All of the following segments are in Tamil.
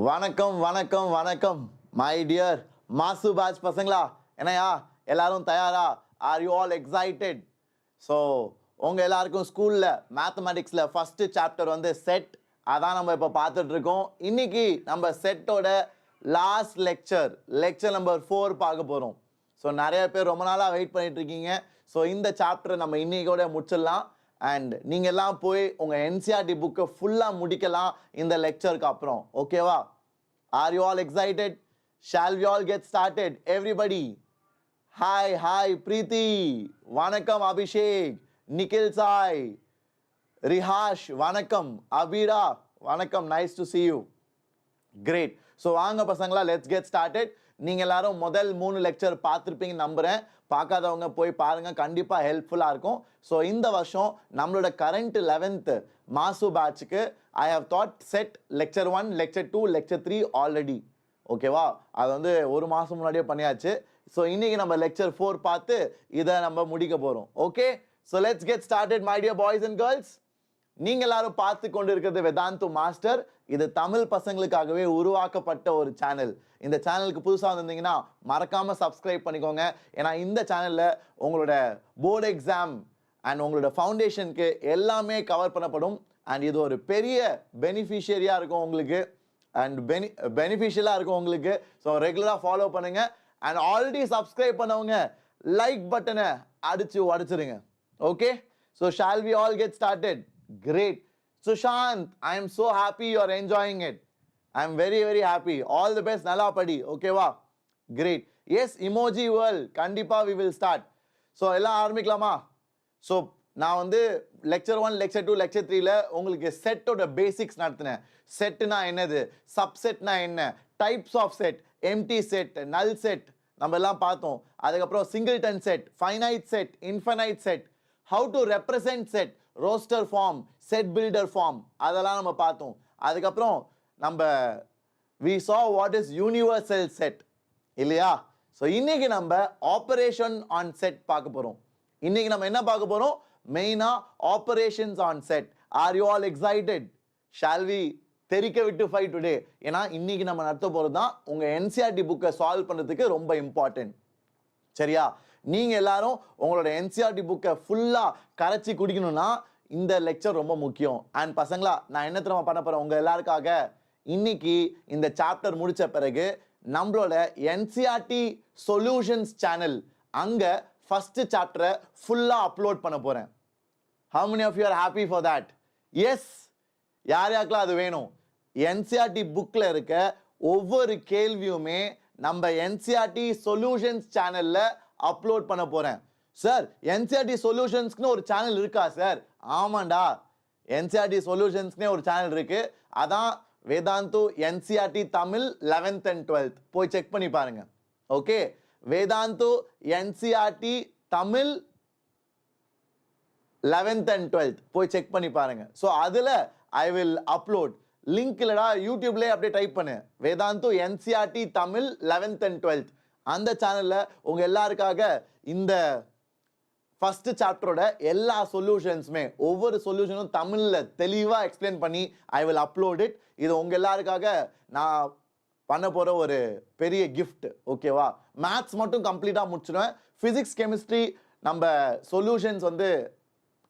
வணக்கம் வணக்கம் வணக்கம் மை டியர் மாசு பேட்ச் பசங்களா. என்னையா எல்லாரும் தயாரா? R you all excited? So உங்கள் எல்லாருக்கும் ஸ்கூலில் மேத்தமெட்டிக்ஸில் ஃபஸ்ட்டு சாப்டர் வந்து செட், அதான் நம்ம இப்போ பார்த்துட்டு இருக்கோம். இன்னைக்கு நம்ம செட்டோட லாஸ்ட் லெக்சர் நம்பர் 4 பார்க்க போகிறோம். ஸோ நிறைய பேர் ரொம்ப நாளாக வெயிட் பண்ணிட்டு இருக்கீங்க. ஸோ இந்த சாப்டரை நம்ம இன்னைக்கோட முடிச்சிடலாம். அண்ட் நீங்கள் எல்லாம் போய் உங்கள் என்சிஆர்டி புக்கை ஃபுல்லாக முடிக்கலாம் இந்த லெக்சருக்கு அப்புறம். ஓகேவா? Are you all excited? Shall we all get started everybody? Hi Preethi, வணக்கம் அபிஷேக், நிக்கில் சாய், ரிஹாஷ் வணக்கம், அபீரா வணக்கம், nice to see you. Great. So வாங்க பசங்களா, லெட்ஸ் கெட் ஸ்டார்டட். நீங்கள் எல்லாரும் முதல் 3 லெக்சர் பார்த்துருப்பீங்கன்னு நம்புகிறேன். பார்க்காதவங்க போய் பாருங்கள், கண்டிப்பாக ஹெல்ப்ஃபுல்லாக இருக்கும். ஸோ இந்த வருஷம் நம்மளோட கரண்ட் 11th மாசு பேட்சுக்கு I have thought set lecture 1, lecture 2, lecture 3 already. ஓகேவா? அது வந்து ஒரு மாதம் முன்னாடியே பண்ணியாச்சு. ஸோ இன்னைக்கு நம்ம லெக்சர் 4 பார்த்து இதை நம்ம முடிக்க போகிறோம். Okay, so let's get started my dear boys and girls. நீங்கள் எல்லாரும் பார்த்து கொண்டு இருக்கிறது வேதாந்து மாஸ்டர். இது தமிழ் பசங்களுக்காகவே உருவாக்கப்பட்ட ஒரு சேனல். இந்த சேனலுக்கு புதுசாக வந்திருந்தீங்கன்னா மறக்காமல் சப்ஸ்கிரைப் பண்ணிக்கோங்க. ஏன்னா இந்த சேனலில் உங்களோட போர்டு எக்ஸாம் அண்ட் உங்களோட ஃபவுண்டேஷனுக்கு எல்லாமே கவர் பண்ணப்படும். அண்ட் இது ஒரு பெரிய பெனிஃபிஷியரியாக இருக்கும் உங்களுக்கு, அண்ட் பெனிஃபிஷியலாக இருக்கும் உங்களுக்கு. ஸோ ரெகுலராக ஃபாலோ பண்ணுங்கள். அண்ட் ஆல்ரெடி சப்ஸ்கிரைப் பண்ணவங்க லைக் பட்டனை உடைச்சிருங்க. Okay, so shall we all get started? Great. Sushant, I am so happy you are enjoying it. I am very very happy. All the best. Nalla padi. Okay va? Great. Yes, emoji world. Kandipa we will start. So எல்லாம் ஆரம்பிக்கலாமா? ஸோ நான் வந்து லெக்சர் 1, லெக்சர் 2, லெக்சர் 3ல உங்களுக்கு செட்டோட பேசிக்ஸ் நடத்தினேன். செட்னா என்னது, சப்செட்னா என்ன, types of set, empty set, null set நம்ம எல்லாம் பார்த்தோம். அதுக்கப்புறம் singleton set, finite set, infinite set, how to represent set, roster form, set builder form, அதெல்லாம் நம்ம பார்த்தோம். அதுக்கப்புறம் நம்ம we saw what is universal set இல்லையா? ஸோ இன்னைக்கு நம்ம ஆபரேஷன் ஆன் செட் பார்க்க போறோம். இன்னைக்கு நம்ம என்ன பார்க்க போறோம்? மெயினா operations on set. Are you all excited? Shall we தெரிக்க விட்டு ஃபைட் டுடே? ஏன்னா இன்னைக்கு நம்ம நடத்த போறது தான் உங்க என்சிஆர்டி புக்கை சால்வ் பண்றதுக்கு ரொம்ப இம்பார்ட்டன்ட். சரியா? நீங்க எல்லாரும் உங்களோட என்சிஆர்டி புக்கை ஃபுல்லா கரைச்சி குடிக்கணும்னா இந்த லெக்சர் ரொம்ப முக்கியம். அண்ட் பசங்களா, நான் என்ன தெரியுமா பண்ண போறேன் உங்க எல்லாருக்காக? இன்னைக்கு இந்த சாப்டர் முடிச்ச பிறகு நம்மளோட என்சிஆர்டி சொல்யூஷன்ஸ் சேனல் அங்க ஃபர்ஸ்ட் சாப்டரை ஃபுல்லா அப்லோட் பண்ண போறேன். How many of you are happy for that? Yes. யார் யாருக்கெல்லாம் அது வேணும்? என்சிஆர்டி புக்ல இருக்க ஒவ்வொரு கேள்வியுமே நம்ம என்சிஆர்டி சொல்யூஷன்ஸ் சேனல்ல அப்லோட் பண்ண போறேன். சார், என்சிஆர்டி சொல்யூஷன்ஸ்க்குன்னு ஒரு சேனல் இருக்கா சார்? ஆமாண்டா, என்சிஆர்டி சொல்யூஷன்ஸ்னே ஒரு சேனல் இருக்கு. அதான் Vedantu NCERT Tamil 11th and 12th. போய் செக் பண்ணி பாருங்க. Okay, Vedantu NCERT Tamil 11th and 12th போய் செக் பண்ணி பாருங்க. ஸோ அதில் ஐ வில் அப்லோட் லிங்க். இல்லடா, யூடியூப்லேயே அப்படியே டைப் பண்ணு Vedantu NCERT Tamil 11th and 12th. அந்த சேனலில் உங்கள் எல்லாருக்காக இந்த ஃபர்ஸ்ட் சாப்டரோட எல்லா சொல்யூஷன்ஸுமே, ஒவ்வொரு சொல்யூஷனும் தமிழில் தெளிவாக எக்ஸ்பிளைன் பண்ணி ஐ வில் அப்லோட் இட். இது உங்கள் எல்லாருக்காக நான் பண்ண போகிற ஒரு பெரிய கிஃப்ட். ஓகேவா? மேத்ஸ் மட்டும் கம்ப்ளீட்டாக முடிச்சிடுவேன். ஃபிசிக்ஸ், கெமிஸ்ட்ரி நம்ம சொல்யூஷன்ஸ் வந்து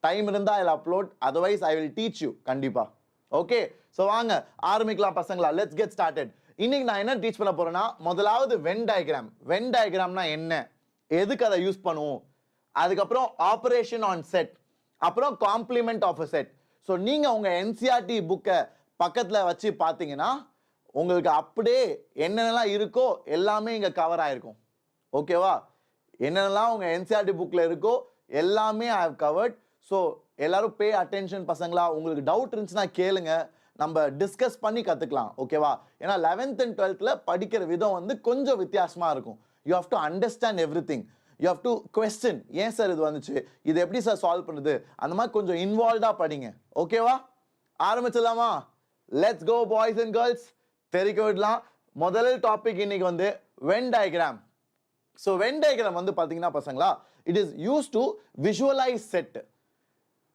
டைம் இருந்தால் I will upload, otherwise I will teach you கண்டிப்பாக. ஓகே, ஸோ வாங்க ஆரம்பிக்கலாம் பசங்களா. Let's get started. இன்னைக்கு நான் என்ன டீச் பண்ண போறேன்னா, முதலாவது வென் டயக்ராம். வென் டயக்ராம்னா என்ன, எதுக்கு அதை யூஸ் பண்ணுவோம், அதுக்கப்புறம் ஆபரேஷன் ஆன் செட், அப்புறம் complement of a set. So நீங்க உங்க என்சிஆர்டி புக்கை பக்கத்துல வச்சு பார்த்தீங்கன்னா உங்களுக்கு அப்படியே என்னென்னலாம் இருக்கோ எல்லாமே இங்க கவர் ஆயிருக்கும். ஓகேவா? என்னென்னலாம் உங்க என்சிஆர்டி புக்ல இருக்கோ எல்லாமே ஐ ஹவ் கவர்ட். ஸோ எல்லாரும் பே அட்டென்ஷன் பசங்களா. உங்களுக்கு டவுட் இருந்துச்சுன்னா கேளுங்க, நம்ம டிஸ்கஸ் பண்ணி கற்றுக்கலாம். ஓகேவா? ஏன்னா 11th and 12th படிக்கிற விதம் வந்து கொஞ்சம் வித்தியாசமாக இருக்கும். You have to understand everything. You have to question, ஏன் சார் இது வந்துச்சு, இது எப்படி சார் சால்வ் பண்ணுறது, அந்த மாதிரி கொஞ்சம் இன்வால்வ்டாக படிங்க. ஓகேவா? ஆரம்பிச்சிடலாமா? Let's go boys and girls. தெரிவிக்க விடலாம். முதல் டாபிக் இன்னைக்கு வந்து Venn diagram. So Venn diagram வந்து பார்த்தீங்கன்னா பசங்களா, it is use to visualise set.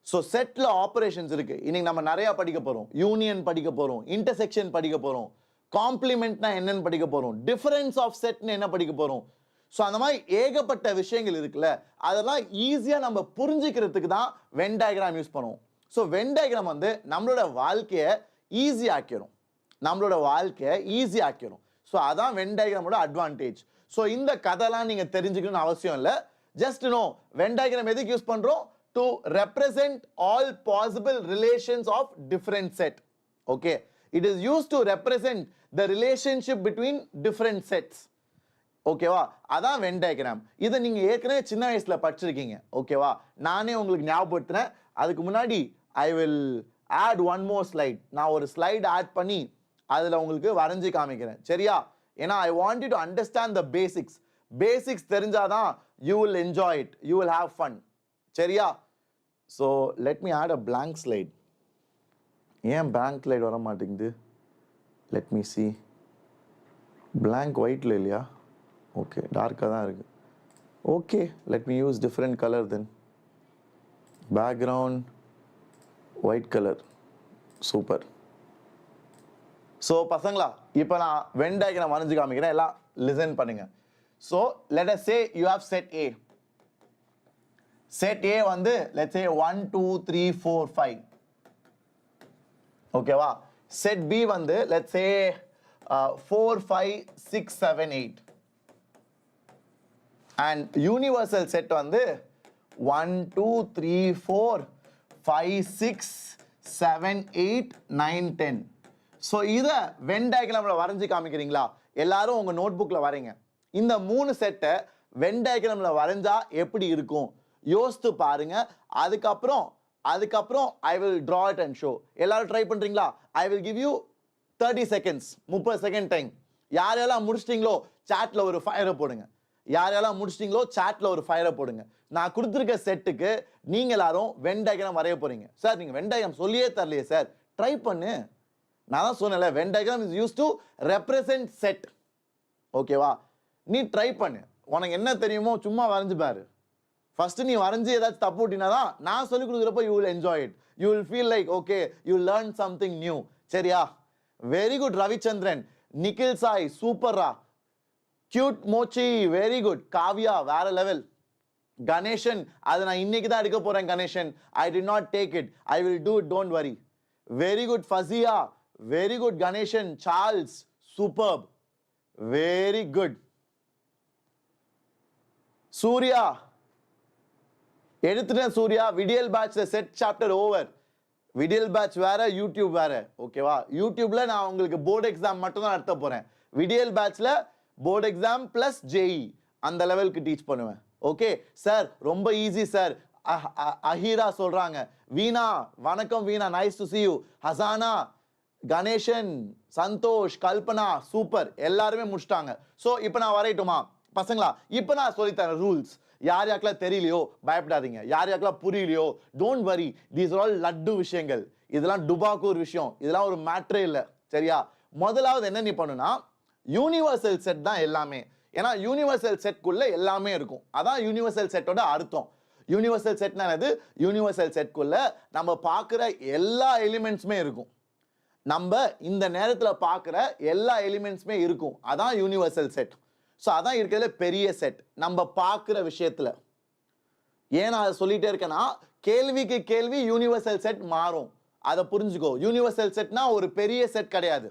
So செட்டில் ஆப்ரேஷன்ஸ் இருக்குது. இன்னைக்கு நம்ம நிறையா படிக்க போகிறோம். யூனியன் படிக்க போகிறோம், இன்டர்செக்ஷன் படிக்க போகிறோம், காம்ப்ளிமெண்ட்னா என்னன்னு படிக்க போறோம், டிஃபரன்ஸ் ஆஃப் செட்னு என்ன படிக்க போறோம். ஸோ அந்த மாதிரி ஏகப்பட்ட விஷயங்கள் இருக்குல்ல, அதெல்லாம் ஈஸியாக நம்ம புரிஞ்சுக்கிறதுக்கு தான் வென் டயக்ராம் யூஸ் பண்ணுவோம். ஸோ வென் டயக்ராம் வந்து நம்மளோட வாழ்க்கையை ஈஸி ஆக்கிரும், நம்மளோட வாழ்க்கையை ஈஸி ஆக்கிரும். ஸோ அதான் வென் டயக்ராமோட அட்வான்டேஜ். ஸோ இந்த கதைலாம் நீங்கள் தெரிஞ்சுக்கணும்னு அவசியம் இல்லை. ஜஸ்ட் நோ வென் டயக்ராம் எதுக்கு யூஸ் பண்ணுறோம், to represent all possible relations of different set. Okay, it is use to represent the relationship between different sets. ஓகேவா, அதான் வென் டயக்ராம். இதை நீங்கள் ஏற்கனவே சின்ன வயசில் படிச்சிருக்கீங்க. ஓகேவா, நானே உங்களுக்கு ஞாபகப்படுத்துறேன். அதுக்கு முன்னாடி I will add one more slide. நான் ஒரு ஸ்லைட் ஆட் பண்ணி அதில் உங்களுக்கு வரைஞ்சி காமிக்கிறேன், சரியா? ஏன்னா I want you to understand the basics. Basics தெரிஞ்சாதான் you will enjoy it, you will have fun, சரியா? So let me add a blank slide. ஏன் பிளாங்க் ஸ்லைட் வர மாட்டேங்குது? Let me see. பிளாங்க் ஒயிட்ல இல்லையா? ஓகே, டார்க்காக தான் இருக்குது. Okay, let me use different colour then. Background white colour, super. So பசங்களா, இப்போ நான் வென் டயக்ராம் வரைஞ்சு காமிக்கிறேன், எல்லாம் லிசன் பண்ணுங்க. So let us say you have set A. Set ஏ வந்து லெட்ஸ் சே 1 2 3 4 5. ஓகேவா? செட் பி வந்து let's say 4 5 6 7 8. And universal set வந்து 1 2 3 4 5 6 7 8 9 10. ஸோ இதை வென் டயக்ராமில் வரைஞ்சி காமிக்கிறீங்களா? எல்லாரும் உங்கள் நோட்புக்கில் வரைங்க. இந்த 3 செட்டை வென் டயக்ராமில் வரைஞ்சா எப்படி இருக்கும் யோசித்து பாருங்க. அதுக்கப்புறம் I will draw it and show. எல்லாரும் ட்ரை பண்ணுறீங்களா? I will give you 30 seconds, 30 second time. யாரெல்லாம் முடிச்சிட்டிங்களோ சாட்டில் ஒரு ஃபயரை போடுங்க. யாரெல்லாம் முடிச்சிட்டிங்களோ சாட்டில் ஒரு ஃபயரை போடுங்க. நான் கொடுத்துருக்க செட்டுக்கு நீங்கள் எல்லாரும் வென் டயக்ராம் வரைய போகிறீங்க. சார் நீங்கள் வென் டயக்ராம் சொல்லியே தரலையே சார். ட்ரை பண்ணு. நான் தான் சொன்னேன்ல, Venn diagram is use to represent set. ஓகேவா? நீ ட்ரை பண்ணு. உனக்கு என்ன தெரியுமோ சும்மா வரைஞ்சு பாரு. ஃபர்ஸ்ட் நீ வரைஞ்சி ஏதாச்சும் தப்பு விட்டினா தான் நான் சொல்லிக் கொடுக்குறப்போ you will enjoy it. You will feel like okay you learn something new. சரியா? Very good Ravichandran. நிக்கில் சாய் சூப்பர்ரா. கியூட் மோச்சி வெரி குட். காவ்யா வேற லெவல். கணேஷன் அதை நான் இன்னைக்கு தான் எடுக்க போறேன். Ganeshan I did not take it, I will do it, don't worry. Very good Fasia, very good Ganeshan. Charles super, very good. Surya எடுத்துட்டேன். சூர்யா விடியல் பேட்ச்ல செட் சாப்டர் ஓவர். விடியல் பேட்ச் வேற, யூடியூப் வேற. ஓகேவா? யூடியூப்ல நான் உங்களுக்கு போர்டு எக்ஸாம் மட்டும் தான் நடத்த போறேன். விடியல் பேட்ச்ல போர்டு எக்ஸாம் பிளஸ் ஜேஇ அந்த லெவலுக்கு டீச் பண்ணுவேன். ஓகே சார், ரொம்ப ஈஸி சார். அஹீரா சொல்றாங்க. வீணா வணக்கம் Veena, nice to see you. Hasana, Ganeshan, Santhosh, Kalpana super. எல்லாருமே முடிச்சிட்டாங்க. ஸோ இப்போ நான் வரையட்டுமா பசங்களா? இப்போ நான் சொல்லித்தரேன் ரூல்ஸ். யார் யாருக்கெல்லாம் தெரியலையோ பயப்படாதீங்க. யார் யாருக்கெல்லாம் புரியலையோ don't worry. These are all laddu விஷயங்கள். இதெல்லாம் டுபாக்கு ஒரு விஷயம். இதெல்லாம் ஒரு மேட்ரே இல்லை. சரியா? முதலாவது என்ன நீ பண்ணுனா, யூனிவர்சல் செட் தான் எல்லாமே. ஏன்னா யூனிவர்சல் செட்குள்ள எல்லாமே இருக்கும். அதான் யூனிவர்சல் செட்டோட அர்த்தம். யூனிவர்சல் செட்னா என்னது? யூனிவர்சல் செட்குள்ள நம்ம பார்க்குற எல்லா எலிமெண்ட்ஸுமே இருக்கும். நம்ம இந்த நேரத்தில் பார்க்குற எல்லா எலிமெண்ட்ஸுமே இருக்கும். அதான் யூனிவர்சல் செட். ஸோ அதான் இருக்கிறதுல பெரிய செட் நம்ம பார்க்குற விஷயத்துல. ஏன் நான் அதை சொல்லிட்டே இருக்கேன்னா, கேள்விக்கு கேள்வி யூனிவர்சல் செட் மாறும். அதை புரிஞ்சுக்கோ. யூனிவர்சல் செட்னா ஒரு பெரிய செட் கிடையாது.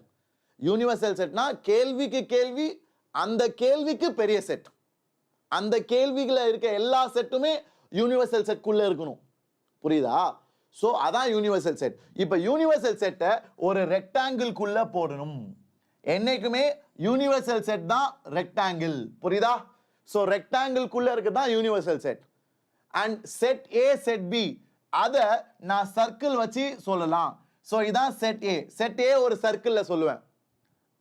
யூனிவர்சல் செட்னா கேள்விக்கு கேள்வி, அந்த கேள்விக்கு பெரிய செட். அந்த கேள்விகளை இருக்க எல்லா செட்டுமே யூனிவர்சல் செட்குள்ள இருக்கணும். புரியுதா? ஸோ அதான் யூனிவர்சல் செட். இப்போ யூனிவர்சல் செட்டை ஒரு ரெக்டாங்கிள்குள்ள போடணும். என்னைக்குமே யூனிவர்சல் செட் தான் ரெக்டாங்கிள். புரியுதா? ஸோ ரெக்டாங்கிள்குள்ள இருக்குது தான் universal set. And set A set B அதை நான் சர்க்கிள் வச்சு சொல்லலாம். ஸோ இதான் செட் ஏ. செட் ஏ ஒரு சர்க்கிளில் சொல்லுவேன்,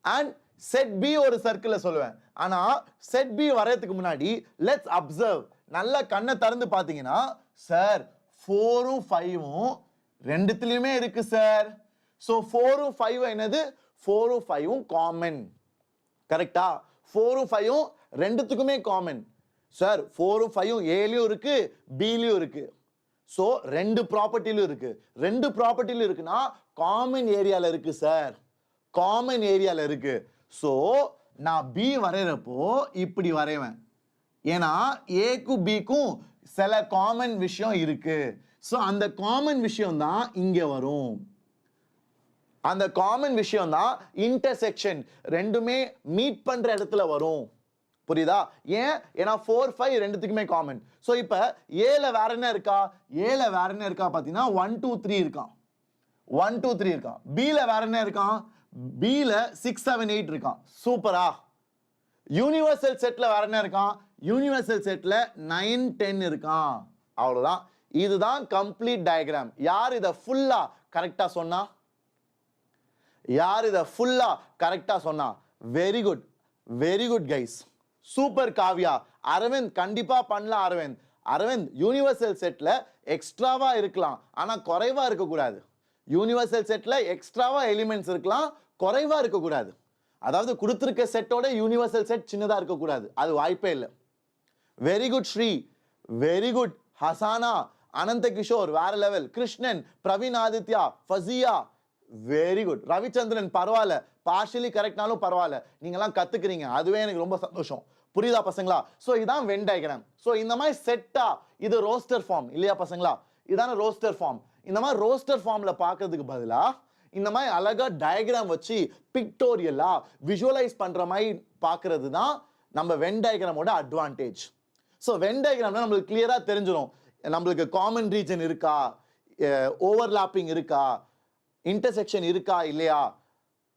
அண்ட் செட் பி ஒரு சர்க்கிளில் சொல்லுவேன். ஆனால் செட் பி வர்றதுக்கு முன்னாடி லெட்ஸ் அப்சர்வ். நல்ல கண்ணை திறந்து பார்த்தீங்கன்னா, சார் 4ம் 5ம் ரெண்டுத்துலையுமே இருக்கு சார். ஸோ 4ம் 5 என்னது? 4ம் 5ம் காமன். கரெக்டா? 4ம் 5ம் ரெண்டுத்துக்குமே காமன். சார் 4ம் 5ம் ஏலையும் இருக்கு பிலையும் இருக்கு. ஸோ ரெண்டு ப்ராப்பர்ட்டிலும் இருக்கு. ரெண்டு ப்ராப்பர்ட்டிலும் இருக்குன்னா காமன் ஏரியாவில் இருக்கு சார். காமன் ஏரியால இருக்கு. ஸோ நான் பி வரைகிறப்போ இப்படி வரைவேன். ஏன்னா ஏக்கும் பிக்கும் சில காமன் விஷயம் இருக்கு. ஸோ அந்த காமன் விஷயம் தான் இங்க வரும். அந்த காமன் விஷயம் தான் இன்டர்செக்ஷன், ரெண்டுமே மீட் பண்ற இடத்துல வரும். புரியுதா? ஏன்? ஏன்னா 4 5 ரெண்டுத்துக்குமே காமன். ஸோ இப்போ ஏல வேற என்ன இருக்கா? ஏல வேற என்ன இருக்கா பார்த்தீங்கன்னா 1 2 3 இருக்கான். 1 2 3 இருக்கான். பில வேற என்ன இருக்கான்? பில 6 7 8 இருக்கான். சூப்பரா. யூனிவர்சல் செட்ல வேற என்ன இருக்கான்? யூனிவர்சல் செட்ல 9 10 இருக்கான். அவ்வளவுதான். இதுதான் கம்ப்ளீட் டயக்ராம். யார் இதை ஃபுல்லா கரெக்டா சொன்னா? யார் இதை ஃபுல்லா கரெக்டா சொன்னா? Very good, very good guys. Super Kavya. Aravind கண்டிப்பா பண்ணலாம். அரவிந்த் அரவிந்த் யூனிவர்சல் செட்ல எக்ஸ்ட்ராவா இருக்கலாம், ஆனா குறைவா இருக்கக்கூடாது. யூனிவர்சல் செட்ல எக்ஸ்ட்ராவா எலிமெண்ட்ஸ் இருக்கலாம், குறைவா இருக்கக்கூடாது. அதாவது கொடுத்திருக்க செட்டோட யூனிவர்சல் செட் சின்னதா இருக்கக்கூடாது. அது வாய்ப்பே இல்லை. Very good Sri, very good Hasana, Anantha Kishore வேற level, Krishnan, Praveen Aditya, Fasia very good, Ravichandran பரவாயில்ல, பார்ஷியலி கரெக்ட்னாலும் பரவாயில்ல, நீங்கெல்லாம் கத்துக்கிறீங்க, அதுவே எனக்கு ரொம்ப சந்தோஷம். புரியுதா பசங்களா? ஸோ இதான் வென் டயக்ராம். ஸோ இந்த மாதிரி செட்டா இது ரோஸ்டர் ஃபார்ம் இல்லையா பசங்களா? இதான ரோஸ்டர் ஃபார்ம். இந்த மாதிரி ரோஸ்டர் ஃபார்ம்ல பார்க்கறதுக்கு பதிலா இந்த மாதிரி அழகா டயக்ராம் வச்சு பிக்டோரியலா விஷுவலைஸ் பண்ற மாதிரி பார்க்கறது தான் நம்ம வென் டயக்ராமோட அட்வான்டேஜ். ஸோ வென் டயக்ராம்னா நம்மளுக்கு கிளியரா தெரிஞ்சிடும், நம்மளுக்கு காமன் ரீஜன் இருக்கா, ஓவர்லாப்பிங் இருக்கா, இன்டர்செக்ஷன் இருக்கா இல்லையா,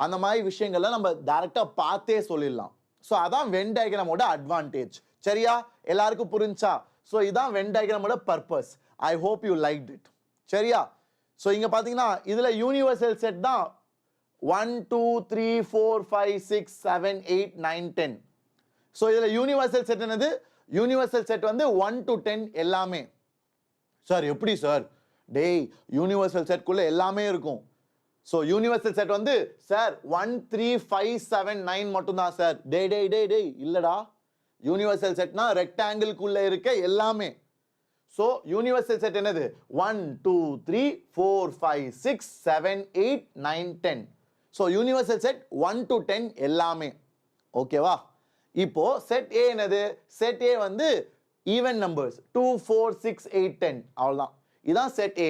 அந்த மாதிரி விஷயங்கள்ல நம்ம டைரக்டா பார்த்தே சொல்லிடலாம். ஸோ அதான் வென் டயக்ராமோட அட்வான்டேஜ். சரியா? எல்லாருக்கும் புரிஞ்சா? ஸோ இதான் வென் டயக்ராமோட purpose. I hope you liked it. சரியா? ஸோ இங்க பாத்தீங்கன்னா இதுல யூனிவர்சல் செட் தான் 1 2 3 4 5 6 7 8 9 10. ஸோ இதுல யூனிவர்சல் செட் என்னது? யூனிவர்சல் செட் வந்து 1 to 10 எல்லாமே. சார் எப்படி சார்? டேய், யூனிவர்சல் செட்குள்ள எல்லாமே இருக்கும். ஸோ யூனிவர்சல் செட் வந்து சார் 1 3 5 7 9 மட்டும் தான் சார். டேய் டேய் டேய் டேய் இல்லடா, யூனிவர்சல் செட்னா ரெக்டாங்கிள்குள்ள இருக்க எல்லாமே. ஸோ யூனிவர்சல் செட் என்னது? 1 2 3 4 5 6 7 8 9 10. ஸோ யூனிவர்சல் செட் 1 to 10 எல்லாமே. ஓகேவா? இப்போ செட் ஏ என்னது? செட் ஏ வந்து ஈவன் நம்பர்ஸ் 2 4 6 8 10. அவ்வளவுதான். இதான் செட் ஏ.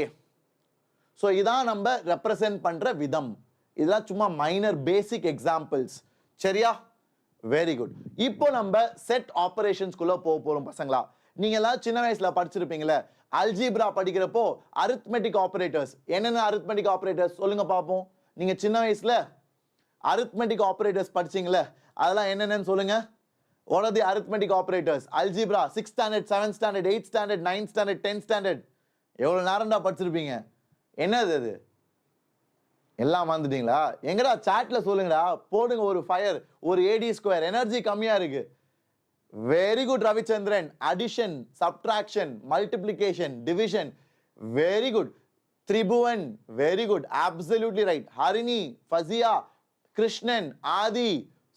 ஸோ இதான் நம்ம ரெப்ரசென்ட் பண்ற விதம். இதெல்லாம் சும்மா மைனர் பேசிக் எக்ஸாம்பிள்ஸ். சரியா? Very good. இப்போ நம்ம செட் ஆபரேஷன்ஸ்குள்ள போக போறோம் பசங்களா. நீங்க எல்லாம் சின்ன வயசுல படிச்சிருப்பீங்களே, அல்ஜிப்ரா படிக்கிறப்போ அரித்மெட்டிக் ஆபரேட்டர்ஸ். என்னென்ன அரித்மெட்டிக் ஆபரேட்டர்ஸ் சொல்லுங்க பார்ப்போம். நீங்க சின்ன வயசுல அரித்மெட்டிக் ஆபரேட்டர்ஸ் படிச்சீங்களே, அதெல்லாம் என்னென்னு சொல்லுங்க. What are the arithmetic operators? Algebra 6th standard, 7th standard, 8th standard, 9th standard, 10th standard. எவ்வளவு நேரம்டா படிச்சிருப்பீங்க? என்னது அது? எல்லாம் வந்துட்டீங்களா? எங்கடா சாட்ல சொல்லுங்கடா, போடுங்க ஒரு ஃபயர், ஒரு ஏடி ஸ்கொயர். எனர்ஜி கம்மியா இருக்கு. Very good Ravichandran. Addition, subtraction, multiplication, division. Very good. Tribhuvan. Very good, absolutely right. Harini, Fasia, Krishnan, Adhi,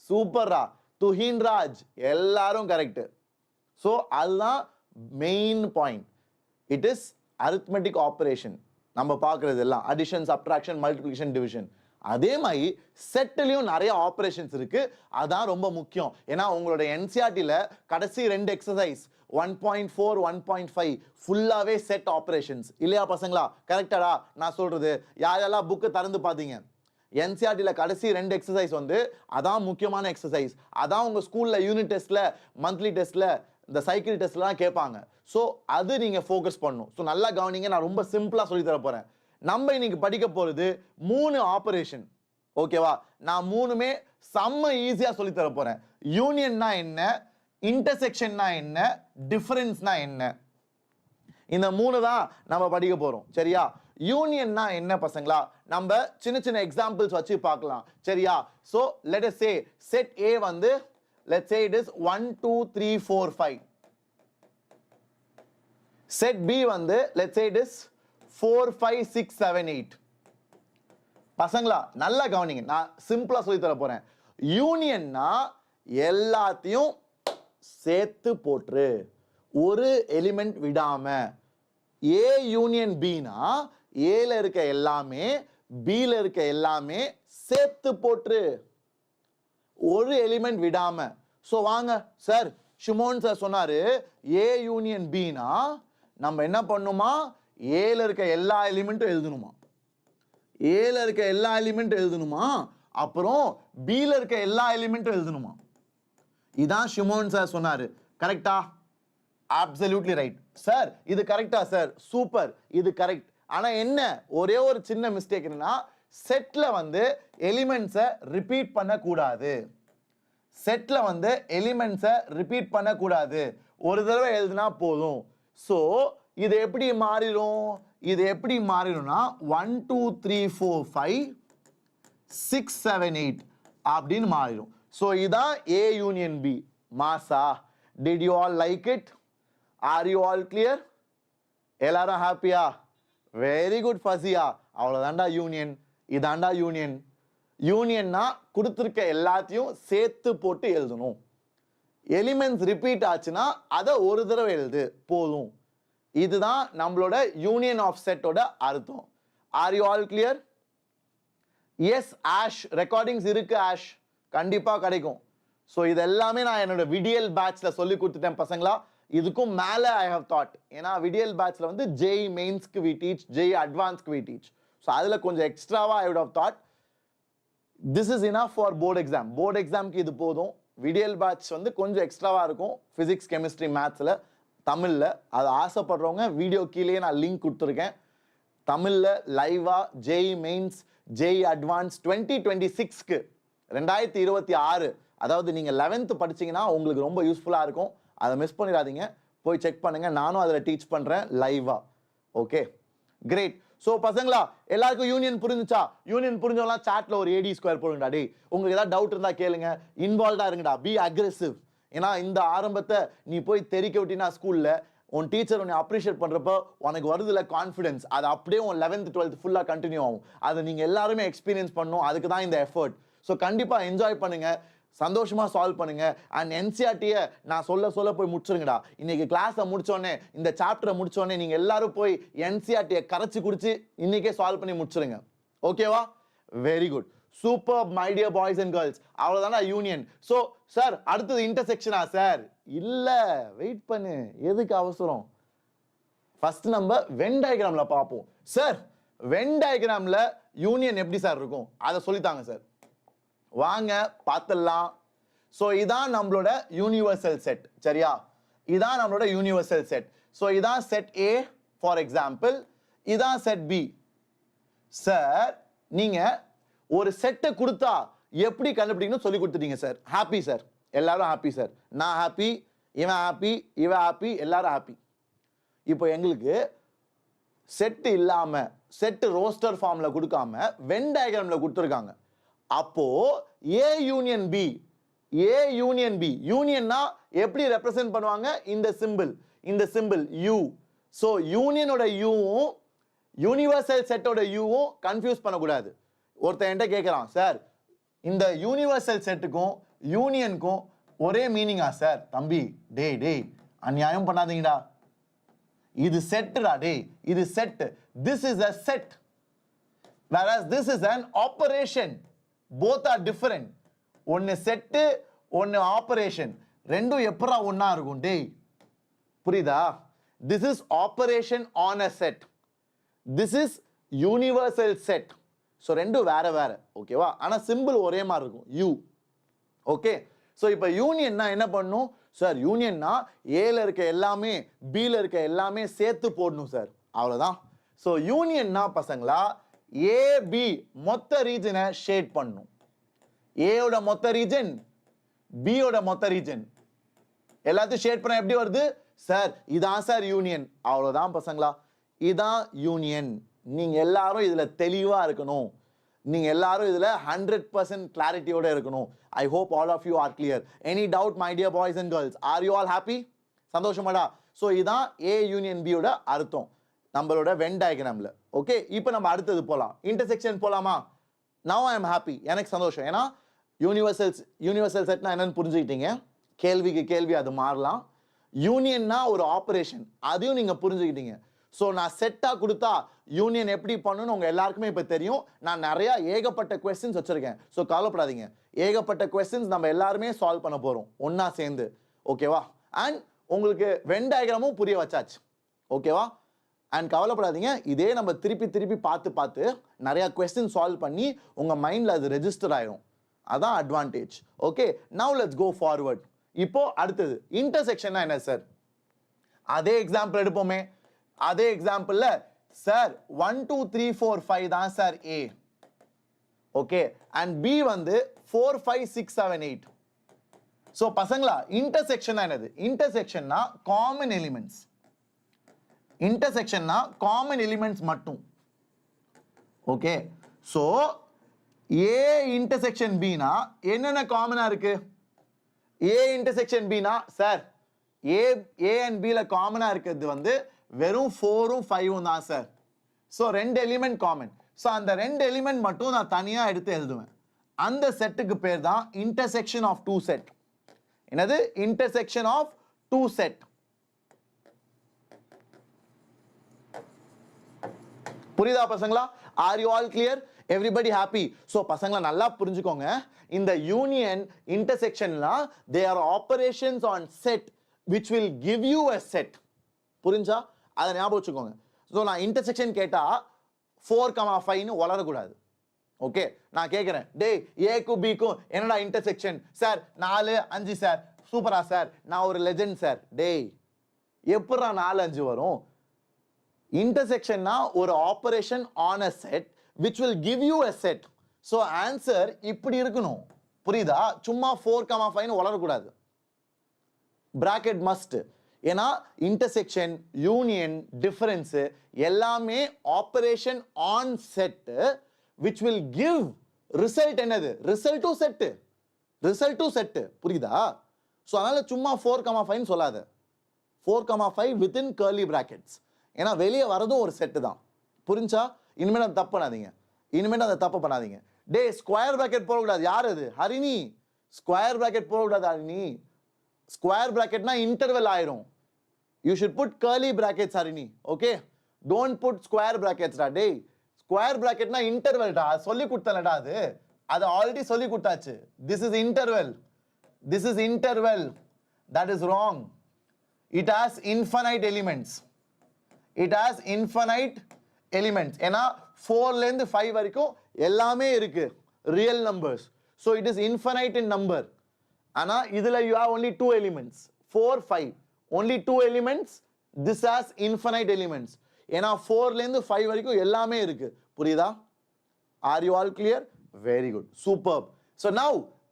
சூப்பர்ரா. துஹின்ராஜ், எல்லாரும் கரெக்ட். ஸோ அதுதான் main point. It is arithmetic operation. நம்ம பார்க்கறது எல்லாம் அடிஷன், சப்ட்ராக்ஷன், மல்டிப்ளிகேஷன், டிவிஷன். அதே மாதிரி செட்லயும் நிறைய ஆபரேஷன்ஸ் இருக்கு. அதான் ரொம்ப முக்கியம். ஏன்னா உங்களோட என்சிஆர்டில கடைசி 2 எக்ஸசைஸ் 1.4 1.5 ஃபுல்லாவே செட் ஆபரேஷன்ஸ் இல்லையா பசங்களா? கரெக்டாடா நான் சொல்றது? யாரெல்லாம் புக்கை திறந்து பார்த்தீங்க? என்சிஆர்டில கடைசி 2 எக்ஸசைஸ் வந்து அதான் முக்கியமான எக்ஸசைஸ். அதான் உங்க ஸ்கூல்ல யூனிட் டெஸ்ட்ல, மந்த்லி டெஸ்ட்ல, இந்த சைக்கிள் டெஸ்ட்லாம் கேட்பாங்க. ஸோ அது நீங்க ஃபோக்கஸ் பண்ணணும். ஸோ நல்லா கவனிங்க, நான் ரொம்ப சிம்பிளா சொல்லி தர போறேன். நம்ம இன்னைக்கு படிக்க போறது 3 ஆபரேஷன். ஓகேவா? நான் 3மே செம்ம ஈஸியா சொல்லி தர போறேன். யூனியன்னா என்ன, இன்டர்செக்ஷன்னா என்ன, டிஃபரன்ஸ்னா என்ன, இந்த 3 தான் நம்ம படிக்க போறோம். சரியா? யூனியன்னா என்ன பசங்களா? நம்ம சின்ன சின்ன எக்ஸாம்பிள்ஸ் வச்சு பார்க்கலாம். சரியா? So let us say set A வந்து let's say it is 1 2 3 4 5. set B வந்து let's say it is 4 5 6 7 8. பசங்களா நல்லா கவனிங்க, நான் சிம்பிளா சொல்லி தர போறேன். யூனியன்னா எல்லாத்தையும் சேர்த்து போட்டுரு, ஒரு எலிமெண்ட் விடாம. ஏ யூனியன் பினா ஏல இருக்க எல்லாமே பில இருக்க எல்லாமே சேர்த்து போட்டுரு, ஒரு எலிமெண்ட் விடாம. ஸோ வாங்க சார், ஷிமோன் சார் சொன்னாரு ஏ யூனியன் பினா நம்ம என்ன பண்ணுமா, ஏல இருக்க எல்லா எலிமெண்ட்டும் எழுதணுமா, ஏல இருக்க எல்லா எலிமெண்ட்டும் எழுதணுமா, அப்புறம் பில இருக்க எல்லா எலிமெண்ட்டும் எழுதணுமா. இதான் ஷிமோன் சார் சொன்னாரு. கரெக்டா? Absolutely right sir. இது கரெக்டா சார்? சூப்பர், இது கரெக்ட். ஆனா என்ன ஒரே ஒரு சின்ன மிஸ்டேக் என்னன்னா, செட்ல வந்து எலிமெண்ட்ஸை ரிப்பீட் பண்ணக்கூடாது. செட்ல வந்து எலிமெண்ட்ஸை ரிப்பீட் பண்ணக்கூடாது, ஒரு தடவை எழுதுனா போதும். ஸோ இது எப்படி மாறிடும்? இது எப்படி மாறிடும்னா 1 2 3 4 5 6 7 8 அப்படின்னு மாறிடும். ஸோ இதான் ஏ யூனியன் பி. மாசா? Did you all like it? Are you all clear? எல்லாரும் ஹாப்பியா? Very good Fasia. அவ்வளோதாண்டா யூனியன். இதாண்டா யூனியன். யூனியன்னா கொடுத்துருக்க எல்லாத்தையும் சேர்த்து போட்டு எழுதணும். எலிமெண்ட்ஸ் ரிப்பீட் ஆச்சுன்னா அதை ஒரு தடவை எழுது போதும். இதுதான் நம்மளோட யூனியன் ஆஃப் செட்டோட அர்த்தம். Are you all clear? Yes Ash, recordings இருக்கு ஆஷ், கண்டிப்பா கிடைக்கும். ஸோ இது எல்லாமே நான் என்னோட விடியல் பேட்ச்ல சொல்லி கொடுத்துட்டேன் பசங்களா. இதுக்கும் மேல ஐ ஹவ் தாட், ஏன்னா விடியல் பேட்ச்ல வந்து ஜேஇ மெயின்ஸ்க்கு வி டீச், ஜேஇ அட்வான்ஸ்க்கு வி டீச். ஸோ அதுல கொஞ்சம் எக்ஸ்ட்ராவா I would have thought this is enough for board exam. Board எக்ஸாம்க்கு இது போதும். விடியல் பேட்ச் வந்து கொஞ்சம் எக்ஸ்ட்ராவா இருக்கும், பிசிக்ஸ் கெமிஸ்ட்ரி மேத்ஸ்ல தமிழ்ல. அது ஆசைப்படுறவங்க வீடியோ கீழே நான் லிங்க் கொடுத்துருக்கேன். தமிழ்ல லைவா ஜேஇ மெயின்ஸ், ஜேஇ அட்வான்ஸ் 2026க்கு 2026, அதாவது நீங்க 11th படிச்சீங்கன்னா உங்களுக்கு ரொம்ப யூஸ்ஃபுல்லா இருக்கும். அதை மிஸ் பண்ணிடாதீங்க, போய் செக் பண்ணுங்க. நானும் அதில் டீச் பண்றேன் லைவா. Okay great. ஸோ பசங்களா எல்லாருக்கும் யூனியன் புரிஞ்சுச்சா? யூனியன் புரிஞ்சவங்களாம் சாட்ல ஒரு ஏடி ஸ்கொயர் போடுங்கடா. டே உங்களுக்கு ஏதாவது டவுட் இருந்தா கேளுங்க, இன்வால்வ்டா இருங்கடா, பி அக்ரெசிவ். ஏன்னா இந்த ஆரம்பத்தை நீ போய் தெரிக்க விட்டினா ஸ்கூல்ல உன் டீச்சர் உன்னை அப்ரிஷியேட் பண்றப்போ உனக்கு வருதுல கான்ஃபிடன்ஸ், அது அப்படியே உன் 11th 12th ஃபுல்லா கண்டினியூ ஆகும். அதை நீங்க எல்லாருமே எக்ஸ்பீரியன்ஸ் பண்ணணும். அதுக்கு தான் இந்த எஃபர்ட். ஸோ கண்டிப்பா என்ஜாய் பண்ணுங்க, சந்தோஷமா சால்வ் பண்ணுங்க. அண்ட் என்சிஆர்டியை நான் சொல்ல போய் முடிச்சிருங்கடா. இன்னைக்கு கிளாஸை முடிச்சோடனே, இந்த சாப்டரை முடிச்சோடனே நீங்க எல்லாரும் போய் என்சிஆர்டியை கரைச்சி குடிச்சு இன்னைக்கே சால்வ் பண்ணி முடிச்சிருங்க. ஓகேவா? Very good, super my dear boys and girls. அவ்வளவுதானா யூனியன்? ஸோ சார் அடுத்தது இன்டர்செக்ஷனா சார்? இல்ல, வெயிட் பண்ணு, எதுக்கு அவசரம்? ஃபர்ஸ்ட் நம்ம வென் டயக்ராம்ல பார்ப்போம். சார் வென் டயக்ராம்ல யூனியன் எப்படி சார் இருக்கும், அதை சொல்லித்தாங்க சார். வாங்க பார்த்துடலாம். ஸோ இதான் நம்மளோட யூனிவர்சல் செட். சரியா? இதான் நம்மளோட யூனிவர்சல் செட். ஸோ இதான் செட் ஏ ஃபார் எக்ஸாம்பிள், இதான் செட் பி. சார் நீங்க ஒரு செட்டை கொடுத்தா எப்படி கண்டுபிடிக்கணும் சொல்லி கொடுத்துட்டீங்க சார். ஹாப்பி சார், எல்லாரும் ஹாப்பி சார். நான் ஹாப்பி, இவன் ஹாப்பி, இவன் ஹாப்பி, எல்லாரும் ஹாப்பி. இப்போ எங்களுக்கு செட் இல்லாம, செட் ரோஸ்டர் ஃபார்ம்ல கொடுக்காம வென் டயக்ராம்ல கொடுத்துருக்காங்க. அப்போ A union B, A union B, யூனியன்னா எப்படி ரெப்ரசென்ட் பண்ணுவாங்க? இந்த சிம்பிள், இந்த சிம்பிள் யூ. ஸோ யூனியனோட யூவும் யூனிவர்சல் செட்டோட யூவும் கன்ஃபியூஸ் பண்ணக்கூடாது. ஒருத்தன் என்கிட்ட கேட்குறான், சார் இந்த யூனிவர்சல் செட்டுக்கும் யூனியனுக்கும் ஒரே மீனிங்கா சார்? தம்பி டேய் அநியாயம் பண்ணாதீங்கடா, இது செட்டுடா டேய், இது set. This is a set whereas this is an operation. both are different. ஒன்னு செட்டு, ஒன்னு ஆபரேஷன், ரெண்டும் எப்பரா ஒண்ணா இருக்கும் டேய்? புரியுதா? this is operation on a set, this is universal set. So ரெண்டும் வேற வேற. ஓகேவா? ஆனா சிம்பிள் ஒரே மாதிரி இருக்கும், யூ. ஓகே, ஸோ இப்போ யூனியன்னா என்ன பண்ணும் சார்? யூனியன்னா ஏல இருக்க எல்லாமே பில இருக்க எல்லாமே சேர்த்து போடணும் சார், அவ்வளோதான். ஸோ யூனியன்னா பசங்களா ஏபி மொத்த ரீஜனை ஷேட் பண்ணும். ஏயோட மொத்த ரீஜன், பியோட மொத்த ரீஜன் எல்லாத்தையும் ஷேட் பண்ண எப்படி வருது சார்? இதான் சார் யூனியன். அவ்வளோதான் பசங்களா, இதான் யூனியன். நீங்க எல்லாரும் இதுல தெளிவா இருக்கணும், நீங்க எல்லாரும் இதுல 100% கிளாரிட்டியோட இருக்கணும். I hope all of you are clear. Any doubt my dear boys and girls? Are you all happy? சந்தோஷமாடா? ஸோ இதான் ஏ யூனியன் பியோட அர்த்தம் நம்மளோட வென் டயக்ராம்ல. ஓகே, இப்போ நம்ம அடுத்தது போலாம், இன்டர்செக்ஷன் போலாமா? நவ் ஐ எம் ஹாப்பி, எனக்கு சந்தோஷம். ஏன்னா யூனிவர்சல் செட்னா என்னன்னு புரிஞ்சுக்கிட்டீங்க. கேள்விக்கு கேள்வி அது மாறலாம். யூனியன்னா ஒரு ஆபரேஷன், அதையும் நீங்க புரிஞ்சுக்கிட்டீங்க. ஸோ நான் செட்டாக கொடுத்தா யூனியன் எப்படி பண்ணணும்னு உங்கள் எல்லாருக்குமே இப்போ தெரியும். நான் நிறையா ஏகப்பட்ட கொஸ்டின்ஸ் வச்சுருக்கேன். ஸோ கவலைப்படாதீங்க, ஏகப்பட்ட கொஸ்டின்ஸ் நம்ம எல்லாருமே சால்வ் பண்ண போகிறோம் ஒன்றா சேர்ந்து. ஓகேவா? அண்ட் உங்களுக்கு வென் டயக்ராமும் புரிய வச்சாச்சு. ஓகேவா? அண்ட் கவலைப்படாதீங்க, இதே நம்ம திருப்பி திருப்பி பார்த்து பார்த்து நிறையா கொஸ்டின் சால்வ் பண்ணி உங்கள் மைண்டில் அது ரெஜிஸ்டர் ஆயிடும். அதான் advantage. Okay, now let's go forward. இப்போ அடுத்தது இன்டர்செக்ஷன்னா என்ன சார்? அதே எக்ஸாம்பிள் எடுப்போமே. அதே எக்ஸாம்பிள்ல சார் 1 2 3 4 5 தான் sir A. Okay, and B வந்து 4 5 6 7 8. ஸோ பசங்களா, இன்டர்செக்ஷன் என்னது? இன்டர்செக்ஷன்னா காமன் எலிமெண்ட்ஸ். இன்டர்செக்ஷன்னா காமன் எலிமெண்ட்ஸ் மட்டும். ஓகே, ஸோ A இன்டர்செக்ஷன் Bனா என்னென்ன காமனா இருக்கு? A இன்டர்செக்ஷன் Bனா சார் A and Bல காமனா இருக்கிறது வந்து வெறும் 4ம் 5ம் தான் sir. So 2 element common. So அந்த 2 எலிமெண்ட் மட்டும் நான் தனியாக எடுத்து எழுதுவேன். அந்த செட்டுக்கு பேர் தான் இன்டர்செக்ஷன் ஆஃப் 2 செட். என்னது? Intersection of 2 set. புரியுதா பசங்களா? Are you all clear? Everybody happy? So பசங்களா நல்லா புரிஞ்சுக்கோங்க, இந்த யூனியன் இன்டர்செக்ஷன்லாம் they are operations on set which will give you a set. புரிஞ்சா? அதை ஞாபகம் வச்சுக்கோங்க. ஸோ நான் இன்டர்செக்ஷன் கேட்டால் 4,5ன்னு வளரக்கூடாது. ஓகே, நான் கேட்குறேன், டே ஏக்கும் பிக்கும் என்னடா இன்டர்செக்ஷன்? Sir 4 5 sir. சூப்பரா சார், நான் ஒரு லெஜெண்ட் சார். டே எப்படா 4 5 வரும்? இன்டர்செக்ஷன்னா ஒரு operation on a set which will give you a set. So answer இப்படி இருக்கணும். புரியுதா? சும்மா 4,5ன்னு வளரக்கூடாது. Bracket must. ஏன்னா இன்டர்செக்ஷன், யூனியன், டிஃபரன்ஸ் எல்லாமே operation on set which will give result. என்னது? Result to set. Result to set. புரியுதா? ஸோ அதனால சும்மா 4,5ன்னு சொல்லாத. 4,5 வித்தின் கர்லி பிராக்கெட்ஸ். ஏன்னா வெளியே வரதும் ஒரு செட்டு தான். புரிஞ்சா? இனிமேல் அதை தப்பு பண்ணாதீங்க. இனிமேல் அதை தப்பு பண்ணாதீங்க. டே ஸ்கொயர் பிராக்கெட் போடக்கூடாது. யார் அது? ஹரிணி. ஸ்கொயர் பிராக்கெட் போடக்கூடாது ஹரிணி. ஸ்கொயர் பிராக்கெட்னா இன்டர்வெல் ஆயிரும். You should put curly brackets Harini. Okay, don't put square பிராக்கெட்ஸ்டா. டே ஸ்கொயர் பிராக்கெட்னா இன்டர்வெல்டா. சொல்லி கொடுத்தலடா. அது ஆல்ரெடி சொல்லி கொடுத்தாச்சு. This is interval. This is interval. That is wrong. It has infinite elements. It has infinite elements. ஏன்னா 4லேருந்து 5 வரைக்கும் எல்லாமே இருக்கு real numbers. So it is infinite in number. ஆனா இதுல you have only 2 elements. 4 5 only 2 elements. This has infinite elements. ஏன்னா 4லேருந்து 5 வரைக்கும் எல்லாமே இருக்கு. புரியுதா? Are you all clear? Very good, superb. So now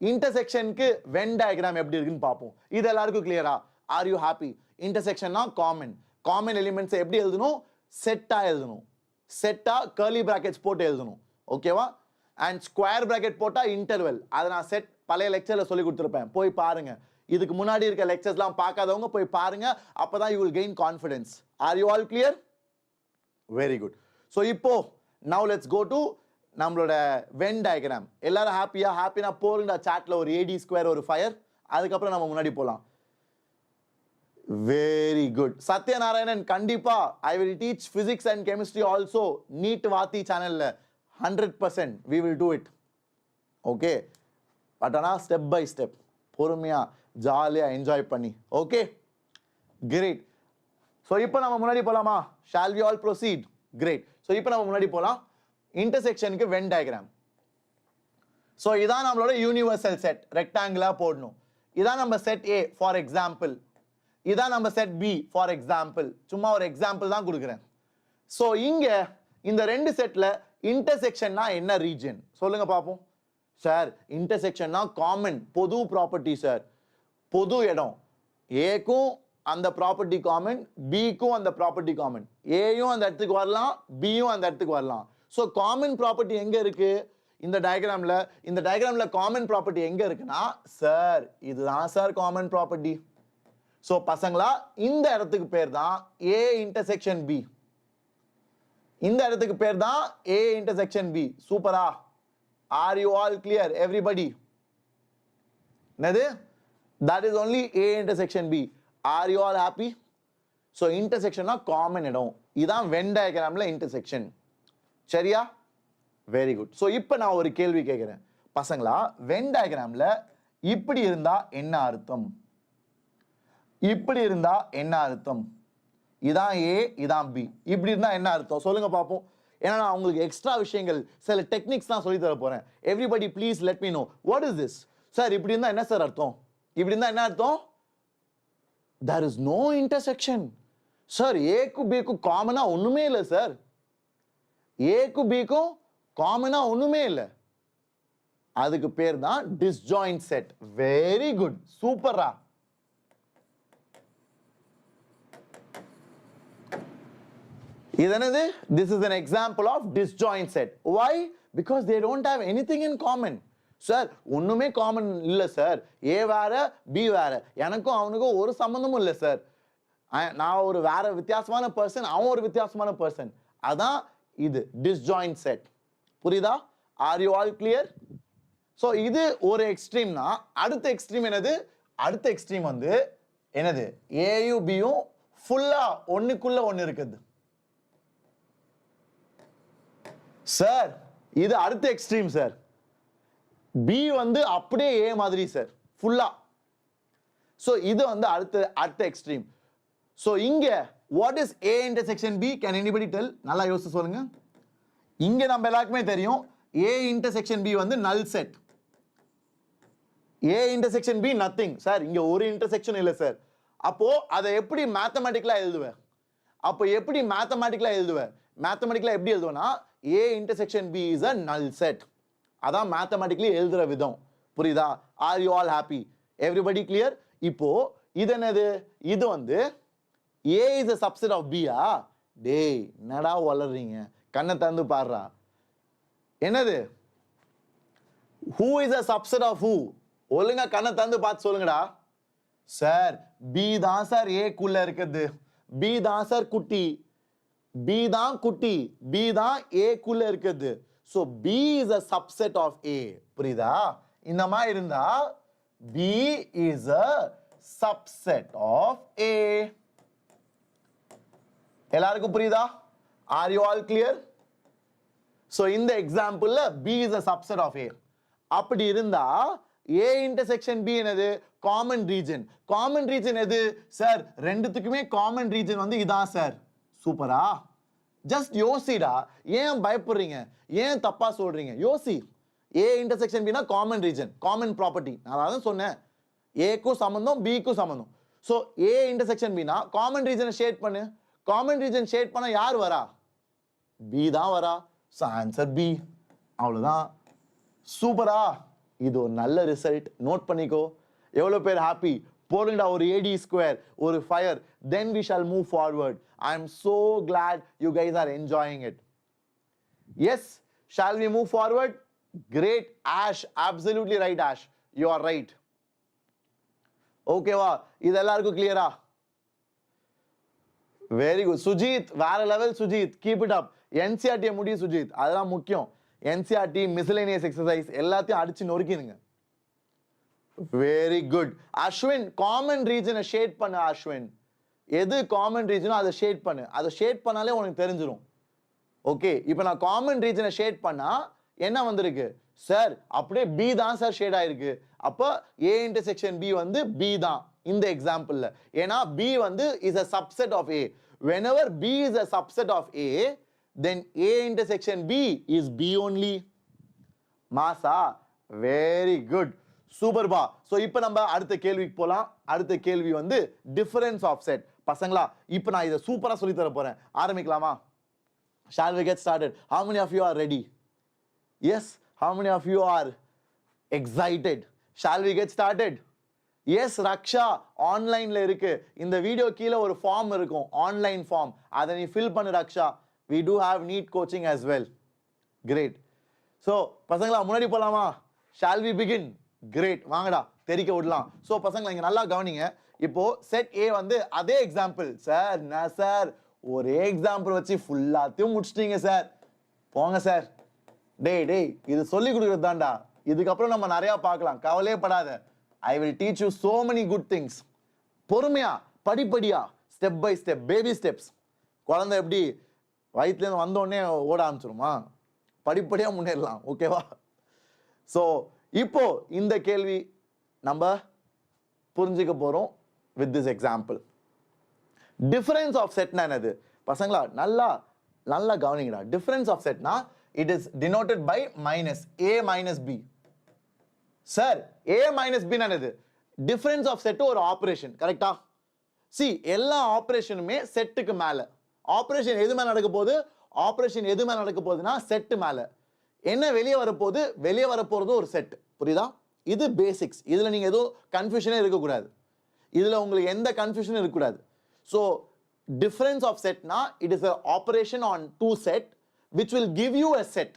இன்டர்செக்ஷனுக்கு வென் டயக்ராம் எப்படி இருக்குன்னு பார்ப்போம். இது எல்லாருக்கும் கிளியரா? Are you happy? இன்டர்செக்ஷன்னா காமன். காமன் எலிமெண்ட்ஸ் எப்படி எழுதணும்? செட்டா எழுதணும். செட்டா கர்லி பிராக்கெட்ஸ் போட்டு எழுதணும். ஓகேவா? அண்ட் ஸ்கொயர் பிராக்கெட் போட்டா இன்டர்வெல். அதை நான் செட் பழைய லெக்சர்ல சொல்லி கொடுத்துருப்பேன், போய் பாருங்க. இதுக்கு முன்னாடி இருக்க லெக்சர்ஸ்லாம் பார்க்காதவங்க போய் பாருங்க. அப்பதான் you will gain confidence. R you all clear? Very good. So இப்போ நவ் லெட்ஸ் கோ டு நம்மளோட வென் டயக்ராம். எல்லாரும் ஹாப்பியா? ஹாப்பினா போருங்கடா சாட்ல ஒரு AD ஸ்கொயர் ஒரு ஃபயர். அதுக்கப்புறம் நம்ம முன்னாடி போகலாம். Very good. சத்யநாராயணன் கண்டிப்பா I will teach physics and chemistry also NEET வாத்தி சேனல்ல 100% we will do it. Okay, but ஆனால் ஸ்டெப் பை ஸ்டெப் பொறுமையா ஜாலியாக என்ஜாய் பண்ணி. Okay, great. ஸோ இப்போ நம்ம முன்னாடி போகலாமா? Shall we all proceed? Great. So இப்போ நம்ம முன்னாடி போகலாம். இன்டர்செக்ஷனுக்கு வென் டயக்ராம். ஸோ இதான் நம்மளோட யூனிவர்சல் செட். ரெக்டாங்கிளாக போடணும். இதான் நம்ம செட் A ஃபார் எக்ஸாம்பிள். இதான் நம்ம செட் B ஃபார் எக்ஸாம்பிள். சும்மா ஒரு எக்ஸாம்பிள் தான் கொடுக்குறேன். ஸோ இங்கே இந்த 2 செட்டில் இன்டர்செக்ஷன்னா என்ன ரீஜன் சொல்லுங்க பார்ப்போம். சார் இன்டர்செக்ஷன்னா காமன், பொது ப்ராப்பர்ட்டி சார். பொது இடம். ஏக்கும் அந்த ப்ராப்பர்ட்டி காமன், பிக்கும் அந்த ப்ராப்பர்ட்டி காமன். ஏயும் அந்த இடத்துக்கு வரலாம், பியும் அந்த இடத்துக்கு வரலாம். ஸோ காமன் ப்ராப்பர்ட்டி எங்க இருக்கு இந்த டயக்ராம்ல? இந்த டயக்ராம்ல காமன் ப்ராப்பர்ட்டி எங்க இருக்குன்னா சார் இதுதான் சார் காமன் ப்ராப்பர்ட்டி. ஸோ பசங்களா இந்த இடத்துக்கு பேர் தான் A இன்டர்செக்ஷன் B. இந்த இடத்துக்கு பேர் தான் A இன்டர்செக்ஷன் B. சூப்பரா? R you all clear everybody? என்னது? that is only A intersection B. Are you all happy? So intersection common இடம். இதான் வென் டயக்ராம்ல இன்டர்செக்ஷன். சரியா? Very good. ஸோ இப்போ நான் ஒரு கேள்வி கேட்குறேன் பசங்களா, வென் டயக்ராம்ல இப்படி இருந்தா என்ன அர்த்தம்? இப்படி இருந்தா என்ன அர்த்தம்? இதான் ஏ, இதான் பி. இப்படி இருந்தா என்ன அர்த்தம் சொல்லுங்க பார்ப்போம். ஏன்னா நான் உங்களுக்கு எக்ஸ்ட்ரா விஷயங்கள் சில டெக்னிக்ஸ் தான் சொல்லி தர போறேன். Everybody please let me know what is this. Sir இப்படி இருந்தா என்ன சார் அர்த்தம்? இப்படி இருந்தா என்ன அர்த்தம்? there is no intersection. Sir ஏக்கு பிக்கு காமனா ஒண்ணுமே இல்லை சார். ஏக்கு பிக்கும் காமனா ஒண்ணுமே இல்லை. அதுக்கு பேர் தான் disjoint set. வெரி குட், சூப்பரா. இது என்னது? This is an example of disjoint set. Why? Because they don't have anything in common. Sir ஒண்ணுமே காமன் இல்ல சார். ஏ வேற பி வேற, எனக்கும் அவனுக்கும் ஒரு சம்பந்தமும் இல்லை சார். நான் ஒரு வேற வித்தியாசமான பர்சன், அவன் ஒரு வித்தியாசமான பர்சன். அதான் இது disjoint set. புரியுதா? Are you all clear? So இது ஒரு எக்ஸ்ட்ரீம்னா அடுத்த எக்ஸ்ட்ரீம் என்னது? அடுத்த எக்ஸ்ட்ரீம் வந்து என்னது? ஏயும் பியும் ஃபுல்லா ஒண்ணுக்குள்ள ஒண்ணு இருக்குது. சார் இது அடுத்த எக்ஸ்ட்ரீம் சார். பி வந்து அப்படியே ஏ மாதிரி சார் ஃபுல்லா. ஸோ இது வந்து அடுத்த எக்ஸ்ட்ரீம். ஸோ இங்க what is A intersection B? Can anybody tell? நல்லா யோசிச்சு சொல்லுங்க. இங்க நம்ம எல்லாருக்குமே தெரியும் ஏ இன்டர்செக்ஷன் பி வந்து null set. A intersection be nothing. Sir இங்க ஒரு இன்டர்செக்ஷன் இல்லை சார். அப்போ அதை எப்படி மேத்தமெட்டிக்கலா எழுதுவேன்? அப்போ எப்படி மேத்தமெட்டிக்கலா எழுதுவேன்? மேத்தமெட்டிக்கலா எப்படி எழுதுவேன்னா A intersection B is a null set. அதான் மேத்தமெட்டிக்கலி எழுதுற விதம். புரியுதா? Are you all happy? Everybody clear? இப்போ இது என்னது? இது வந்து A is a subset of b ஆ? டேய் என்னடா வளர்றீங்க? கண்ணை திறந்து பாருடா. என்னது? who is a subset of who? ஒழுங்கா கண்ணை திறந்து பார்த்து சொல்லுங்கடா. சார் பி தான் சார் ஏ குள்ள இருக்குது. பி தான் சார் குட்டி. பி தான் குட்டி. பி தான் ஏ குள்ள இருக்குது. so b is a subset of a. புரியுதா? இந்த மாதிரி இருந்தா b is a subset of a. எல்லாருக்கும் புரியுதா? are you all clear? so இந்த எக்ஸாம்பிள்ல b is a subset of a. அப்படி இருந்தா a intersection b என்னது? Common region. காமன் ரீஜன் எது சார்? ரெண்டுத்துக்குமே காமன் ரீஜன் வந்து இதான் சார். சூப்பரா? ஜஸ்ட் யோசிடா. ஏன் பயப்படுறீங்க? ஏன் தப்பா சொல்றீங்க? யோசி. ஏ இன்டர்செக்ஷன் பினா காமன் ரீஜன், காமன் ப்ராப்பர்ட்டி. நான் அதான் சொன்னேன். ஏக்கும் சம்பந்தம், பிக்கும் சம்பந்தம். ஸோ ஏ இன்டர்செக்ஷன் பினா காமன் ரீஜனை ஷேட் பண்ணு. காமன் ரீஜன் ஷேட் பண்ண யார் வரா? பி தான் வரா. So answer B. அவ்வளோதான். சூப்பரா? இது ஒரு நல்ல ரிசல்ட். நோட் பண்ணிக்கோ. எவ்வளோ பேர் ஹாப்பி? போடுங்கடா ஒரு ஏடி ஸ்கொயர், ஒரு fire. Then we shall move forward. I am so glad you guys are enjoying it. Yes, shall we move forward? Great. Ash, absolutely right Ash. You are right. ஓகேவா? இது எல்லாருக்கும் கிளியரா? Very good. சுஜித் வேற level. Sujith keep it up. என்சிஆர்டியை முடியும் சுஜித், அதெல்லாம் முக்கியம். என்சிஆர்டி மிஸ்லேனியஸ் எக்ஸசைஸ் எல்லாத்தையும் அடிச்சு நொறுக்கிடுங்க. Very good. அஸ்வின் காமன் ரீஜனை ஷேட் பண்ணு. அஸ்வின் எது காமன் ரீஜனோ அதை ஷேட் பண்ணு. அதை ஷேட் பண்ணாலே உனக்கு தெரிஞ்சிடும். ஓகே, இப்போ நான் காமன் ரீஜனை ஷேட் பண்ணா என்ன வந்திருக்கு சார்? அப்படியே பி தான் சார் ஷேட் ஆயிருக்கு. அப்போ ஏ இன்டர்செக்ஷன் பி வந்து பி தான் இந்த எக்ஸாம்பிள்ல. ஏன்னா பி வந்து is a subset of a. whenever b is a subset of a, then a intersection b is b only. மாசா? வெரி குட், சூப்பர்பா. ஸோ இப்போ நம்ம அடுத்த கேள்விக்கு போகலாம். அடுத்த கேள்வி வந்து டிஃபரன்ஸ் ஆஃப் செட். பசங்களா இப்போ நான் இதை சூப்பராக சொல்லி தர போறேன். ஆரம்பிக்கலாமா? Shall we get started? How many of you are ready? Yes, how many of you are excited? Shall we get started? Yes, ரக்ஷா ஆன்லைன்ல இருக்கு. இந்த வீடியோ கீழே ஒரு ஃபார்ம் இருக்கும், ஆன்லைன் ஃபார்ம். அதை நீ ஃபில் பண்ணு ரக்ஷா. We do have NEET coaching as well. Great. So பசங்களா முன்னாடி போலாமா? Shall we begin? Great. வாங்கடா தெரிக்க விடலாம். ஸோ பசங்களா இங்க நல்லா கவனிங்க. இப்போ செட் ஏ வந்து அதே எக்ஸாம்பிள். சார் நான் சார் ஒரே எக்ஸாம்பிள் வச்சு ஃபுல்லாத்தையும் முடிச்சிட்டீங்க சார். போங்க சார். டேய் இது சொல்லி கொடுக்குறது தான்டா. இதுக்கப்புறம் நம்ம நிறைய பார்க்கலாம், கவலையே படாத. I will teach you so many good things. பொறுமையா, படிப்படியா, step by step, baby steps. குழந்தை எப்படி வயிற்றுலேருந்து வந்தோடனே ஓட ஆரம்பிச்சிருமா? படிப்படியாக முன்னேறலாம். ஓகேவா? ஸோ இப்போ இந்த கேள்வி நம்ம புரிஞ்சுக்க போகிறோம் with this example. Difference of செட்னா என்னது பசங்களா? நல்லா நல்லா கவனிங்கடா. டிஃபரன்ஸ் ஆஃப் செட்னா it is denoted by minus A minus B. Sir A minus B என்னது? டிஃபரன்ஸ் ஆஃப் செட் ஒரு ஆப்ரேஷன். கரெக்டா? சி எல்லா ஆப்ரேஷனுமே செட்டுக்கு மேல. ஆப்ரேஷன் எது மேல நடக்க போகுது? ஆப்ரேஷன் எது மேல நடக்க போகுதுன்னா செட்டு மேல. என்ன வெளியே வரப்போகுது? வெளியே வரப்போறது ஒரு செட். புரியுதா? இது பேசிக்ஸ். இதுல நீங்க ஏதோ கன்ஃபியூஷனே இருக்கக்கூடாது. இதுல உங்களுக்கு எந்த கன்ஃபியூஷனும் இருக்கக்கூடாது. ஸோ டிஃபரன்ஸ் ஆஃப் செட்னா it is a operation on two set which will give you a set.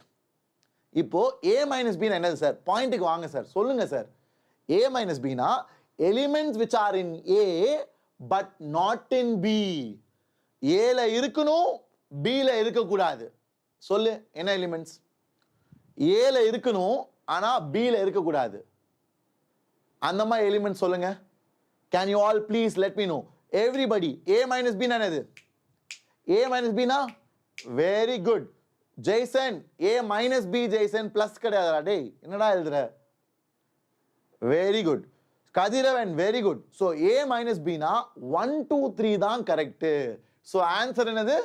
இப்போ ஏ மைனஸ் பி என்னது சார்? பாயிண்ட்டுக்கு வாங்க சார், சொல்லுங்க சார். ஏ மைனஸ் பினா elements which are in A but not in B. ஏல இருக்கணும், பில இருக்கக்கூடாது. சொல்லு என்ன எலிமெண்ட்ஸ்? ஏல இருக்கணும் ஆனா பில இருக்கக்கூடாது. அந்த மாதிரி எலிமெண்ட் சொல்லுங்க. Can you all please let me know everybody. A minus B என்னது? ஏ மைனஸ் பினா very good Jaison. A minus B Jaison plus கிடையாதுடா. டேய் என்னடா எழுதுற? Very good Kathiravan, very good. So A minus பினா 1 2 3 தான் கரெக்ட். ஸோ ஆன்சர் என்னது?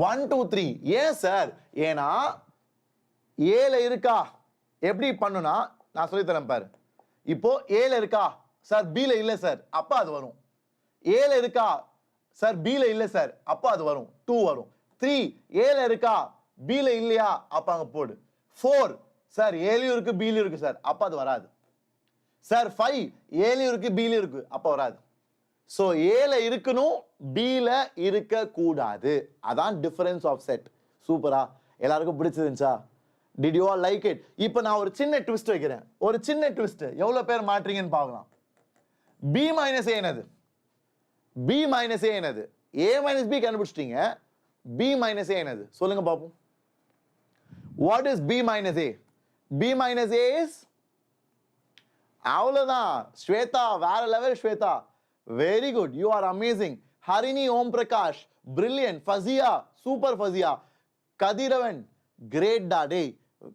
1 2 3. ஏன் சார்? ஏன்னா ஏல இருக்கா? எப்படி பண்ணுனா நான் சொல்லி தரேன் பாரு. இப்போ ஏல இருக்கா சார், பில இல்ல சார், அப்ப அது வரும். ஏல இருக்கா சார், பில இல்ல சார், அப்ப அது வரும். 2 வரும். 3 ஏல இருக்கா, பில இல்லையா, அப்ப அங்க போடு. 4 சார் ஏலயும் இருக்கு பிலயும் இருக்கு சார், அப்ப அது வராது. சார் 5 ஏலயும் இருக்கு பிலயும் இருக்கு, அப்ப வராது. சோ ஏல இருக்கணும், பில இருக்க கூடாது. அதான் டிஃபரன்ஸ் ஆஃப் செட். சூப்பரா? எல்லாருக்கும் பிடிச்சிருந்துச்சா? Did you all like it? இப்போ நான் ஒரு சின்ன ட்விஸ்ட் வைக்கிறேன். ஒரு சின்ன ட்விஸ்ட். எவ்வளவு பேர் மாட்றீங்கன்னு பார்க்கலாம். b minus a என்னது? b minus a என்னது? a minus b கண்டுபிடிச்சிட்டீங்க. b minus a என்னது? சொல்லுங்க பாப்போம். What is b minus a? b minus a is அவ்வளவுதான். ஸ்வேதா வேற level. Swetha very good, you are amazing. Harini, Om Prakash brilliant. Fasia super. Fasia Kathiravan great டா. டே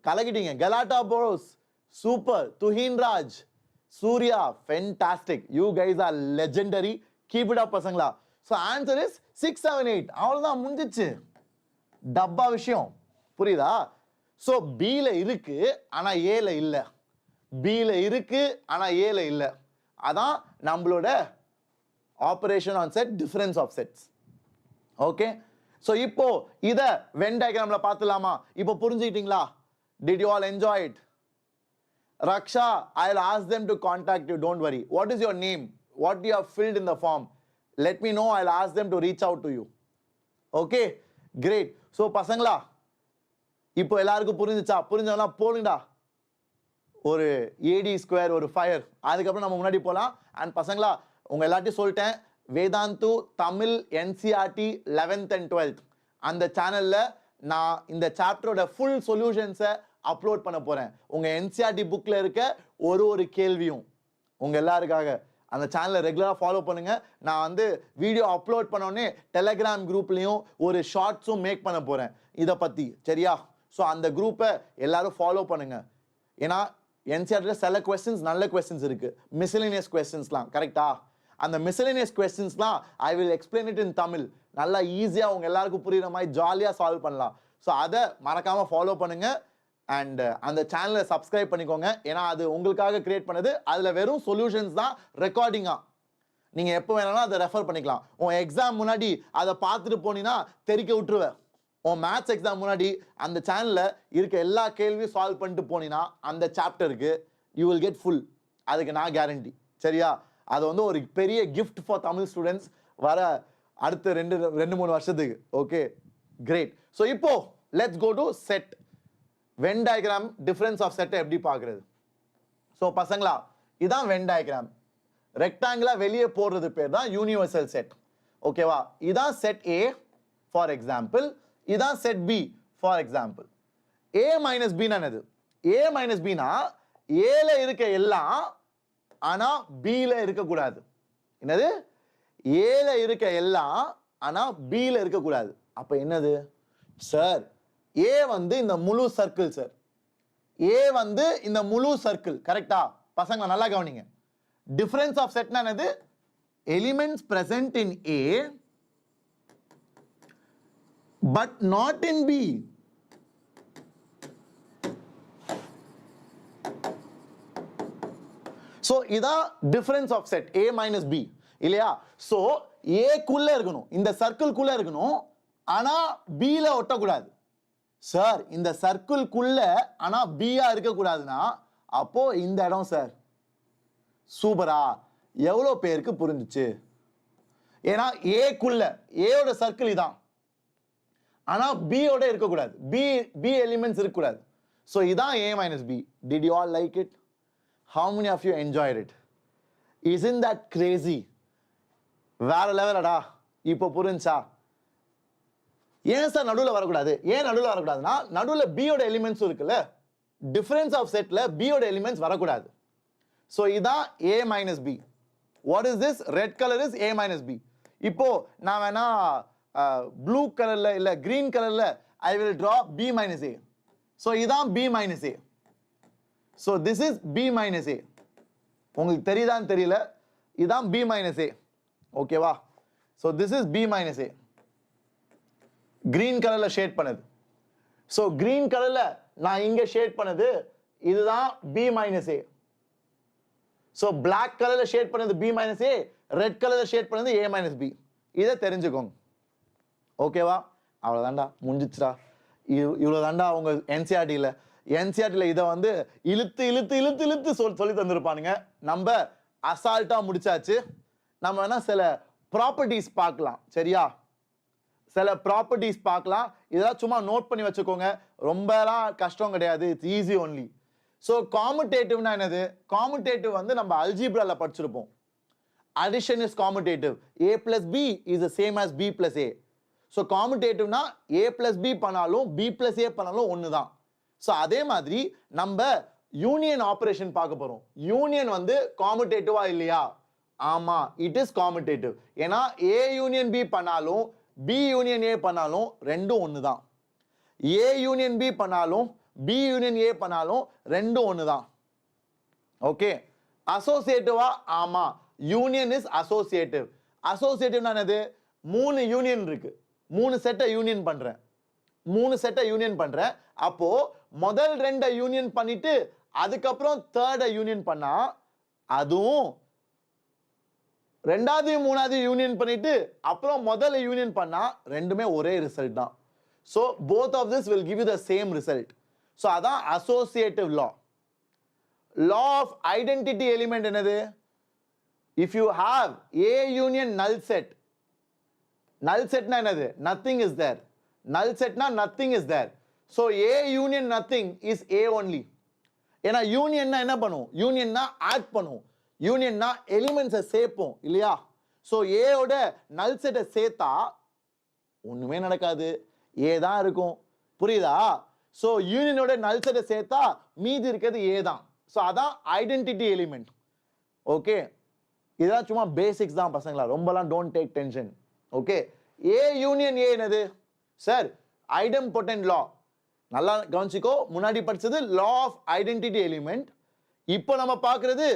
கலக்கிட்டீங்க. கலாட்டா போரோஸ் super. Tuhin Raj, Surya fantastic. You guys are legendary. Keep it up பசங்களா. So answer is 6 7 8. அவ்வளோதான், முடிஞ்சிச்சு. டப்பா விஷயம். புரியுதா? ஸோ பில இருக்கு ஆனா ஏல இல்ல. பில இருக்கு ஆனா ஏல இல்ல. அதான் நம்மளோட operation on set, difference of sets. Okay. So இப்போ இத வென் டயக்ராம்ல பார்த்துலாமா? இப்போ புரிஞ்சுக்கிட்டீங்களா? Did you all enjoy it? Raksha, I'll ask them to contact you, don't worry. What is your name? What you have filled in the form? Let me know, I'll ask them to reach out to you. Okay? Great. So பசங்களா இப்போ எல்லாருக்கும் புரிஞ்சுச்சா? புரிஞ்சவனா போடுங்கடா ஒரு AD ஸ்கொயர், ஒரு ஃபயர். அதுக்கப்புறம் நம்ம முன்னாடி போகலாம். அண்ட் பசங்களா உங்க எல்லாத்தையும் சொல்லிட்டேன். Vedantu Tamil NCERT 11th and 12th அந்த சேனல்ல நான் இந்த சாப்டரோட ஃபுல் சொல்யூஷன்ஸை அப்லோட் பண்ண போறேன். உங்க NCERT புக்ல இருக்க ஒரு கேள்வியும் உங்க எல்லாருக்காக அந்த சேனலை ரெகுலரா ஃபாலோ பண்ணுங்க. நான் வந்து வீடியோ அப்லோட் பண்ணோடனே டெலிகிராம் குரூப்லயும் ஒரு ஷார்ட்ஸும் மேக் பண்ண போறேன் இதை பத்தி. சரியா? ஸோ அந்த குரூப்பை எல்லாரும் ஃபாலோ பண்ணுங்க. ஏன்னா NCERT சில கொஸ்டின்ஸ் நல்ல கொஸ்டின்ஸ் இருக்கு, மிஸ்லினியஸ் கொஸ்டின்ஸ்லாம். கரெக்டா? அந்த மிஸ்லினியஸ் கொஸ்டின்ஸ்லாம் I will explain it in Tamil. நல்லா ஈஸியாக உங்க எல்லாருக்கும் புரியுற மாதிரி ஜாலியாக சால்வ் பண்ணலாம். ஸோ அதை மறக்காம ஃபாலோ பண்ணுங்க. அண்ட் அந்த சேனலை சப்ஸ்கிரைப் பண்ணிக்கோங்க. ஏன்னா அது உங்களுக்காக கிரியேட் பண்ணது. அதில் வெறும் சொல்யூஷன்ஸ் தான், ரெக்கார்டிங்காக நீங்க எப்போ வேணாலும் அதை ரெஃபர் பண்ணிக்கலாம். உன் எக்ஸாம் முன்னாடி அதை பார்த்துட்டு போனீங்கன்னா தெரிக்க விட்டுருவேன். உன் மேத்ஸ் எக்ஸாம் முன்னாடி அந்த சேனல்ல இருக்க எல்லா கேள்வியும் சால்வ் பண்ணிட்டு போனீங்கன்னா அந்த சாப்டருக்கு யூ வில் கெட் ஃபுல். அதுக்கு நான் கேரண்டி. சரியா? அது வந்து ஒரு பெரிய கிஃப்ட் ஃபார் தமிழ் ஸ்டூடெண்ட்ஸ் வர அடுத்த 2-3 வருஷத்துக்கு. Okay, great. ஸோ இப்போ let's go to set. Venn diagram difference of செட்டை எப்படி பார்க்கறது? ஸோ பசங்களா இதான் வென் டயக்ராம். ரெக்டாங்கிளா வெளியே போடுறது பேர் தான் யூனிவர்சல் செட். ஓகேவா? இதான் செட் ஏ ஃபார் எக்ஸாம்பிள், இதான் set B for example. A minus பின்னா என்னது? ஏ மைனஸ் பின்னா ஏல இருக்க எல்லாம் ஆனா பில இருக்கக்கூடாது. என்னது? ஏல இருக்க எல்லாம் ஆனா பில இருக்கக்கூடாது. அப்ப என்னது சார்? ஏ வந்து இந்த முழு சர்க்கிள் சார். ஏ வந்து இந்த முழு சர்க்கிள். கரெக்டா? பசங்க நல்லா கவனிங்க. டிஃபரன்ஸ் ஆஃப் செட்னா என்னது? Elements present in A but not in B. So இதான் difference of set A minus B இல்லையா? so A குள்ள இருக்கணும், இந்த சர்க்கிள் குள்ள இருக்கணும், ஆனா B ல ஒட்டக்கூடாது. சார் இந்த சர்க்கிள் குள்ள ஆனா B ஆ இருக்க கூடாதுன்னா அப்போ இந்த இடம் சார். சூப்பரா? எவ்வளோ பேருக்கு புரிஞ்சுச்சு? ஏன்னா A குள்ள A ஓட சர்க்கிள் இதான், ஆனா B ஓட இருக்கக்கூடாது, B எலிமெண்ட்ஸ் இருக்கக்கூடாது. so இதான் A minus B. did you all like it? how many of you enjoyed it? isn't that crazy? வேற லெவலடா. இப்போ புரிஞ்சா? ஏன் சார் நடுவில் வரக்கூடாது? ஏன் நடுவில் வரக்கூடாதுன்னா நடுவில் B ஓட எலிமெண்ட்ஸ் இருக்குல்ல, டிஃபரன்ஸ் ஆஃப் செட்ல B ஓட எலிமெண்ட்ஸ் வரக்கூடாது. so இதான் A minus B. what is this? red color is A minus B. இப்போ நான் வேணா ப்ளூ கலர்ல இல்ல கிரீன் கலர்ல I will draw B minus A. so இதான் B minus A. so this is B minus A. உங்களுக்கு தெரியுதான்னு தெரியல, இதான் B minus A. ஓகேவா? so this is B minus A. Green கலர்ல ஷேட் பண்ணது. so கிரீன் கலர்ல நான் இங்க ஷேட் பண்ணது இதுதான் B minus A. so black கலர்ல ஷேட் பண்ணது B minus A, ரெட் கலர்ல ஷேட் பண்ணது A minus B. இதை தெரிஞ்சுக்கோங்க. ஓகேவா? அவ்வளவுதான்டா, முடிஞ்சிச்சுடா. இவ்வளவுதான்டா உங்க என்சிஆர்டில. என்சிஆர்டில இதை வந்து இழுத்து இழுத்து இழுத்து இழுத்து சொல்லி தந்திருப்பானுங்க. நம்ம அசால்ட்டா முடிச்சாச்சு. நம்ம வேணா சில ப்ராப்பர்ட்டிஸ் பார்க்கலாம். சரியா? சில ப்ராப்பர்ட்டிஸ் பார்க்கலாம். இதெல்லாம் சும்மா நோட் பண்ணி வச்சுக்கோங்க, ரொம்பலாம் கஷ்டம் கிடையாது. It's easy only. ஸோ காமுடேட்டிவ்னா என்னது? காமுடேட்டிவ் வந்து நம்ம அல்ஜிப்ரால படிச்சிருப்போம். addition is commutative. A plus B is the same as B plus A. So காமுடேட்டிவ்னா A plus B பண்ணாலும் B plus A பண்ணாலும் ஒன்று தான். ஸோ அதே மாதிரி நம்ம யூனியன் ஆப்ரேஷன் பார்க்க போறோம். யூனியன் வந்து காமுடேட்டிவா இல்லையா? ஆமா, இட் இஸ் காமுடேட்டிவ். ஏன்னா A யூனியன் B பண்ணாலும் B யூனியன் A பண்ணாலும் ரெண்டும் ஒன்று தான். A யூனியன் B பண்ணாலும் B யூனியன் A பண்ணாலும் ரெண்டும் ஒன்று தான். ஓகே? அசோசியேட்டிவா? ஆமா, யூனியன் இஸ் அசோசியேட்டிவ். அசோசியேட்டிவ்னா என்னது? மூணு யூனியன் இருக்கு, மூணு செட்டை யூனியன் பண்றேன், அப்போ முதல் ரெண்டை யூனியன் பண்ணிட்டு அதுக்கப்புறம் தேர்டை யூனியன் பண்ணா அதுவும் ரெண்டாவது மூணாவது யூனியன் பண்ணிட்டு அப்புறம் முதல்ல யூனியன் பண்ணா ரெண்டுமே ஒரே ரிசல்ட் தான். so both of this will give you the same result. so அதான் associative law. law of identity element என்னது? if you have A union null set னா என்னது? nothing is there. null set னா nothing is there. so A union nothing is A only. ஏன்னா யூனியன்னா என்ன பண்ணும்? யூனியன்னா ஆட் பண்ணும், யூனியன்னா எலிமெண்ட்ஸை சேர்ப்போம் இல்லையா? ஸோ ஏயோட நல் செட்டை சேர்த்தா ஒண்ணுமே நடக்காது, ஏ தான் இருக்கும். புரியுதா? ஸோ யூனியனோட நல் செட்டை சேர்த்தா மீதி இருக்கிறது ஏ தான். ஸோ அதான் ஐடென்டிட்டி எலிமெண்ட். ஓகே, இதெல்லாம் சும்மா பேசிக்ஸ் தான் பசங்களா, ரொம்பலாம் don't take tension. Okay, A union ஏ என்னது சார்? ஐடெம்பொட்டன்ட் லா. நல்லா கவனிச்சுக்கோ, முன்னாடி படிச்சது லா ஆஃப் ஐடென்டிட்டி எலிமெண்ட், இப்போ நம்ம பார்க்கறது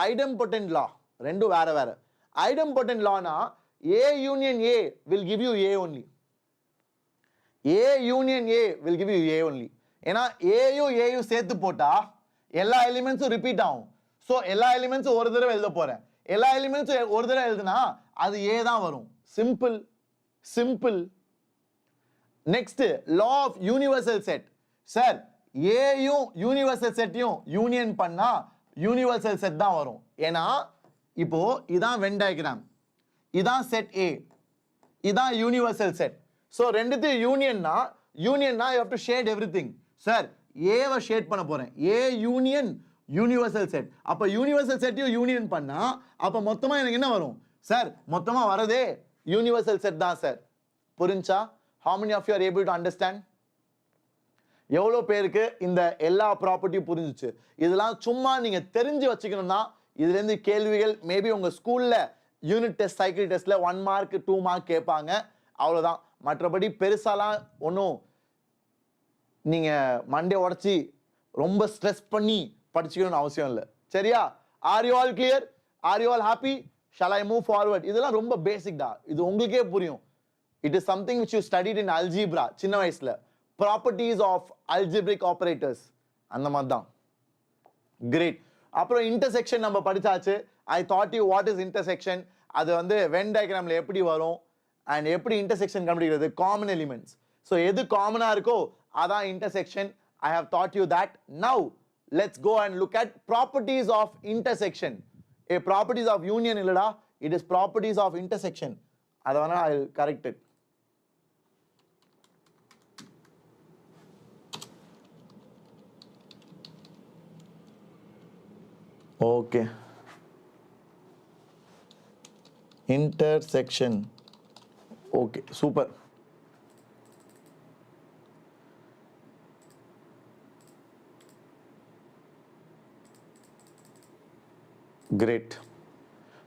ஐடெம்பொட்டன்ட் லா. ரெண்டும் வேற வேற. ஐடெம்பொட்டன்ட் Lana A union A will give you A only. A union A will give you A only. ஏன்னா ஏயும் ஏயும் சேர்த்து போட்டா எல்லா எலிமெண்ட்ஸும் ரிப்பீட் ஆகும். ஸோ எல்லா எலிமெண்ட்ஸும் ஒரு தடவை எழுத போறேன், எல்லா எலிமெண்ட்ஸும் ஒரு தடவை எழுதுனா அது ஏ தான் வரும். Simple simple. Next law of universal set. Sir ஏயும் யூனிவர்சல் செட்டையும் யூனியன் பண்ணா யூனிவர்சல் செட் தான் வரும். ஏன்னா இப்போ இதான் வென் டயக்ராம், இதான் செட் A, இதான் யூனிவர்சல் செட். ஸோ ரெண்டுத்தையும் யூனியன்னா you have to shade everything. Sir ஏவை ஷேட் பண்ண போறேன், ஏ யூனியன் யூனிவர்சல் செட். அப்ப யூனிவர்சல் செட்டையும் யூனியன் பண்ணா அப்ப மொத்தமா எனக்கு என்ன வரும்? சார் மொத்தமா வரதே யூனிவர்சல் செட் தான் சார். புரிஞ்சா? how many of you are able to understand? எவ்வளோ பேருக்கு இந்த எல்லா ப்ராப்பர்ட்டியும் புரிஞ்சிச்சு? இதெல்லாம் சும்மா நீங்க தெரிஞ்சு வச்சுக்கணும்னா இதுலேருந்து கேள்விகள் மேபி உங்க ஸ்கூல்ல யூனிட் டெஸ்ட், சைக்கிள் டெஸ்ட்ல 1 மார்க் 2 மார்க் கேட்பாங்க. அவ்வளோதான். மற்றபடி பெருசாலாம் ஒன்றும் நீங்கள் மண்டே உடச்சி ரொம்ப ஸ்ட்ரெஸ் பண்ணி படிச்சுக்கணும்னு அவசியம் இல்லை. சரியா? R you all clear? R you all happy? Shawl I move forward? இதெல்லாம் ரொம்ப பேசிக்டா, இது உங்களுக்கே புரியும். It is something which you studied in algebra சின்ன வயசுல. ப்ராப்பர்ட்டிஸ் ஆஃப் அல்ஜிப்ரிக் ஆப்ரேட்டர்ஸ் அந்த மாதிரி தான். கிரேட். அப்புறம் இன்டர்செக்ஷன் நம்ம படிச்சாச்சு. I thought you what is intersection, அது வந்து வென் டயக்ராம்ல எப்படி வரும் அண்ட் எப்படி இன்டர்செக்ஷன் கண்டுபிடிக்கிறது, காமன் எலிமெண்ட்ஸ். ஸோ எது காமனா இருக்கோ அதான் intersection. I have taught you that. Now let's go and look at properties of intersection. A properties of union illada, it is properties of intersection. Adavana I will correct it. Okay. Intersection. Okay, super. Great.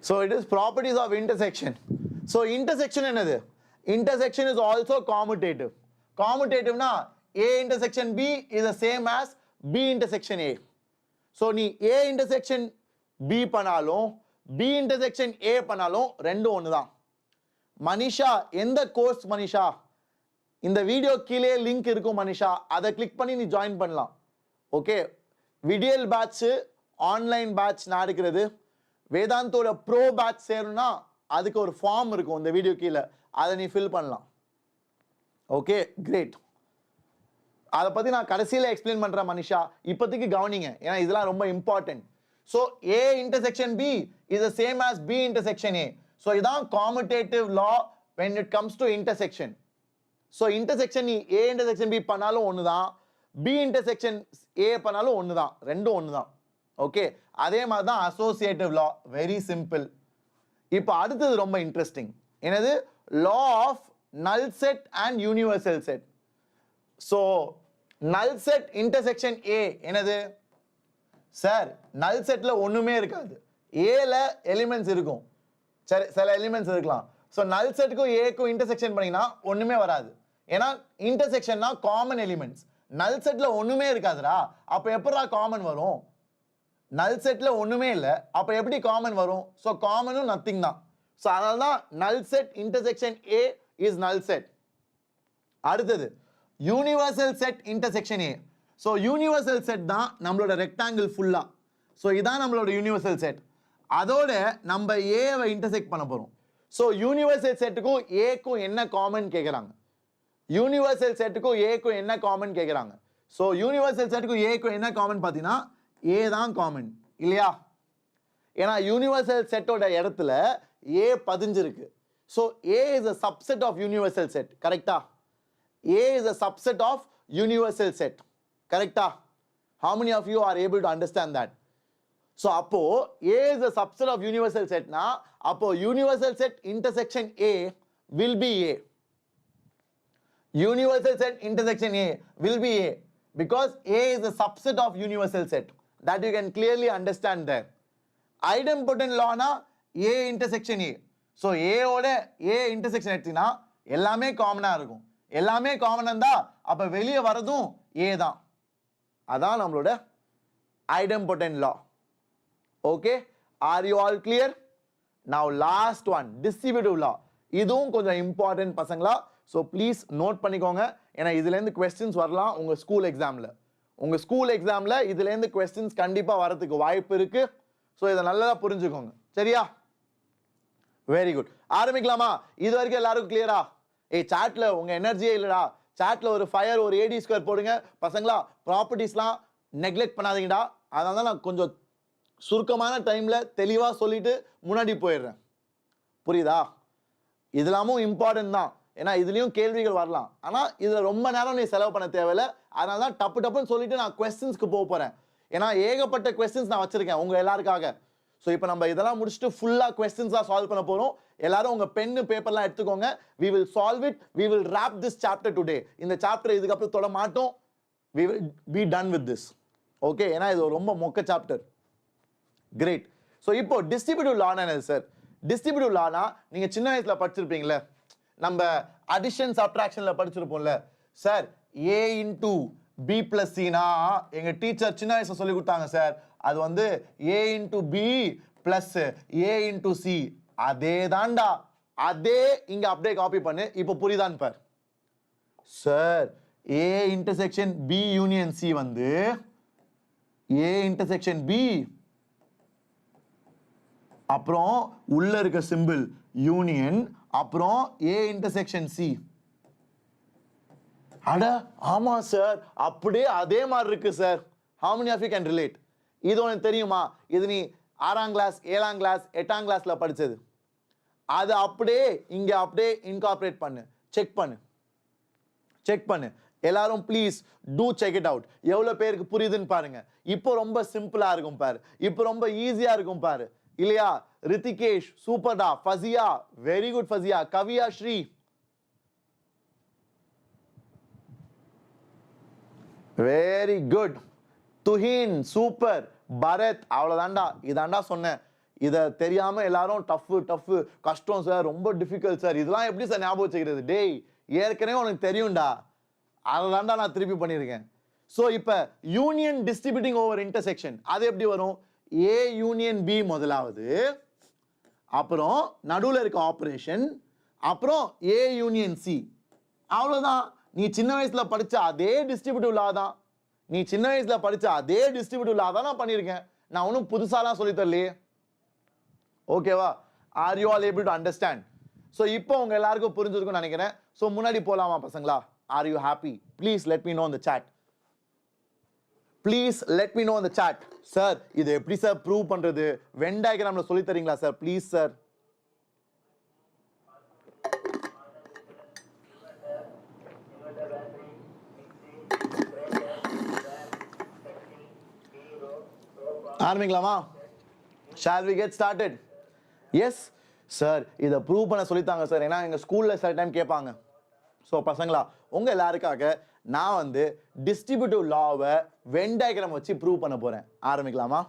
So it is properties of intersection. So intersection என்னது? Intersection is also commutative. Commutative na A intersection B is the same as B intersection A. So நீ A intersection B பண்ணாலும் B intersection A பண்ணாலும் ரெண்டும் ஒண்ணுதான். மனிஷா, எந்த கோர்ஸ் மனிஷா? இந்த வீடியோ கீழே லிங்க் இருக்கும் மனிஷா, அதை கிளிக் பண்ணி நீ ஜாயின் பண்ணலாம். ஓகே, விடியல் பேட்ச் ஆன்லைன் பேட்ச் நடக்கிறது. வேதாந்தோட ப்ரோ பேட்ச் சேரணும்னா அதுக்கு ஒரு ஃபார்ம் இருக்கும் இந்த வீடியோ கீழே, அதை நீ ஃபில் பண்ணலாம். Okay, great. அதை பற்றி நான் கடைசியில் எக்ஸ்பிளைன் பண்ணுறேன் மனிஷா, இப்போதைக்கு கவனிங்க, ஏன்னா இதெல்லாம் ரொம்ப important. So A intersection B is the same as B intersection A. So இதான் commutative law when it comes to intersection. So intersection நீ ஏ இன்டர்செக்ஷன் பி பண்ணாலும் ஒன்று தான், பி இன்டர்செக்ஷன் ஏ பண்ணாலும் ஒன்று தான், ரெண்டும் ஒன்று தான். ஓகே, அதே மாதிரி தான் அசோசியேட்டிவ் லா, வெரி சிம்பிள். இப்போ அடுத்தது ரொம்ப இன்ட்ரெஸ்டிங், என்னது? Law of null set and universal set. So null set intersection A என்னது சார்? நல் செட்ல ஒண்ணுமே இருக்காது, ஏல எலிமெண்ட்ஸ் இருக்கும், சரி சில எலிமெண்ட்ஸ் இருக்கலாம். ஸோ நல் செட்டுக்கும் ஏக்கும் இன்டர்செக்ஷன் பண்ணீங்கன்னா ஒண்ணுமே வராது, ஏன்னா இன்டர்செக்ஷன்னா காமன் எலிமெண்ட்ஸ். நல் செட்ல ஒண்ணுமே இருக்காதுடா, அப்ப எப்படா காமன் வரும்? நல் செட்ல ஒண்ணுமே இல்லை, அப்ப எப்படி காமன் வரும்? ஸோ காமனும் நத்திங் தான். ஸோ அதனால தான் null set intersection A is null set. அடுத்தது universal set intersection A. So universal set தான் நம்மளோட ரெக்டாங்கிள் ஃபுல்லா. ஸோ இதான் நம்மளோட யூனிவர்சல் செட். அதோட நம்ம ஏவை இன்டர்செக்ட் பண்ண போறோம். ஸோ யூனிவர்சல் செட்டுக்கும் ஏக்கும் என்ன காமன் கேட்குறாங்க? யூனிவர்சல் செட்டுக்கும் ஏக்கும் என்ன காமன் கேட்குறாங்க? ஸோ யூனிவர்சல் செட்டுக்கும் ஏக்கும் என்ன காமன் பார்த்தீங்கன்னா ஏ தான் காமன் இல்லையா? ஏன்னா யூனிவர்சல் செட்டோட இடத்துல ஏ பதிஞ்சிருக்கு. So A is a subset of universal set, கரெக்டா? A is a subset of universal set, கரெக்டா? How many of you are able to understand that? So அப்போ A is a subset of universal set na, அப்போ universal set intersection A will be A. Universal set intersection A will be A because A is a subset of universal set. That you can clearly understand there. Idempotent law na A intersection A. So A ஓட A intersection எடுத்தீங்கன்னா எல்லாமே காமனா இருக்கும். எல்லாமே காமன் இருந்தா அப்ப வெளியே வரதும் A தான். அதான் நம்மளோட idempotent law. Okay, are you all clear? Now last one, distributive law. இதுவும் கொஞ்சம் இம்பார்ட்டன்ட் பசங்களா. ஸோ ப்ளீஸ் நோட் பண்ணிக்கோங்க, ஏன்னா இதுலேருந்து கொஸ்டின்ஸ் வரலாம் உங்கள் ஸ்கூல் எக்ஸாமில். உங்கள் ஸ்கூல் எக்ஸாமில் இதுலேருந்து கொஸ்டின்ஸ் கண்டிப்பாக வரதுக்கு வாய்ப்பு இருக்கு. ஸோ இதை நல்லா புரிஞ்சுக்கோங்க, சரியா? Very good. ஆரம்பிக்கலாமா? இது வரைக்கும் எல்லாருக்கும் கிளியரா? சாட்ல உங்க எனர்ஜியே இல்லடா, சாட்ல ஒரு ஃபயர் ஒரு ஏடி ஸ்கொயர் போடுங்க பசங்களா. ப்ராப்பர்ட்டிஸ்லாம் நெக்லெக்ட் பண்ணாதீங்கடா. அதனால தான் நான் கொஞ்சம் சுருக்கமான டைம்ல தெளிவா சொல்லிட்டு முன்னாடி போயிடுறேன், புரியுதா? இதெல்லாமும் இம்பார்ட்டன்ட் தான், ஏன்னா இதுலயும் கேள்விகள் வரலாம். ஆனா இதுல ரொம்ப நேரம் நீ செலவு பண்ண தேவையில்லை. அதனால தான் டப்பு டப்புன்னு சொல்லிட்டு நான் கொஸ்டின்ஸ்க்கு போறேன். ஏன்னா ஏகப்பட்ட கொஸ்டின்ஸ் நான் வச்சிருக்கேன் உங்க எல்லாருக்காக. ஸோ இப்போ நம்ம இதெல்லாம் முடிச்சுட்டு ஃபுல்லாக கொஸ்டின்ஸாக சால்வ் பண்ண போகிறோம். எல்லாரும் உங்கள் பென்னு பேப்பர்லாம் எடுத்துக்கோங்க. we will solve it, we will wrap this chapter today. இந்த சாப்டர் இதுக்கப்புறம் தொட மாட்டோம். we will be done with this. Okay, ஏன்னா இது ரொம்ப மொக்க சாப்டர். கிரேட். ஸோ இப்போ டிஸ்ட்ரிபியூட்டிவ் லானா என்னது சார்? டிஸ்ட்ரிபியூட்டிவ் லானா நீங்கள் சின்ன வயசில் படிச்சிருப்பீங்களே, நம்ம அடிஷன் சப்ட்ராக்ஷன்ல படிச்சிருப்போம்ல sir a into b plus c னா எங்க டீச்சர் சின்ன வயசுல சொல்லி கொடுத்தாங்க சார் அது வந்து a into b plus a into c அதே தான்டா அதே இங்க அப்படியே காப்பி பண்ணு இப்போ புரியுதான்னு பார் sir a intersection b union c வந்து a intersection b அப்புறம் உள்ள இருக்க சிம்பிள் யூனியன் அப்புறம் a intersection c அட ஆமா சார் அப்படியே அதே மாதிரி இருக்கு sir how many of you can relate இது உனக்கு தெரியுமா இது நீ 6ஆம் கிளாஸ் 7ஆம் கிளாஸ் 8ஆம் கிளாஸ்ல படிச்சது அது அப்படியே இங்க அப்படியே இன்கார்பரேட் பண்ணு செக் பண்ணு எல்லாரும் please do check it out எவ்வளவு பேருக்கு புரியுதுன்னு பாருங்க இப்போ ரொம்ப சிம்பிளா இருக்கும் பாரு இப்போ ரொம்ப ஈஸியா இருக்கும் பாரு இல்லையா ரித்திகேஷ் சூப்பர்டா ஃபசியா very good Fasia Kaviya Sri very good Tuhin super Bharath அவ்வளவுதான்டா இதாண்டா சொன்னேன் இதை தெரியாம எல்லாரும் டஃப் கஷ்டம் சார் ரொம்ப டிஃபிகல்ட் சார் இதெல்லாம் எப்படி சார் ஞாபகம் வச்சுக்கிறது டேய் ஏற்கனவே உனக்கு தெரியும்டா அதான்டா நான் திருப்பி பண்ணியிருக்கேன் ஸோ இப்போ யூனியன் டிஸ்ட்ரிபியூட்டிங் ஓவர் இன்டர்செக்ஷன் அது எப்படி வரும் ஏ யூனியன் பி முதலாவது அப்புறம் நடுவில் இருக்க ஆப்ரேஷன் அப்புறம் ஏ யூனியன் சி அவ்வளோதான் நீ சின்ன வயசுல படிச்ச அதே டிஸ்ட்ரிபியூட்டிவ் லா தான் நான் பண்ணியிருக்கேன் நான் ஒன்றும் புதுசாலாம் சொல்லி தரலையே ஓகேவா are you all able to understand so இப்போ உங்க எல்லாருக்கும் புரிஞ்சிருக்கும்னு நினைக்கிறேன் ஸோ முன்னாடி போலாமா பசங்களா are you happy please let me know இந்த சாட் சார் இது எப்படி சார் ப்ரூவ் பண்றது வென் டயக்ராம்ல சொல்லி தரீங்களா சார் ப்ளீஸ் சார் ஆரம்பிக்கலாமா shall we get started yes sir இதை ப்ரூவ் பண்ண சொல்லித்தாங்க சார் ஏன்னா எங்கள் ஸ்கூலில் சில டைம் கேட்பாங்க ஸோ பசங்களா உங்கள் எல்லாருக்காக நான் வந்து டிஸ்ட்ரிபியூட்டிவ் லாவை வென் டயக்ராம் வச்சு ப்ரூவ் பண்ண போகிறேன் ஆரம்பிக்கலாமா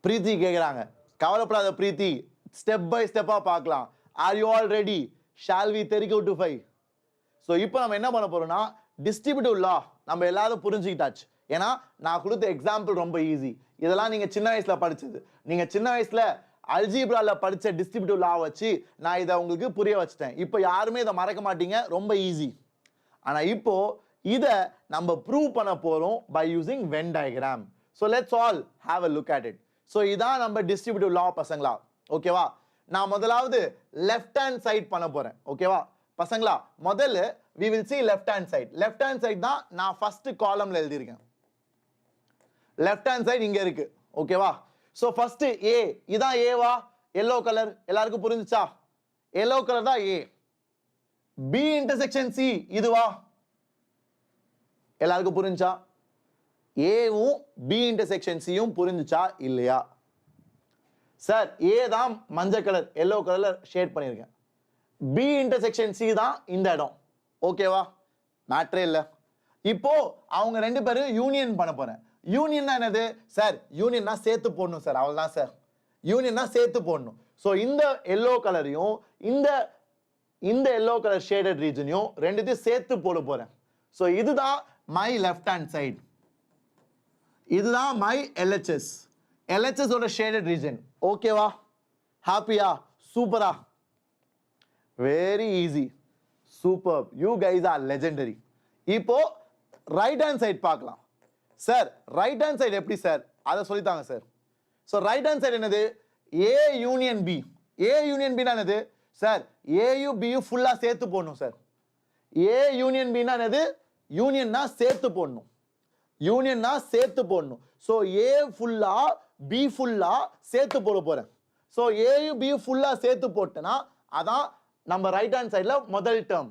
பிரீத்தி கேட்குறாங்க கவலைப்படாத பிரீத்தி ஸ்டெப் பை ஸ்டெப்பாக பார்க்கலாம் are you all ready shall we தெரிகோ டு 5 ஸோ இப்போ நம்ம என்ன பண்ண போகிறோம்னா டிஸ்ட்ரிபியூட்டிவ் லா நம்ம எல்லாரும் புரிஞ்சுக்கிட்டாச்சு ஏன்னா நான் கொடுத்த எக்ஸாம்பிள் ரொம்ப ஈஸி இதெல்லாம் நீங்கள் சின்ன வயசில் படிச்சது நீங்கள் சின்ன வயசில் அல்ஜீப்ரால படிச்ச டிஸ்ட்ரிபியூட்டிவ் லா வச்சு நான் இதை உங்களுக்கு புரிய வச்சிட்டேன் இப்போ யாருமே இதை மறக்க மாட்டீங்க ரொம்ப ஈஸி ஆனால் இப்போ இதை நம்ம ப்ரூவ் பண்ண போறோம் by using Venn diagram so let's all have a look at it so இதான் நம்ம டிஸ்ட்ரிபியூட்டிவ் லா பசங்களா ஓகேவா நான் முதலாவது லெஃப்ட் ஹேண்ட் சைட் பண்ண போறேன் ஓகேவா பசங்களா முதல்ல we will see left hand side தான் நான் ஃபர்ஸ்ட் காலம்ல எழுதியிருக்கேன் லெஃப்ட் ஹேண்ட் சைடு இங்க இருக்கு ஓகேவா சோ ஃபர்ஸ்ட் ஏ இதான் ஏவா yellow கலர் எல்லாருக்கும் புரிஞ்சுச்சா yellow கலர் தான் ஏ பி இன்டர்செக்ஷன் சி இதுவா எல்லாருக்கும் புரிஞ்சா ஏவும் பி இன்டர்செக்ஷன் சியும் புரிஞ்சுச்சா இல்லையா சார் ஏ தான் மஞ்சள் கலர் yellow கலர்ல ஷேட் பண்ணியிருக்கேன் பி இன்டர்செக்ஷன் சி தான் இந்த இடம் ஓகேவா மேட்ரே இல்லை இப்போ அவங்க ரெண்டு பேரும் யூனியன் பண்ண போறேன் யூனியன்னா என்னது சார் யூனியன்னா சேர்த்து போடணும் சார் அவ்வளவுதான் சார் யூனியன்னா சேர்த்து போடணும் ஸோ இந்த எல்லோ கலரையும் இந்த எல்லோ கலர் ஷேடட் ரீஜனையும் ரெண்டுத்தையும் சேர்த்து போட போறேன் ஸோ இதுதான் மை லெஃப்ட் ஹேண்ட் சைடு இதுதான் மை எல்ஹெச்எஸ் ஓட ஷேடட் ரீஜன் ஓகேவா ஹாப்பியா சூப்பரா very easy super you guys are legendary இப்போ ரைட் ஹேண்ட் சைடு பார்க்கலாம் சார் ரைட் ஹேண்ட் சைடு எப்படி சார் அதை சொல்லித்தாங்க sir so right hand side என்னது ஏ யூனியன் பி என்னது சார் ஏயு பியு ஃபுல்லா சேர்த்து போடணும் சார் ஏ யூனியன் பின்னா என்னது யூனியன்னா சேர்த்து போடணும் ஸோ ஏ ஃபுல்லா பி ஃபுல்லா சேர்த்து போட போறேன் ஸோ ஏயு பியு ஃபுல்லா சேர்த்து போட்டேன்னா அதான் நம்ம ரைட் ஹேண்ட் சைடுல முதல் டேர்ம்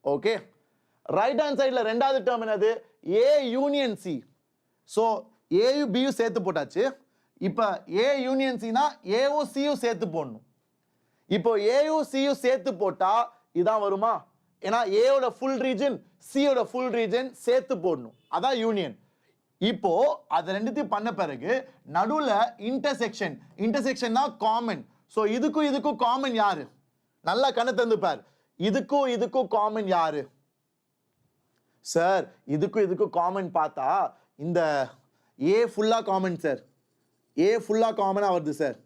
ஓகே ரைட் ஹேண்ட் சைடுல ரெண்டாவது டேர்ம் என்னது A union C so AU PU சேர்த்து போட்டாச்சு இப்போ ஏ யூனியன் சினா ஏவும் சியும் சேர்த்து போடணும் இப்போ ஏயும் சியும் சேர்த்து போட்டா இதான் வருமா ஏன்னா ஏயோட ஃபுல் ரீஜன் சியோட ஃபுல் ரீஜன் சேர்த்து போடணும் அதான் யூனியன் இப்போ அது ரெண்டுத்தையும் பண்ண பிறகு நடுவுல இன்டர்செக்ஷன் தான் காமன் ஸோ இதுக்கும் காமன் யாரு நல்லா கண்ணு தந்து பார் இதுக்கும் காமன் யாரு சார்? இதுக்கும் காமன் பார்த்தா இந்த ஏ ஃபுல்லா காமன் சார். ஏ ஃபுல்லா காமனா வருது சார்.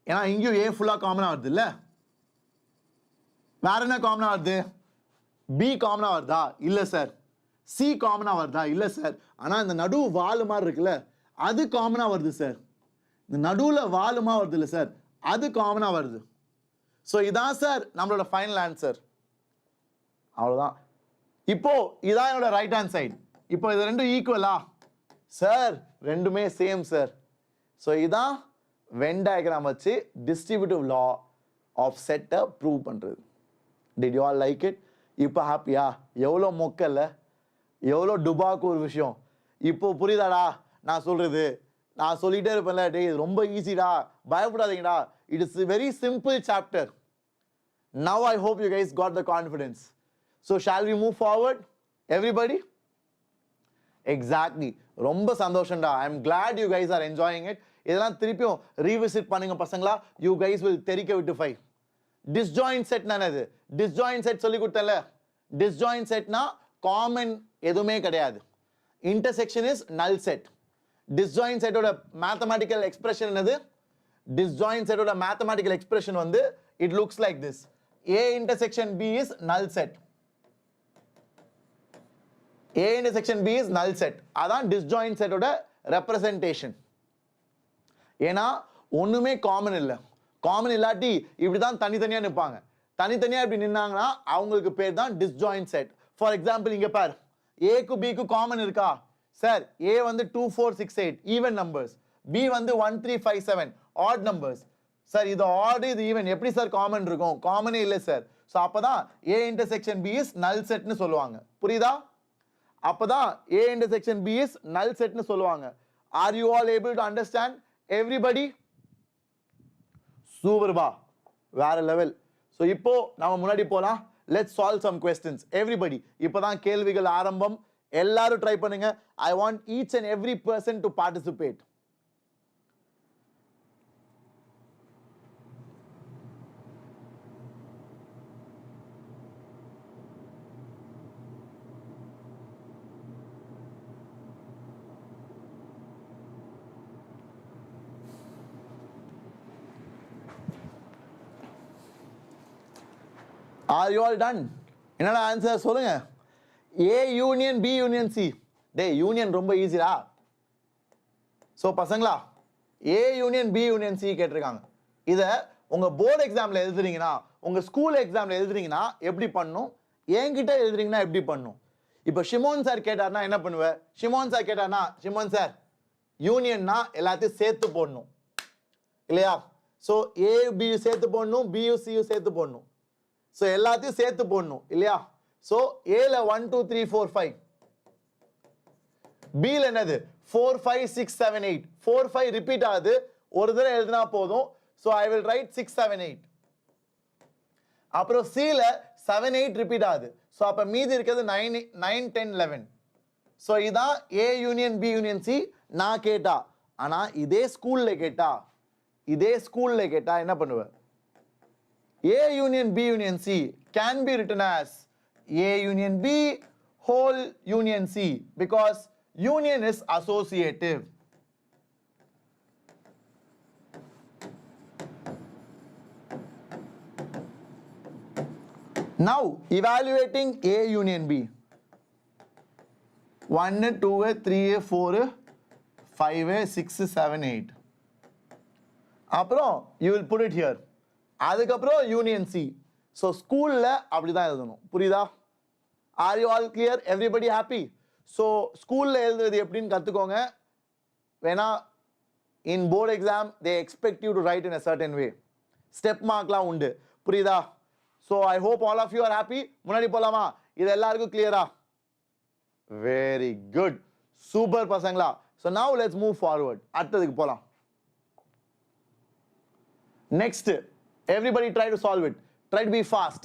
ஏன்னா இங்கேயும் ஏ ஃபுல்லா காமனா வருது இல்ல? வேற என்ன காமனா வருது? பி காமனா வருதா? இல்ல சார். சி காமனா வருதா? இல்ல சார். ஆனா இந்த நடு வால் மாதிரி இருக்குல்ல, அது காமனா வருது சார். இந்த நடுவுல வாலுமா வருது இல்ல சார், அது காமனா வருது. ஸோ இதான் சார் நம்மளோட ஃபைனல் ஆன்சர். அவ்வளோதான். இப்போ இதான் என்னோட ரைட் ஹேண்ட் சைடு. இப்போ இது ரெண்டும் ஈக்குவலா சார்? ரெண்டுமே சேம் சார். ஸோ இதான் வென் டயக்ராம் வச்சு டிஸ்ட்ரிபியூட்டிவ் லா ஆஃப் செட்டை ப்ரூவ் பண்ணுறது. Did you all like it? இப்போ ஹாப்பியா? எவ்வளோ மொக்கல்ல, எவ்வளோ டுபாக்கு ஒரு விஷயம். இப்போ புரியுதாடா நான் சொல்றது? நான் சொல்லிட்டே இருப்பேன்ல, டே இது ரொம்ப ஈஸிடா, பயப்படாதீங்கடா. It is very simple chapter. Now I hope you guys got the confidence. So shall we move forward everybody? Exactly. ரொம்ப சந்தோஷம்டா. I am glad you guys are enjoying it. இதெல்லாம் திருப்பியும் ரீவிசிட் பண்ணுங்க பசங்களா. யூ கைஸ் வில் தெரிக்க விட்டு 5. டிஸ்ஜாயின்ட் செட் என்னது? டிஸ்ஜாயின்ட் செட் சொல்லி கொடுத்தல. டிஸ்ஜாயின்ட் செட்னா காமன் எதுவுமே கிடையாது. Intersection is null set. Disjoint செட்டோட மேத்தமேட்டிக்கல் எக்ஸ்பிரஷன் என்னது? டிஸ்ஜாயின்ட் செட்டோட மேத்தமேட்டிக்கல் எக்ஸ்பிரஷன் வந்து it looks like this. A intersection B is null set. A intersection B is null set. அதான் disjoint set ஓட representation. ஏன்னா ஒண்ணுமே காமன் இல்லை. காமன் இல்லாட்டி இப்படிதான் தனித்தனியா நிற்பாங்க. தனித்தனியா இப்படி நின்னாங்கன்னா அவங்களுக்கு பேர் தான் disjoint set. ஃபார் எக்ஸாம்பிள் இங்க பார், ஏக்கு பிக்கு காமன் இருக்கா சார்? ஏ வந்து 2 4 6 8 ஈவன் நம்பர்ஸ், பி வந்து 1 3 5 7 ஆட் நம்பர்ஸ். சார் இது ஆட் இது ஈவன், எப்படி சார் காமன் இருக்கும்? காமனே இல்லை சார். ஸோ அப்பதான் ஏ இன்டர்செக்ஷன் பி இஸ் நல் செட்னு சொல்லுவாங்க. புரியுதா? அப்பதான் ஏ இன்டர்செக்ஷன் பி இஸ் நல் செட்னு சொல்லுவாங்க. Are you all able to understand everybody? சூப்பர்பா, வேற லெவல். ஸோ இப்போ நம்ம முன்னாடி போலாம். Let's solve some questions everybody. இப்போதான் கேள்விகள் ஆரம்பம். எல்லாரும் ட்ரை பண்ணுங்க. I want each and every person to participate. Are you all done? என்னடா ஆன்சர் சொல்லுங்க. A union B union C. டே யூனியன் ரொம்ப ஈஸிடா. ஸோ பசங்களா, A union B union C கேட்டிருக்காங்க. இதை உங்க போர்டு எக்ஸாம்ல எழுதுறீங்கன்னா, உங்க ஸ்கூல் எக்ஸாம்ல எழுதுறீங்கன்னா எப்படி பண்ணும், என்கிட்ட எழுதுறீங்கன்னா எப்படி பண்ணும்? இப்போ ஷிமோன் சார் கேட்டார்னா என்ன பண்ணுவேன்? ஷிமோன் சார் கேட்டார்னா, ஷிமோன் சார் யூனியன்னா எல்லாத்தையும் சேர்த்து போடணும் இல்லையா? ஸோ A B சேர்த்து போடணும், B C சேர்த்து போடணும். ஸோ எல்லாத்தையும் சேர்த்து போடணும் இல்லையா? ஸோ ஏல 1 2 3 4 5, பில என்னது 4 5 6 7 8. 4 5 ரிப்பீட் ஆகுது, ஒரு தடவை எழுதினா போதும். So I will write 6 7 8. அப்புறம் சில 7 8 ரிப்பீட் ஆகுது. ஸோ அப்போ மீதி இருக்கிறது 9 9 10 11. ஸோ இதான் A union B union C. நான் கேட்டா, ஆனால் இதே ஸ்கூல்ல கேட்டா என்ன பண்ணுவேன்? A union B union C can be written as A union B whole union C because union is associative. Now evaluating A union B. 1 2 3 4 5 6 7 8. அப்புறம் you will put it here. அதுக்கப்புறம் யூனியன் சி. ஸோ ஸ்கூலில் அப்படி தான் எழுதணும். புரியுதா? Are you all clear? Everybody happy? So ஸ்கூலில் எழுதுறது எப்படின்னு கற்றுக்கோங்க. வேணா in board exam they expect you to write in a certain way. Step மார்க்லாம் உண்டு. புரியுதா? So I hope all of you are happy. முன்னாடி போகலாமா? இது எல்லாருக்கும் கிளியரா? வெரி குட், சூப்பர் பசங்களா. So now let's move forward. அடுத்ததுக்கு போகலாம். Next, everybody try to solve it. Try to be fast.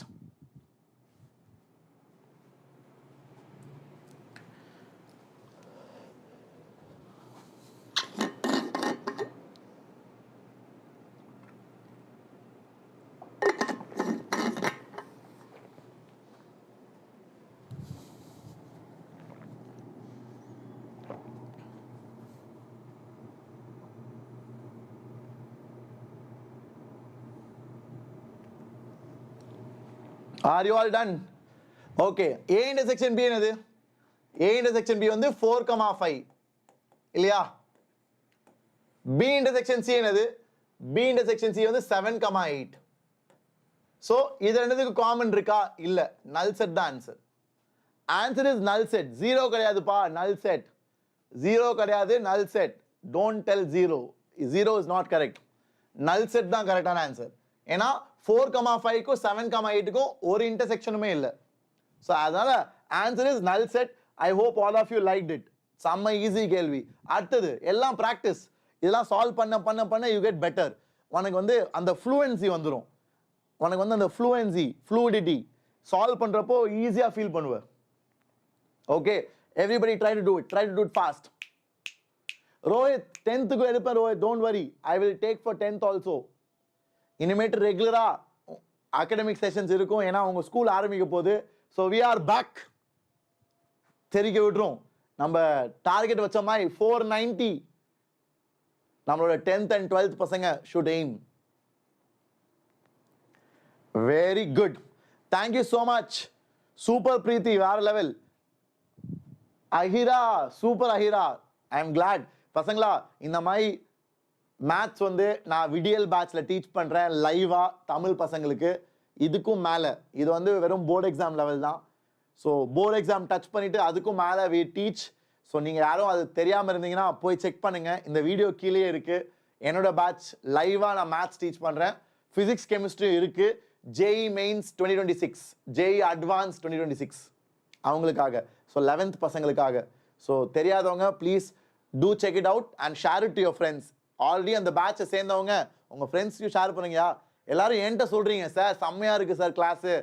Are you all done? Okay, A intersection B என்னது? A intersection B வந்து 4,5 இல்லையா? B intersection C என்னது? B intersection C வந்து 7,8. So இது ரெண்டுத்துக்கு காமன் இருக்கா? இல்ல. null set தான் answer. Answer is null set. 0 கிடையாதுப்பா, null set. 0 கிடையாது, null set. Don't tell 0. 0 is not correct. null set தான் கரெக்டான ஆன்சர். ஏன்னா 4,5க்கும் 7,8க்கும் ஒரு இன்டர்செக்ஷனுமே இல்லை. ஸோ அதனால answer is null set. I hope all of you liked it. செம்ம ஈஸி கேள்வி. அடுத்தது எல்லாம் ப்ராக்டிஸ். இதெல்லாம் சால்வ் பண்ண யூ கெட் பெட்டர். உனக்கு வந்து அந்த ஃப்ளூவன்சி வந்துடும். உனக்கு வந்து அந்த ஃப்ளூடிட்டி சால்வ் பண்ணுறப்போ ஈஸியாக ஃபீல் பண்ணுவேன். Okay, everybody try to do it fast. Rohit 10th எடுப்பேன் Rohit, don't worry, I will take for 10th also. இனிமேட்டு ரெகுலராக அகடமிக் செஷன்ஸ் இருக்கும், ஏன்னா உங்க ஸ்கூல் ஆரம்பிக்க போகுது. So we are back. தெரிவிக்க விட்டுரும். நம்ம டார்கெட் வச்ச மாதிரி 490 நம்மளோட 10th and 12th பசங்க should aim. Very good. Thank you so much. Super Preeti, வேற level. Ahira, super Ahira. I am glad. பசங்களா, இந்த மாதிரி மேத்ஸ் வந்து நான் விடியல் பேட்ச்ல டீச் பண்றேன் லைவா தமிழ் பசங்களுக்கு. இதுக்கும் மேலே இது வந்து வெறும் போர்டு எக்ஸாம் லெவல் தான். ஸோ போர்டு எக்ஸாம் டச் பண்ணிட்டு அதுக்கும் மேலே வி டீச். ஸோ நீங்கள் யாரும் அது தெரியாமல் இருந்தீங்கன்னா போய் செக் பண்ணுங்க. இந்த வீடியோ கீழே இருக்கு. என்னோட பேட்ச் லைவாக நான் மேத்ஸ் டீச் பண்ணுறேன். ஃபிசிக்ஸ் கெமிஸ்ட்ரி இருக்கு. JEE மெயின்ஸ் 2026, JEE அட்வான்ஸ் 2026 அவங்களுக்காக. ஸோ 11th பசங்களுக்காக. ஸோ தெரியாதவங்க please do check it out and share it to your friends. Already அந்த பேட்சை சேர்ந்தவங்க உங்கள் ஃப்ரெண்ட்ஸ்க்கு ஷேர் பண்ணுங்கயா. எல்லாரும் என்கிட்ட சொல்கிறீங்க சார் செம்மையாக இருக்குது சார் கிளாஸு,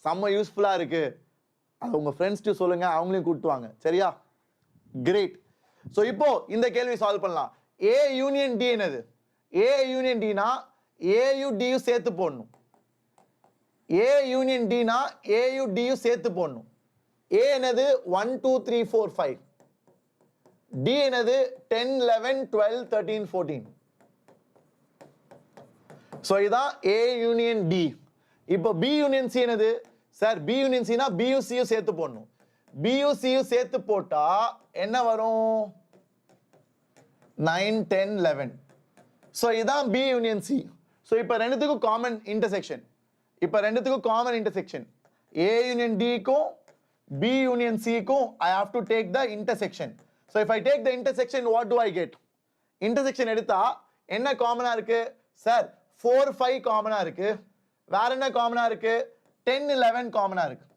செம்ம யூஸ்ஃபுல்லாக இருக்குது. அது உங்கள் ஃப்ரெண்ட்ஸ்ட்டு சொல்லுங்கள், அவங்களையும் கூப்பிட்டு வாங்க. சரியா? கிரேட். ஸோ இப்போ இந்த கேள்வி சால்வ் பண்ணலாம். A யூனியன் D என்னது? A யூனியன் Dனா AU DU சேர்த்து போடணும். A யூனியன் Dனா AU DU சேர்த்து போடணும். A என்னது 1 2 3 4 5. D என்னது 10 11 12 13 14. ஸோ இதான் A யூனியன் D. இப்போ B யூனியன் C என்னது? சார் B யூனியன் Cனா BU CU சேர்த்து போடணும். BU CU சேர்த்து போட்டா என்ன வரும்? 9 10 11. ஸோ இதான் B யூனியன் C. ஸோ இப்போ ரெண்டுத்துக்கும் காமன் இன்டர்செக்ஷன். A யூனியன் Dக்கும் B யூனியன் Cக்கும் I have to take the intersection. So if I take the intersection, what do I get? Intersection எடுத்தா என்ன காமனா இருக்கு? சார் 4 5 காமனா இருக்கு. வேற என்ன காமனா இருக்கு? 10 11 காமனா இருக்கு.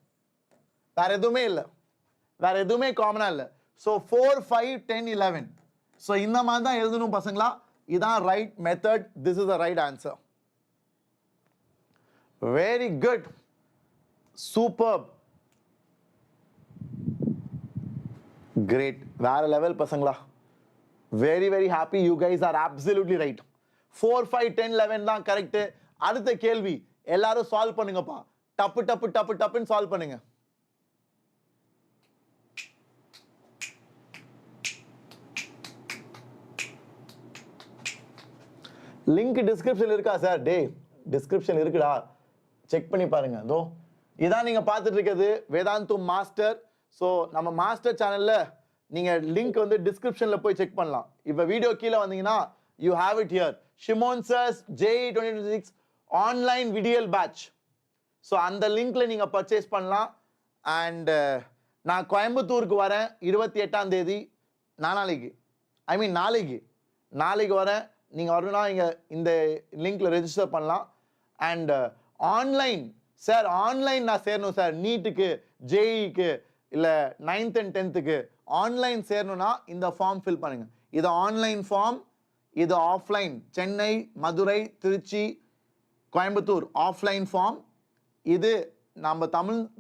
வேற எதுவுமே காமனா இல்ல. So 4 5 10 11. So இந்த மாதிரி தான் எழுதணும் பசங்களா. இதான் right method. This is the right answer. Very good. Superb. Great. வேற லெவல் பசங்களா. Very very happy. You guys are absolutely right. 4 5 10 11 தான் கரெக்ட். அடுத்த கேள்வி எல்லாரும் சால்வ் பண்ணுங்கப்பா. டப்புன்னு சால்வ் பண்ணுங்க. லிங்க் டிஸ்கிரிப்ஷன் இருக்கா சார்? டே டிஸ்கிரிப்ஷன் இருக்குடா, செக் பண்ணி பாருங்க. அதோ இதான் நீங்க பார்த்துட்டு இருக்கிறது வேதாந்து மாஸ்டர். ஸோ நம்ம மாஸ்டர் சேனல்ல நீங்க லிங்க் வந்து டிஸ்கிரிப்ஷன்ல போய் செக் பண்ணலாம். இப்போ வீடியோ கீழே வந்தீங்கன்னா you have it here. Shimon sir's JEE 2026 online Vidiyal batch. So அந்த லிங்க்ல நீங்க பர்ச்சேஸ் பண்ணலாம். அண்ட் நான் கோயம்புத்தூருக்கு வரேன் 28ஆம் தேதி. நாளைக்கு வரேன். நீங்கள் வரணும்னா இங்கே இந்த லிங்க்கில் ரெஜிஸ்டர் பண்ணலாம். அண்ட் ஆன்லைன் சார், ஆன்லைன் நான் சேரணும் சார், நீட்டுக்கு JEEக்கு இல்லை 9th and 10th ஆன்லைன் சேரணும்னா இந்த ஃபார்ம் ஃபில் பண்ணுங்க. இது ஆன்லைன் ஃபார்ம், இது offline. Chennai, Madurai, Trichy, Coimbatore offline form. இது நம்ம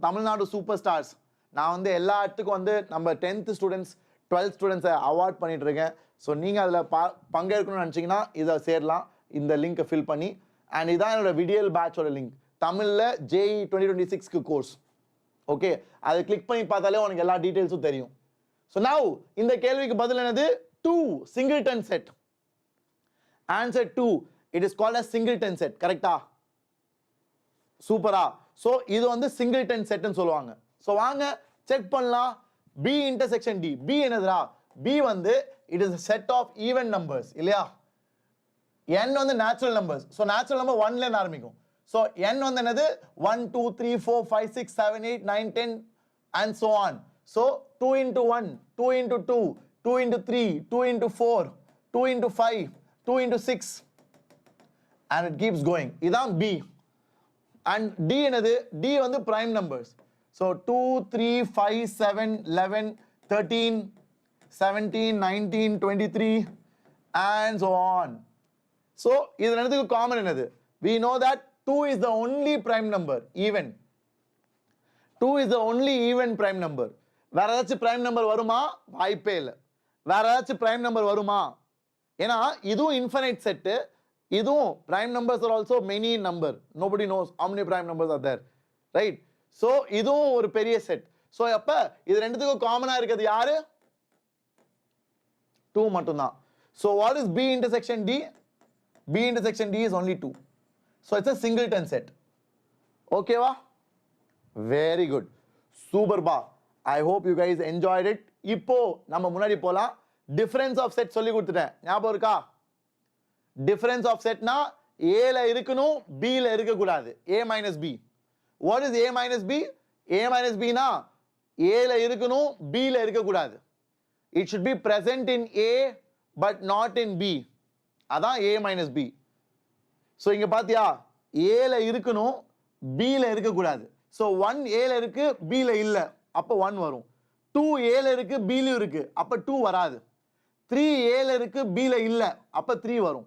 தமிழ்நாடு சூப்பர் ஸ்டார்ஸ். நான் வந்து எல்லா இடத்துக்கும் வந்து நம்ம 10th ஸ்டூடெண்ட்ஸ் 12th ஸ்டூடெண்ட்ஸை அவார்ட் பண்ணிட்டு இருக்கேன். ஸோ நீங்கள் அதில் பங்கேற்கணும்னு நினச்சிங்கன்னா இதை சேரலாம், இந்த லிங்க்கை ஃபில் பண்ணி. அண்ட் இதான் என்னோட விடியல் பேட்சோட லிங்க். தமிழில் JEE 2026 கோர்ஸ். ஓகே, அதை கிளிக் பண்ணி பார்த்தாலே உனக்கு எல்லா டீட்டெயில்ஸும் தெரியும். ஸோ நவ் இந்த கேள்விக்கு பதில் என்னது? 2 singleton set. Answer 2. It is called as singleton set. கரெக்டா? சூப்பரா. ஸோ இது வந்து சிங்கிள்டன் செட்னு சொல்லுவாங்க. ஸோ வாங்க செக் பண்ணலாம். B intersection D. பி என்னதுடா? பி வந்து it is set of even numbers இல்லையா? n வந்து natural numbers. So natural number 1ல இருந்து ஆரம்பிக்கும். ஸோ n வந்து என்னது? 1 2 3 4 5 6 7 8 9 10 and so on. So 2 into 1, 2 into 2, 2 into 3, 2 into 4, 2 into 5, 2 into 6 and it keeps going. இதான் B. And D என்னது? D வந்து prime numbers. So 2 3 5 7 11 13 17 19 23 and so on. So இது ரெண்டுத்துக்கு காமன் என்னது? We know that 2 is the only prime number, even. 2 is the only even prime number. வேற ஏதாச்சும் prime number வருமா? வாய்ப்பே இல்லை. வேற ஏதாச்சும் prime number வருமா? ஏன்னா இதுவும் infinite set, இதுவும் prime numbers are also many in number. Nobody knows how many prime numbers are there, right? So இதுவும் ஒரு பெரிய set. So அப்ப இது ரெண்டுத்துக்கும் காமனா இருக்குது யாரு? 2 மட்டும்தான். So what is B intersection D? B intersection D is only 2. So it's a singleton set. Okay va? Very good. Super ba. I hope you guys enjoyed it. இப்போ நம்ம முன்னாடி போலாம். Difference of set சொல்லி கொடுத்துட்டேன். ஞாபகம் இருக்கா? Difference of set na A ல இருக்கணும், B ல இருக்க கூடாது. A minus B. What is A minus B? A minus B na A ல இருக்கணும், B ல இருக்க கூடாது. It should be present in A but not in B. அதான் A minus B. So இங்க பாத்தியா? A ல இருக்கணும், B ல இருக்க கூடாது. So 1 A ல இருக்கு, B ல இல்ல. அப்ப 1 வரும். 2 A ல இருக்கு, B ல இருக்கு. அப்ப 2 வராது. 3 A ல இருக்கு, B ல இல்ல. அப்ப 3 வரும்.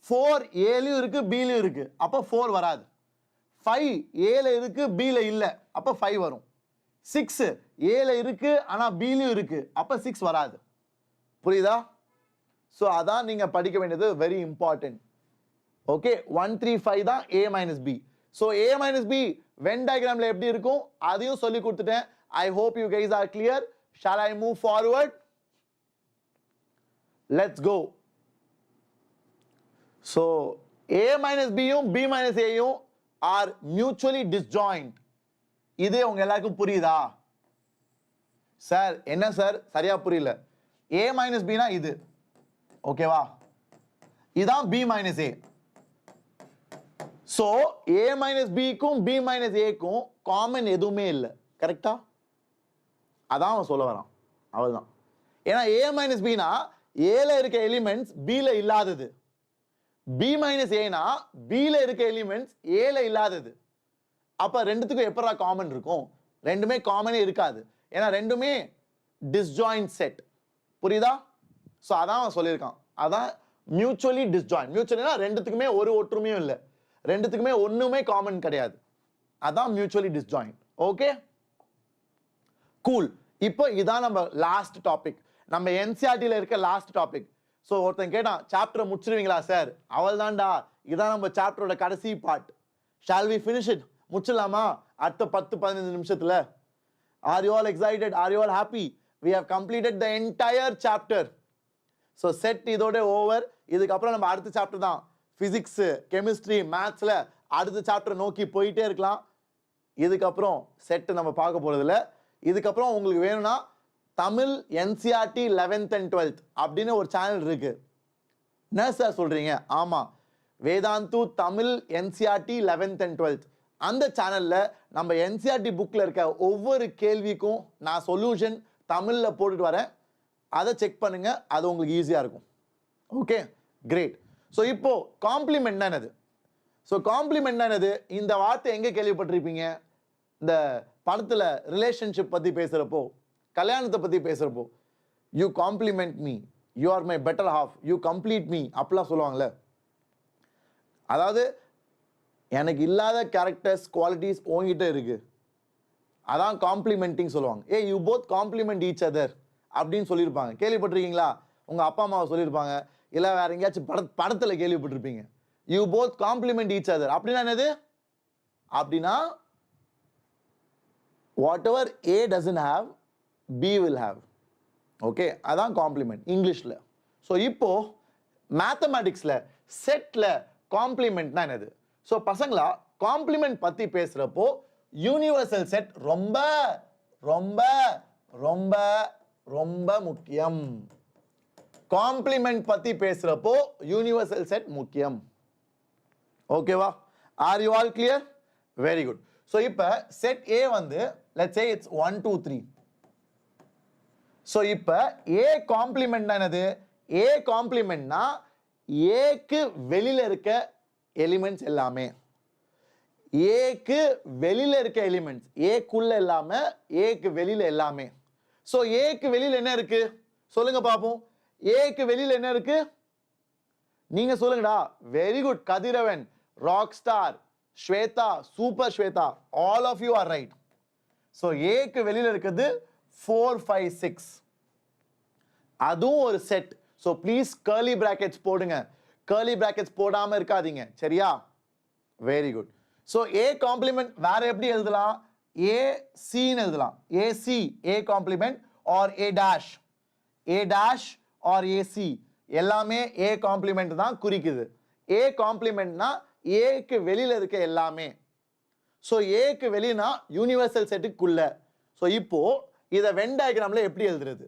4 A ல இருக்கு, B ல இருக்கு. அப்ப 4 வராது. 5 A ல இருக்கு, B ல இல்ல. அப்ப 5 வரும். 6 A ல இருக்கு, ஆனா B ல இருக்கு. அப்ப 6 வராது. புரியுதா? So அதான் நீங்க படிக்க வேண்டியது very important. Okay, 1 3 5 தான் A minus B. So A minus B Venn diagramல எப்படி இருக்கும் அதையும் சொல்லி கொடுத்துட்டேன். I hope you guys are clear. Shall I move forward? Let's go. So A minus B யும் B minus A யும் are mutually disjoint. இது உங்க எல்லாருக்கும் புரியுதா? சார் என்ன சார் சரியா புரியல. A minus B னா இது ஓகேவா? இதான் B minus A. So A minus B க்கும் B minus A க்கும் காமன் எதுவுமே இல்லை. கரெக்டா? அதான் அவன் சொல்ல வரான். அவ்வளவுதான். ஏன்னா A minus B னா A ல இருக்க எலிமெண்ட்ஸ் B ல இல்லாதது. B minus A னா B ல இருக்க எலிமெண்ட்ஸ் A ல இல்லாதது. அப்ப ரெண்டுத்துக்கும் எப்பறா காமன் இருக்கும்? ரெண்டுமே காமனே இருக்காது. ஏன்னா ரெண்டுமே டிஸ்ஜாயின்ட் செட். புரியுதா? சோ அதான் அவன் சொல்லியிருக்கான். அதான் மியூச்சுவலி டிஸ்ஜாயின்ட். மியூச்சுவலினா ரெண்டுத்துக்குமே ஒரு ஒற்றுமையும் இல்லை. ரெண்டுத்துக்குமே ஒண்ணுமே காமன் கிடையாது. அதான் மியூச்சுவலி டிஸ்ஜாயின்ட். Okay cool. இப்போ இதான் நம்ம லாஸ்ட் டாபிக். நம்ம என்சிஆர்டில இருக்க லாஸ்ட் டாபிக். ஸோ ஒருத்தன் கேட்டான் சாப்டரை முடிச்சிருவீங்களா சார்? அவள் தான்டா, இதான் நம்ம சாப்டரோட கடைசி part. Shall we finish it? முடிச்சிடலாமா அடுத்த 10-15 நிமிஷத்துல? Are you all excited? Are you all happy? We have completed the entire chapter. So set இதோட ஓவர். இதுக்கப்புறம் நம்ம அடுத்த சாப்டர் தான் பிசிக்ஸ், கெமிஸ்ட்ரி, மேத்ஸ்ல அடுத்த சாப்டர் நோக்கி போயிட்டே இருக்கலாம். இதுக்கப்புறம் செட் நம்ம பார்க்க போறதில்ல. இதுக்கப்புறம் உங்களுக்கு வேணும்னா Tamil NCERT 11th and 12th அப்படின்னு ஒரு சேனல் இருக்கு. என்ன சார் சொல்றீங்க? ஆமா, Vedantu Tamil NCERT 11th and 12th. அந்த சேனல்ல நம்ம என்சிஆர்டி புக்ல இருக்க ஒவ்வொரு கேள்விக்கும் நான் சொல்யூஷன் தமிழ்ல போட்டுட்டு வரேன். அதை செக் பண்ணுங்க, அது உங்களுக்கு ஈஸியா இருக்கும். Okay great. ஸோ இப்போ காம்ப்ளிமெண்ட் என்னது? ஸோ காம்ப்ளிமெண்ட் என்னது? இந்த வார்த்தை எங்க கேள்விப்பட்டிருப்பீங்க? இந்த படத்துல ரிலேஷன்ஷிப் பத்தி பேசுறப்போ, கல்யாணத்தை பத்தி பேசுறப்போ, you complement me, you are my better half, you complete me அப்படிலாம் சொல்லுவாங்கல்ல. அதாவது எனக்கு இல்லாத கேரக்டர்ஸ் குவாலிட்டிஸ் உங்ககிட்ட இருக்கு, அதான் காம்ப்ளிமெண்டிங் சொல்லுவாங்க. ஏ you both complement each other அப்படின்னு சொல்லியிருப்பாங்க. கேள்விப்பட்டிருக்கீங்களா? உங்க அப்பா அம்மாவை சொல்லியிருப்பாங்க, இல்லை வேற எங்கேயாச்சும் படத்துல கேள்விப்பட்டிருப்பீங்க. You both complement each other அப்படின்னா என்னது? அப்படின்னா whatever A doesn't have B will have. Okay, அதான் காம்ப்ளிமெண்ட் இங்கிலீஷ்ல. ஸோ இப்போ மேத்தமேட்டிக்ஸ்ல செட்ல காம்ப்ளிமெண்ட்னா என்னது? ஸோ பசங்களா, காம்ப்ளிமெண்ட் பத்தி பேசுறப்போ யூனிவர்சல் செட் ரொம்ப ரொம்ப ரொம்ப ரொம்ப முக்கியம். காம்ப்ளிமெண்ட் பத்தி பேசுறப்போ யூனிவர்சல் செட் முக்கியம். ஓகேவா? Are you all clear? Very good. So இப்போ செட் ஏ வந்து லெட்ஸ் சே இட்ஸ் 1 2 3. ஸோ இப்போ ஏ காம்ப்ளிமெண்ட்னா என்னது? ஏ காம்ப்ளிமெண்ட்னா ஏக்கு வெளியில இருக்க எலிமெண்ட்ஸ் எல்லாமே, ஏக்கு வெளியில இருக்க எலிமெண்ட்ஸ், ஏக்குள்ள இல்லாம ஏக்கு வெளியில எல்லாமே. ஸோ ஏக்கு வெளியில என்ன இருக்கு சொல்லுங்க பாப்போம். ஏக்கு வெளியில என்ன இருக்கு நீங்க சொல்லுங்கடா. Very good Kathiravan, rock star, Swetha, super Swetha, all of you are right. So ஏக்கு வெளியில இருக்குது 4 5 6. அதுவும் ஒரு set. So please curly brackets போடுங்க. கர்லி பிராக்கெட்ஸ் போடாம இருக்காதீங்க, சரியா? Very good. So A complement வேற எப்படி எழுதலாம்? ஏ சின்னு எழுதலாம். AC A complement or A dash, A dash or AC எல்லாமே ஏ காம்ப்ளிமெண்ட் தான் குறிக்குது. ஏ காம்ப்ளிமெண்ட்னா ஏக்கு வெளியில இருக்க எல்லாமே. ஸோ ஏக்கு வெளியினா யூனிவர்சல் செட்டுக்குள்ள. ஸோ இப்போ இதை வென் டயக்ராம்ல எப்படி எழுதுறது?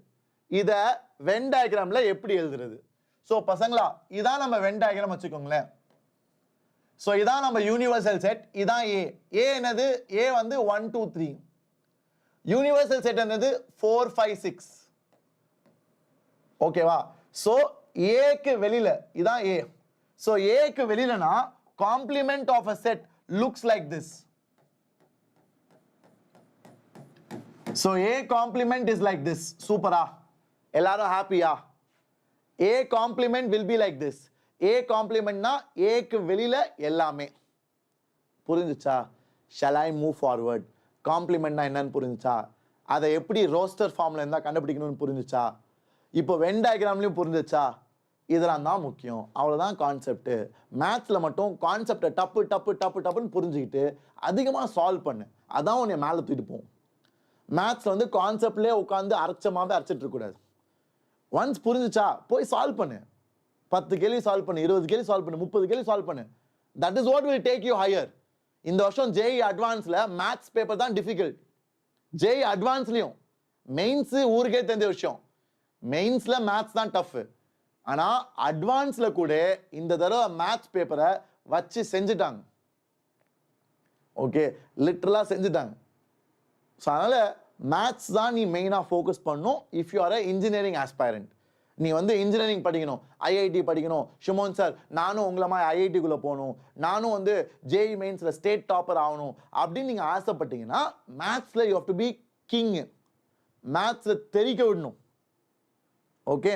இதை வென் டயக்ராம்ல எப்படி எழுதுறது? ஸோ பசங்களா இதான் நம்ம வென் டயக்ராம் வச்சுக்கோங்களேன். ஸோ இதான் நம்ம யூனிவர்சல் செட், இதான் ஏ. ஏ என்னது? ஏ வந்து 1 2 3. யூனிவர்சல் செட் என்னது? 4 5 6. ஓகேவா? ஸோ ஏக்கு வெளியில இதான் ஏ. ஸோ ஏக்கு வெளியிலனா complement of a set looks like this. So A complement is like this. சூப்பரா? எல்லாரும் ஹாப்பியா? A complement will be like this. A காம்ப்ளிமெண்ட்னா ஏக்கு வெளியில எல்லாமே. புரிஞ்சுச்சா? Shall I move forward? காம்ப்ளிமெண்ட்னா என்னன்னு புரிஞ்சுச்சா? அதை எப்படி ரோஸ்டர் ஃபார்ம்ல இருந்தா கண்டுபிடிக்கணும்னு புரிஞ்சுச்சா? இப்போ வென் டயக்ராம்லயும் புரிஞ்சுச்சா? இதெல்லாம் தான் முக்கியம். அவ்வளவுதான் கான்செப்ட். மேத்ஸ்ல மட்டும் கான்செப்டை டப்பு டப்பு டப்பு டப்புன்னு புரிஞ்சுக்கிட்டு அதிகமாக சால்வ் பண்ணு. அதான் உன்னை மேலே தூக்கிட்டு போகும். மேத்ஸ்ல வந்து கான்செப்ட்லேயே உட்காந்து அரைச்சமாவே அரைச்சிட்டு இருக்கக்கூடாது. ஒன்ஸ் புரிஞ்சுச்சா போய் சால்வ் பண்ணு. 10 கேள்வி சால்வ் பண்ணு, 20 கேள்வி சால்வ் பண்ணு, 30 கேள்வி சால்வ் பண்ணு. That is what will take you higher. இந்த வருஷம் ஜேஇ அட்வான்ஸ்ல மேத்ஸ் பேப்பர் தான் டிஃபிகல்ட். ஜேஇ அட்வான்ஸ்லயும் மெயின்ஸ் ஊருக்கே தெரிஞ்ச விஷயம். மெயின்ஸ்ல மேத்ஸ் தான் டஃப். ஆனா அட்வான்ஸ்ல கூட இந்த தடவை மேத்ஸ் பேப்பரை வச்சு செஞ்சுட்டாங்க. ஓகே, லிட்டரலா செஞ்சுட்டாங்க. ஸோ அதனால மேத்ஸ் தான் நீ மெயினாக ஃபோக்கஸ் பண்ணும். If you are a engineering aspirant, நீ வந்து இன்ஜினியரிங் படிக்கணும், ஐஐடி படிக்கணும். ஷிமோன் சார் நானும் உங்களை மாதிரி ஐஐடிக்குள்ளே போகணும், நானும் வந்து ஜேஇ மெயின்ஸில் ஸ்டேட் டாப்பர் ஆகணும் அப்படின்னு நீங்கள் ஆசைப்பட்டீங்கன்னா மேத்ஸில் you have to be king. மேத்ஸில் தெரிக்க விடணும். Okay,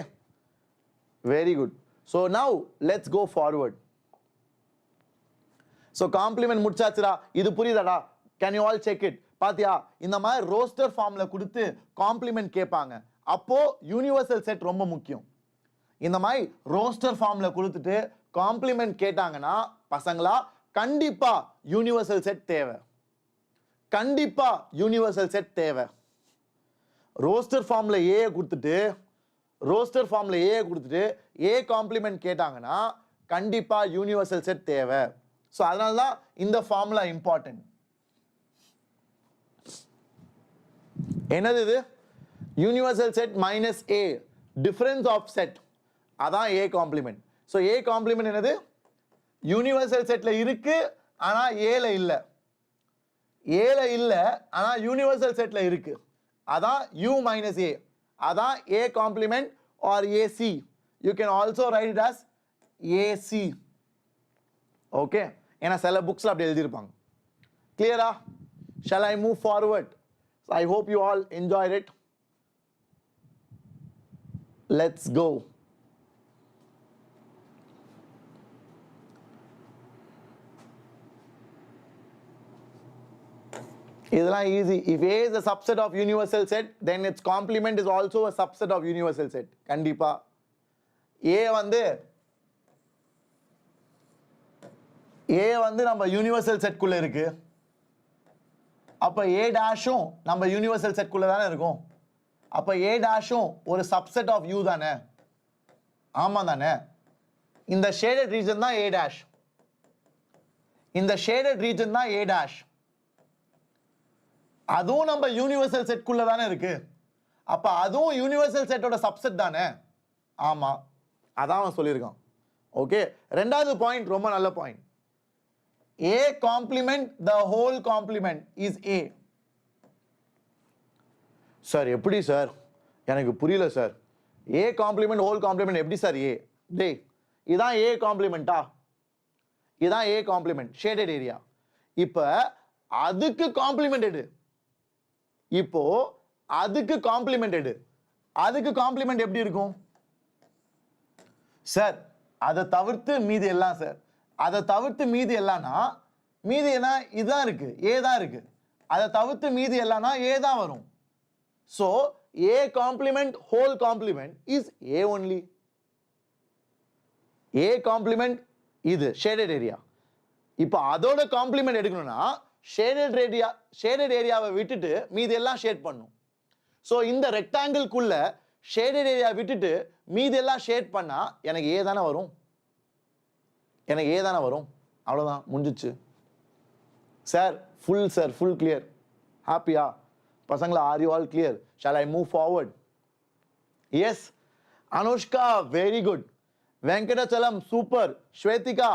very good. So now let's go forward. So complement முடிச்சாச்சுடா. இது புரியுதாடா? Can you all check it? பாத்தியா? இந்த மாதிரி ரோஸ்டர் ஃபார்ம்ல கொடுத்து காம்ப்ளிமெண்ட் கேட்பாங்க. அப்போ யூனிவர்சல் செட் ரொம்ப முக்கியம். இந்த மாதிரி ரோஸ்டர் ஃபார்ம்ல கொடுத்துட்டு காம்ப்ளிமெண்ட் கேட்டாங்கன்னா பசங்களா கண்டிப்பா யூனிவர்சல் செட் தேவை. கண்டிப்பா யூனிவர்சல் செட் தேவை. ரோஸ்டர் ஃபார்ம்ல ஏ கொடுத்துட்டு ஏ காம்ப்ளிமெண்ட் கேட்டாங்கன்னா கண்டிப்பா யூனிவர்சல் செட் தேவை. ஸோ அதனால தான் இந்த ஃபார்முலா இம்பார்ட்டன்ட். என்னது இது? Universal set minus A, difference of set, அதான் A complement. So A complement என்னது? யூனிவர்சல் செட்ல இருக்கு ஆனா ஏல இல்ல, ஏல இல்ல ஆனா யூனிவர்சல் செட்ல இருக்கு, அதான் யூ மைனஸ் ஏ, அதான் A complement or AC. You can also write it as AC. Okay, ஏன்னா சில புக்ஸ்ல அப்படி எழுதியிருப்பாங்க. கிளியரா? Shall I move forward? So I hope you all enjoyed it. Let's go. இதெல்லாம் easy. If A is a subset of universal set, then its complement is also a subset of universal set. கண்டிப்பா A வந்து நம்ம யூனிவர்சல் செட் குள்ள இருக்கு. அப்ப A டேஷும் நம்ம யூனிவர்சல் செட் குள்ள தானே இருக்கும். அப்ப A டேஷும் ஒரு சப்செட் ஆஃப் U தானே? ஆமா தானே? இந்த ஷேடட் ரீஜன் தான் A டேஷ். இந்த ஷேடட் ரீஜன் தான் A டேஷ். அதுவும் நம்ம யூனிவர்சல் செட்குள்ள தானே இருக்கு. அப்ப அதுவும் யூனிவர்சல் செட்டோட சப்செட் தானே. ஆமா, அதான் அவன் சொல்லியிருக்கான். ஓகே, ரெண்டாவது பாயிண்ட் ரொம்ப நல்ல point. A complement the whole complement is A. Sir எப்படி சார், எனக்கு புரியல sir. A complement whole complement எப்படி சார் A? டேய், இதான் A complementா? இதான் A complement shaded area. இப்போ அதுக்கு காம்ப்ளிமெண்டட், இப்போ அதுக்கு காம்ப்ளிமெண்டட், அதுக்கு காம்ப்ளிமெண்ட் எப்படி இருக்கும் சார்? அதை தவிர்த்து மீதி எல்லாம் சார், அதை தவிர்த்து மீதி எல்லாம்னா மீதி என்ன இதுதான் இருக்கு, A தான் இருக்கு. அதை தவிர்த்து மீதி எல்லாம்னா A தான் வரும். So A complement whole complement is A only. A complement இது ஷேடட் ஏரியா. இப்போ அதோட காம்ப்ளிமெண்ட் எடுக்கணும்னா ஷேடட் ஏரியாவை விட்டுட்டு மீதி எல்லாம் ஷேட் பண்ணும். ஸோ இந்த ரெக்டாங்கிள்குள்ள ஷேடட் ஏரியா விட்டுட்டு மீதி எல்லாம் ஷேட் பண்ணா எனக்கு A தானே வரும், எனக்கு A தானே வரும். அவ்வளோதான், முடிஞ்சிச்சு சார். Full clear. ஹாப்பியா பசங்களா? Are you all clear? Shall I move forward? Yes. Anushka very good. Venkatachalam super. Swethika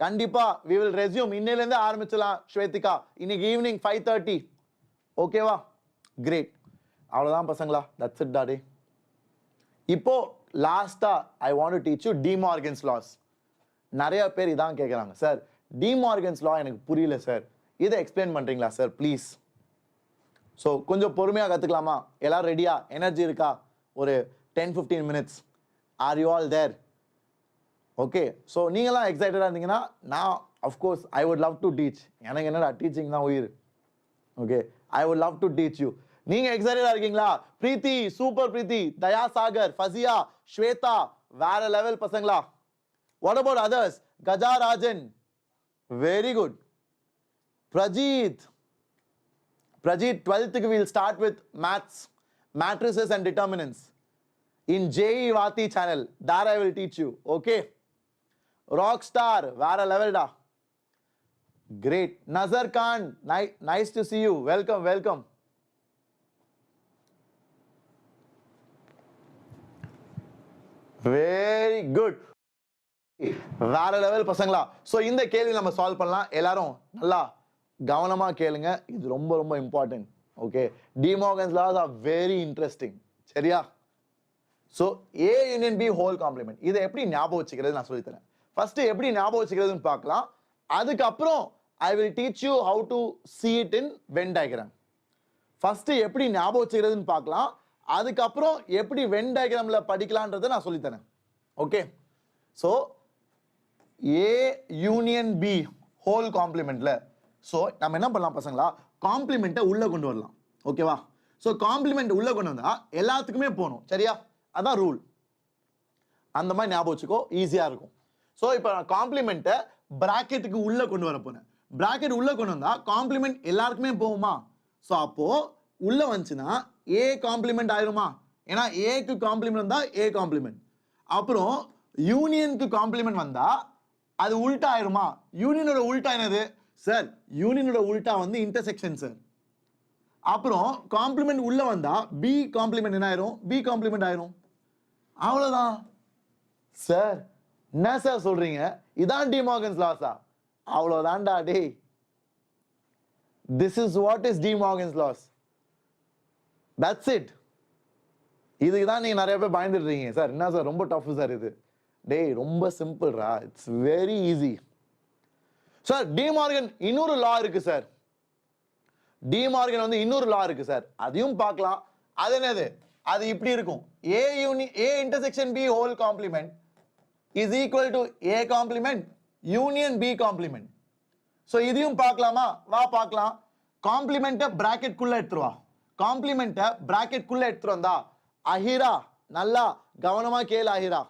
கண்டிப்பா we will resume. இன்னையிலேருந்து ஆரம்பிச்சலாம் ஸ்வேதிகா, இன்னைக்கு ஈவினிங் 5:30. ஓகேவா? கிரேட். அவ்வளோதான் பசங்களா, தட்ஸ் இட் டாடே. இப்போ லாஸ்டா I want to teach you De Morgan's laws. நிறைய பேர் இதான் கேட்குறாங்க, சார் டி மார்கன்ஸ் லா எனக்கு புரியல சார், இதை எக்ஸ்பிளைன் பண்ணுறீங்களா சார் ப்ளீஸ்? ஸோ கொஞ்சம் பொறுமையாக கற்றுக்கலாமா? எல்லாரும் ரெடியா? எனர்ஜி இருக்கா? ஒரு 10-15 minutes. Are you all there? Okay, so நீங்களாம் எக்ஸைட்டடாக இருந்தீங்கன்னா நான் of course I would love to teach. எனக்கு என்னடா டீச்சிங் தான் உயிர். Okay, I would love to teach you. நீங்கள் எக்ஸைட்டடாக இருக்கீங்களா? பிரீத்தி சூப்பர், பிரீத்தி, தயா சாகர், ஃபசியா, ஸ்வேதா வேற லெவல் பசங்களா. What about others? Gajarajan very good. Prajeet 12th we will start with maths, matrices and determinants in JE Vati channel. There I will teach you. Okay, Rockstar vera level da. Great. Nazar Khan, nice to see you. Welcome. Very good. வேற லெவல் பசங்களா. ஸோ இந்த கேள்வி நம்ம சால்வ் பண்ணலாம். எல்லாரும் நல்லா கவனமாக கேளுங்க, இது ரொம்ப ரொம்ப important. Okay, De Morgan's laws are very interesting. சரியா? So A union B whole complement, இதை எப்படி ஞாபகம் வச்சுக்கிறது நான் சொல்லித்தரேன். ஃபர்ஸ்ட் எப்படி ஞாபகம் வச்சுக்கிறதுன்னு பார்க்கலாம். அதுக்கப்புறம் ஐ will teach you how to see it in Venn diagram. First எப்படி ஞாபகம் வச்சுக்கிறதுன்னு பார்க்கலாம், அதுக்கப்புறம் எப்படி வென் டயக்ராம்ல படிக்கலான்றதை நான் சொல்லித்தரேன். Okay, so A union B whole காம்ப்ளிமெண்ட்ல ஸோ நம்ம என்ன பண்ணலாம் பசங்களா, காம்ப்ளிமெண்ட்டை உள்ள கொண்டு வரலாம். ஓகேவா? ஸோ காம்ப்ளிமெண்ட் உள்ள கொண்டு வந்தா எல்லாத்துக்குமே போகணும். சரியா? அதான் ரூல். அந்த மாதிரி ஞாபகம் வச்சுக்கோ, ஈஸியா இருக்கும். ஸோ இப்போ நான் காம்ப்ளிமெண்ட்டை பிராக்கெட்டுக்கு உள்ள கொண்டு வர போறேன். பிராக்கெட் உள்ள கொண்டு வந்தா காம்ப்ளிமெண்ட் எல்லாருக்குமே போகுமா? ஸோ அப்போ உள்ள வந்துச்சுன்னா A காம்ப்ளிமெண்ட் ஆயிருமா? ஏன்னா ஏக்கு காம்ப்ளிமெண்ட் வந்தா A காம்ப்ளிமெண்ட். அப்புறம் யூனியனுக்கு காம்ப்ளிமெண்ட் வந்தா அது உல்டா ஆயிருமா? யூனியனோட உல்டா என்னது சார்? யூனியனோட உல்டா வந்து இன்டர்செக்ஷன் சார். அப்புறம் காம்ப்ளிமெண்ட் உள்ள வந்தா B காம்ப்ளிமெண்ட் என்ன ஆயிரும்? B காம்ப்ளிமெண்ட் ஆயிரும். அவ்வளவுதான் சார். என்ன சார் சொல்றீங்க? இதான் டி மார்கன்ஸ் லாஸா? அவ்வளவுதான்டா டேய். This is what is De Morgan's laws. That's it. இதுக்கு தான் நீங்க நிறைய பேர் பயந்துடுறீங்க, சார் என்ன சார் ரொம்ப டஃப் சார் இது. டேய் ரொம்ப சிம்பிள்ரா, it's very easy. Sir De Morgan இன்னொரு லா இருக்கு சார். டி மார்கன் வந்து இன்னொரு லா இருக்கு சார், அதையும் பார்க்கலாம். அது என்னது? அது இப்படி இருக்கும். A intersection B whole complement is equal to A complement union B complement. So இதையும் பார்க்கலாமா? வா பார்க்கலாம். காம்ப்ளிமெண்ட்டை பிராக்கெட் குள்ள எடுத்துருவா. காம்ப்ளிமெண்ட்டை பிராக்கெட் குள்ள எடுத்துரு வந்தா அஹிரா நல்லா கவனமா கேளு. அஹிரா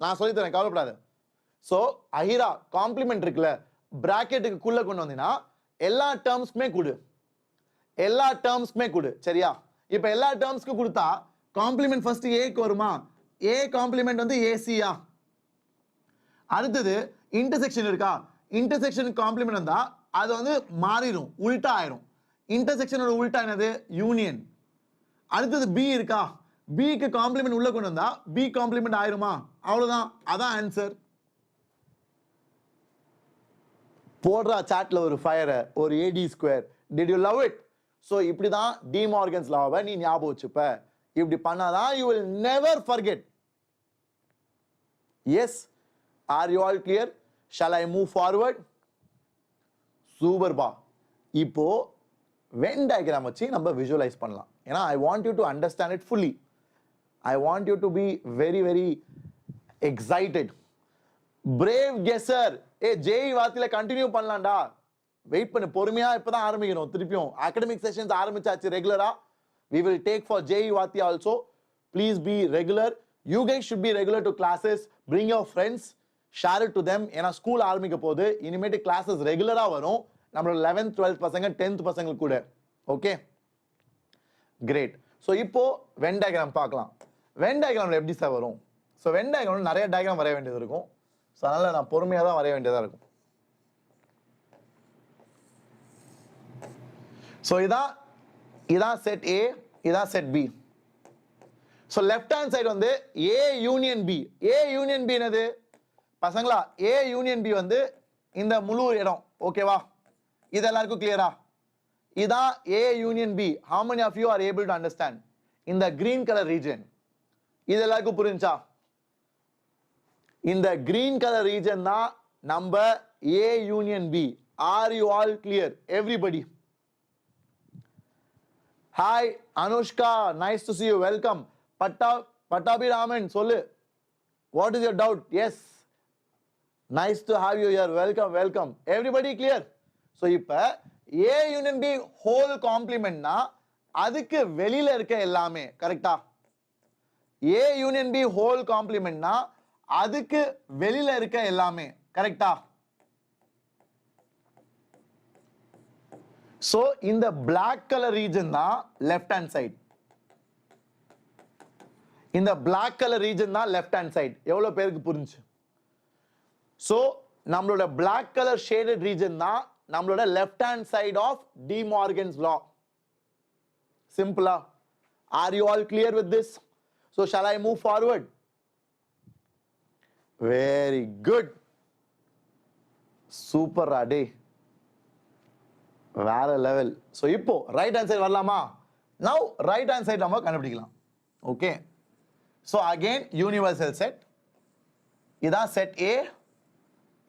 நான் சொல்லித்தரேன், கவலைப்படாத. ஸோ அஹிரா காம்ப்ளிமெண்ட் இருக்குல்ல, பிராக்கெட்டுக்கு குள்ள கொண்டு வந்தீங்கன்னா எல்லா டேர்ம்ஸ்க்குமே கொடு, எல்லா டேர்ம்ஸ்க்குமே கொடு. சரியா? இப்போ எல்லா டேர்ம்ஸ்க்கும் கொடுத்தா காம்ப்ளிமெண்ட் ஃபர்ஸ்ட் ஏக்கு வருமா? A காம்ப்ளிமெண்ட் வந்து ஏசியா. அடுத்தது இன்டர்செக்ஷன் இருக்கா? இன்டர்செக்ஷன் காம்ப்ளிமெண்ட் வந்தா அது வந்து மாறிடும், உல்டா ஆயிரும். இன்டர்செக்ஷனோட உல்டா என்னது? யூனியன். அடுத்தது பி இருக்கா, பிக்கு காம்ப்ளிமெண்ட் உள்ள கொண்டு வந்தா பி காம்ப்ளிமெண்ட் ஆயிருமா? அவ்வளவுதான், அதான் ஆன்சர். போடுறா சாட்ல ஒரு ஃபயர், ஒரு ஏடி square. Did you love it? So இப்படி தான் டி மார்கன்ஸ் லாவை நீ ஞாபகம் வச்சுப்ப. இப்படி பண்ணாதான் you will never forget. Yes, are you all clear? Shall I move forward? Super பா. இப்போ வென் டயக்ராம் வச்சு நம்ம விஷுவலைஸ் பண்ணலாம். ஏன்னா I want you to understand it fully. I want you to be very very excited. Brave guesser. JEE வார்த்தையில கண்டினியூ பண்ணலாம்டா. வெயிட் பண்ணு, பொறுமையா இப்பதான் ஆரம்பிக்கணும். திருப்பியும் அகாடமிக் செஷன்ஸ் ஆரம்பிச்சாச்சு ரெகுலரா. we will take for JEE Vathi also. Please be regular. You guys should be regular to classes. Bring your friends, share it to them. ஏன்னா ஸ்கூல் ஆரம்பிக்க போது, இனிமேட்டு கிளாஸஸ் ரெகுலரா வரும். நம்மளோட 11th 12th பசங்க 10th பசங்களுக்கு கூட. ஓகே, கிரேட். ஸோ இப்போ வென் டயக்ராம் பார்க்கலாம். வென் டயக்ராம்ல எப்படி சார் வரும்? ஸோ வென் டயக்ராம்ல நிறைய டயக்ராம் வரைய வேண்டியது இருக்கும். ஸோ அதனால நான் பொறுமையாக தான் வரைய வேண்டியதாக இருக்கும். ஸோ இதான் செட் ஏ, இதான் set B. So left hand side வந்து A union B. A union B என்னது பசங்களா? ஏ யூனியன் பி வந்து இந்த முழு இடம். ஓகேவா? இது எல்லாருக்கும் கிளியரா? இதான் A union B. how many of you are able to understand? இந்த green color region இது எல்லாருக்கும் புரிஞ்சா? இந்த green color region தான் நம்ம A union B. Are you all clear? Everybody. Hi Anushka, nice to see you. Welcome. Pattabi Raman, சொல்லு. What is your doubt? Yes. Nice to have you here. Welcome, welcome. Everybody clear? So இப்ப A union B whole complement னா அதுக்கு வெளியில இருக்க எல்லாமே கரெக்ட்டா? A union B whole complement னா அதுக்கு வெளியில இருக்க எல்லாமே கரெக்ட்டா? So இந்த black color region தான் left hand side. இந்த black color region தான் left hand side. எவ்வளவு பேருக்கு புரிஞ்சு? So நம்மளோட black color shaded region தான் நம்மளோட left hand side of De Morgan's law. Simple. Are you all clear with this? So shall I move forward? Very good. Super Ade. வேற லெவல். ஸோ இப்போ ரைட் ஹேண்ட் சைடு வரலாமா? நவ் ரைட் ஹேண்ட் சைடு நம்ம கண்டுபிடிக்கலாம். Okay, so again universal set. இதான் செட் ஏ,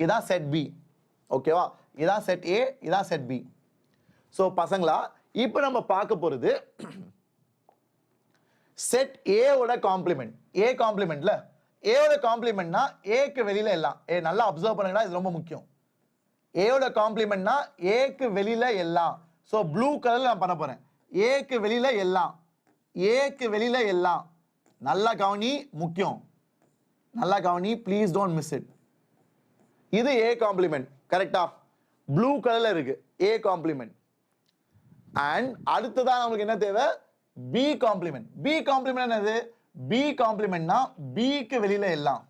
இதான் செட் பி. ஓகேவா? இதான் செட் ஏ, இதான் செட் பி. ஸோ பசங்களா இப்போ நம்ம பார்க்க போறது செட் ஏவோட காம்ப்ளிமெண்ட். ஏ காம்ப்ளிமெண்ட்ல ஏவோட காம்ப்ளிமெண்ட்னா ஏக்கு வெளியில எல்லாம். நல்லா அப்சர்வ் பண்ணுங்கடா, இது ரொம்ப முக்கியம். ஏயோட காம்ப்ளிமெண்ட்னா ஏக்கு வெளியில எல்லாம். ஸோ ப்ளூ கலர்ல நான் பண்ண போறேன். ஏக்கு வெளியில எல்லாம், ஏக்கு வெளியில எல்லாம். நல்லா கவனி, முக்கியம். நல்லா கவனி, ப்ளீஸ் டோன்ட் மிஸ் இட். இது ஏ காம்ப்ளிமெண்ட் கரெக்டா? ப்ளூ கலர்ல இருக்கு ஏ காம்ப்ளிமெண்ட். அண்ட் அடுத்ததான் நமக்கு என்ன தேவை? B complement. பி காம்ப்ளிமெண்ட் என்னது? பி காம்ப்ளிமெண்ட்னா பிக்கு வெளியில எல்லாம்.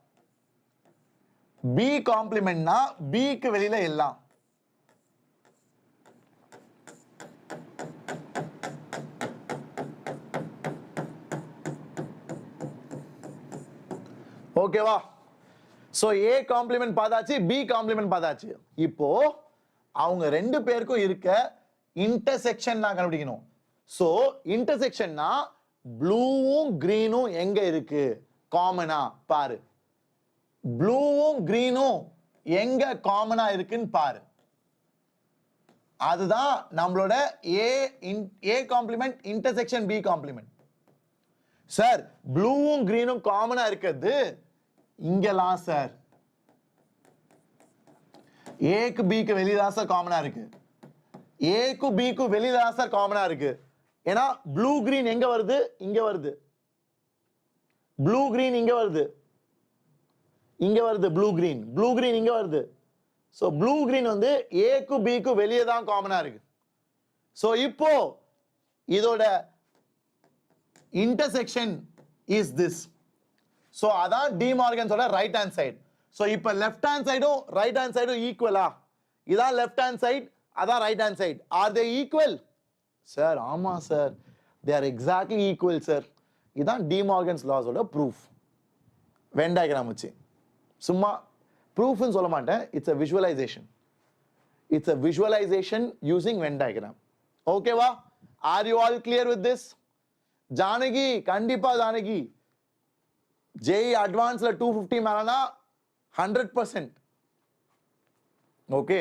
பி காம்ப்ளிமெண்ட்னா பிக்கு வெளியில எல்லாம். ஓகேவா? சோ ஏ காம்ப்ளிமெண்ட் பார்த்தாச்சு, பி காம்ப்ளிமெண்ட் பார்த்தாச்சு. இப்போ அவங்க ரெண்டு பேருக்கும் இருக்க இன்டர்செக்ஷன் நான் கண்டுபிடிக்கணும். சோ இன்டர்செக்ஷன்னா ப்ளூவும் கிரீனும் எங்க இருக்கு காமனா பாரு. ப்ளூவும் கிரீனும் எங்க காமனா இருக்குன்னு பாரு. அதுதான் நம்மளோட A complement intersection B complement. Sir ப்ளூவும் கிரீனும் காமனா இருக்கிறது இங்கலாம் சார். ஏக்கு பிக்கு வெளியில சார் காமனா இருக்கு. ஏக்கு பிக்கு வெளியில சார் காமனா இருக்கு. ஏன்னா ப்ளூ கிரீன் எங்க வருது? இங்க வருது. ப்ளூ கிரீன் இங்க வருது, இங்க வருது. ப்ளூ கிரீன், ப்ளூ கிரீன் இங்க வருது. சோ ப்ளூ கிரீன் வந்து ஏக்கு பிக்கு வெளியே தான் காமனா இருக்கு. சோ இப்போ இதோட இன்டர்செக்ஷன் இஸ் திஸ். சோ அதான் டி மார்கன்ஸோட ரைட் ஹேண்ட் சைடு. சோ இப்போ லெஃப்ட் ஹேண்ட் சைடும் ரைட் ஹேண்ட் சைடும் ஈக்குவலா? இதான் லெஃப்ட் ஹேண்ட் சைட், அதான் right hand side. Are they equal? Sir ஆமா sir, they are exactly equal sir. இதான் டி மார்கன்ஸ் லாஸோட ப்ரூஃப். வென் டயக்ராம் வச்சு சும்மா ப்ரூஃப்னு சொல்ல மாட்டேன், it's a visualisation. It's a visualisation using Venn diagram. ஓகேவா? Are you all clear with this? Janaki, கண்டிப்பா ஜானகி, ஜேஇ அட்வான்ஸ்ல 250 மேலனா 100%. Okay,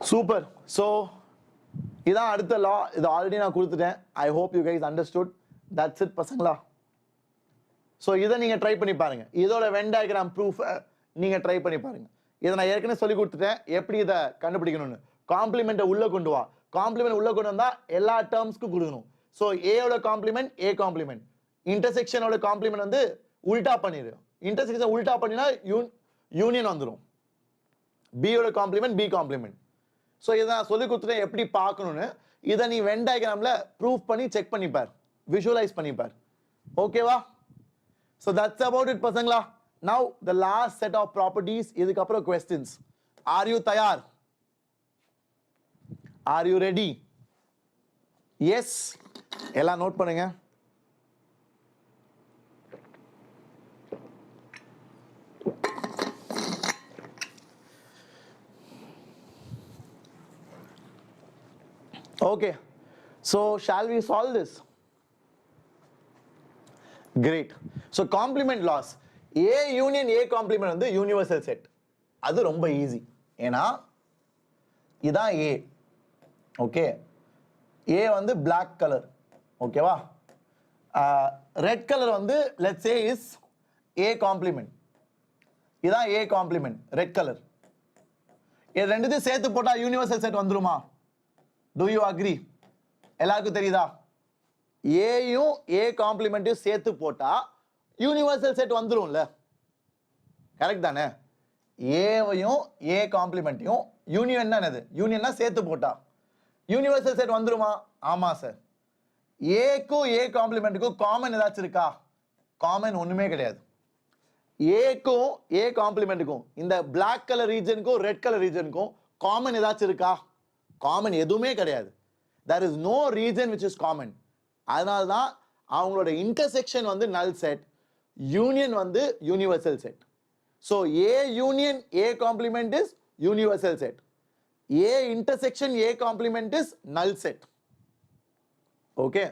super. ஸோ இதான் அடுத்த லா. இது ஆல்ரெடி நான் கொடுத்துட்டேன். I hope you guys understood. That's it பசங்களா. ஸோ இதை நீங்கள் ட்ரை பண்ணி பாருங்க. இதோட வென் டயக்ராம் ப்ரூஃப் நீங்கள் ட்ரை பண்ணி பாருங்க. இதை நான் ஏற்கனவே சொல்லி கொடுத்துட்டேன் எப்படி இதை கண்டுபிடிக்கணும்னு. காம்ப்ளிமெண்ட்டை உள்ளே கொண்டு வா. காம்ப்ளிமெண்ட் உள்ளே கொண்டு வந்தால் எல்லா டேர்ம்ஸ்க்கும் கொடுக்கணும். ஸோ ஏயோட காம்ப்ளிமெண்ட் ஏ காம்ப்ளிமெண்ட், இன்டர்செக்ஷனோட காம்ப்ளிமெண்ட் வந்து உல்டா பண்ணிடு. இன்டர்செக்ஷன் உல்டா பண்ணினா யூனியன் வந்துடும். பியோட காம்ப்ளிமெண்ட் பி காம்ப்ளிமெண்ட். ஸோ இதை நான் சொல்லி கொடுத்துட்டேன் எப்படி பார்க்கணும்னு. இதை நீ வென் டயக்ராமில் ப்ரூஃப் பண்ணி செக் பண்ணிப்பார், விஷுவலைஸ் பண்ணிப்பார். ஓகேவா? ஸோ தட்ஸ் அபவுட் இட் பசங்களா. Now the last set of properties. இதுக்கப்புறம் கொஸ்டின்ஸ். ஆர் யூ தயார்? Are you ready? எஸ், எல்லாம் நோட் பண்ணுங்க. Okay, so shall we solve this? Great. So complement laws. A union A complement வந்து universal set. அது ரொம்ப ஈஸி. ஏன்னா இதான் A. ஓகே, A வந்து black color. ஓகேவா? ரெட் கலர் வந்து let's say is A complement. இதான் A complement, ரெட் கலர். இது ரெண்டுத்தையும் சேர்த்து போட்டா யூனிவர்சல் செட் வந்துருமா? Do you agree? எல்லாருக்கும் தெரியுதா? ஏயும் ஏ காம்ப்ளிமெண்ட்டையும் சேர்த்து போட்டா யூனிவர்சல் செட் வந்துரும்ல. கரெக்ட் தானே? ஏவையும் ஏ காம்ப்ளிமெண்ட்டையும் யூனியன் தான் என்னது? யூனியன்னா சேர்த்து போட்டா யூனிவர்சல் செட் வந்துருமா? ஆமா சார். ஏக்கும் ஏ காம்ப்ளிமெண்ட்டுக்கும் காமன் ஏதாச்சும் இருக்கா? காமன் ஒண்ணுமே கிடையாது. ஏக்கும் ஏ காம்ப்ளிமெண்ட்டுக்கும் இந்த பிளாக் கலர் ரீஜனுக்கும் ரெட் கலர் ரீஜனுக்கும் காமன் ஏதாச்சும் இருக்கா? காமன் எதுவுமே கிடையாது. there is no region which is common. அதனால தான் அவங்களோட இன்டர்செக்ஷன் வந்து நல் செட், யூனியன் வந்து universal set. So A union A complement is universal set, A intersection A complement is null set. Okay,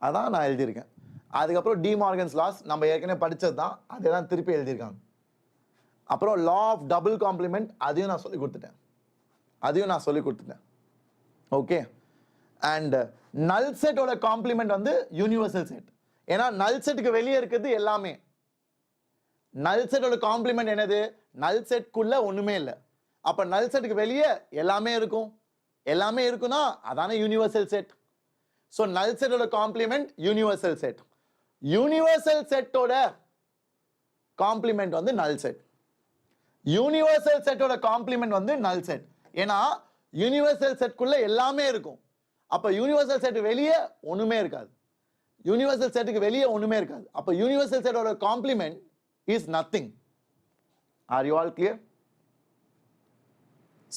அதான் நான் எழுதியிருக்கேன். அதுக்கப்புறம் டி மார்கன்ஸ் லாஸ் நம்ம ஏற்கனவே படித்தது தான், அதை தான் திருப்பி எழுதியிருக்காங்க. அப்புறம் லா ஆஃப் டபுள் காம்ப்ளிமெண்ட், அதையும் நான் சொல்லி கொடுத்துட்டேன். ஓகே, அண்ட் நல் செட்டோட காம்ப்ளிமெண்ட் வந்து யூனிவர்சல் செட். ஏன்னா நல் செட்டுக்கு வெளியே இருக்கிறது எல்லாமே. நல் செட்டோட காம்ப்ளிமெண்ட் என்னது? நல் செட்குள்ள ஒண்ணுமே இல்லை. அப்ப நல் செட்டுக்கு வெளியே எல்லாமே இருக்கும். எல்லாமே இருக்குன்னா அதான யூனிவர்சல் செட். ஸோ நல் செட்டோட காம்ப்ளிமெண்ட் யூனிவர்சல் செட். யூனிவர்சல் செட்டோட காம்ப்ளிமெண்ட் வந்து நல் செட். யூனிவர்சல் செட்டோட காம்ப்ளிமெண்ட் வந்து நல் செட். ஏன்னா யூனிவர்சல் செட்குள்ள எல்லாமே இருக்கும். அப்ப யூனிவர்சல் செட் வெளியே ஒண்ணுமே இருக்காது. யூனிவர்சல் செட்டுக்கு வெளியே ஒண்ணுமே இருக்காது. அப்ப யூனிவர்சல் செட்டோட complement is nothing. Are you all clear?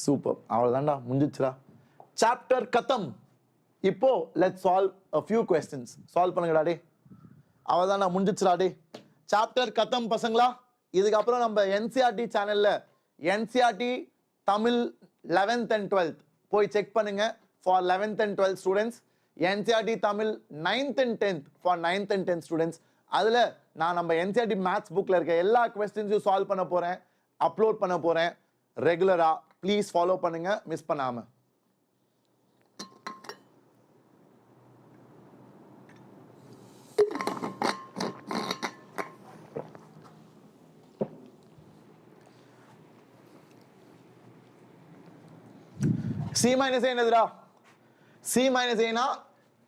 Super. அவ்வளவுதான்டா, முடிஞ்சிச்சுடா. சாப்டர் கத்தம். இப்போ let's solve a few questions. Solve பண்ணுங்கடா டே. அவ்வளவுதான்டா, முடிஞ்சிச்சுடா டே. சாப்டர் கத்தம் பசங்களா. இதுக்கப்புறம் நம்ம என்சிஆர்டி சேனல்ல NCERT Tamil 11th and 12th போய் செக் பண்ணுங்க for 11th and 12th students. NCERT Tamil 9th and 10th for 9th and 10th students. அதுல நான் நம்ம NCERT மேத்ஸ் புக்ல இருக்க எல்லா क्वेश्चंसையும் சால்வ் பண்ண போறேன், அப்லோட் பண்ண போறேன் ரெகுலரா. ப்ளீஸ் ஃபாலோ பண்ணுங்க, மிஸ் பண்ணாம. C minus A என்னதுடா? C minus A னா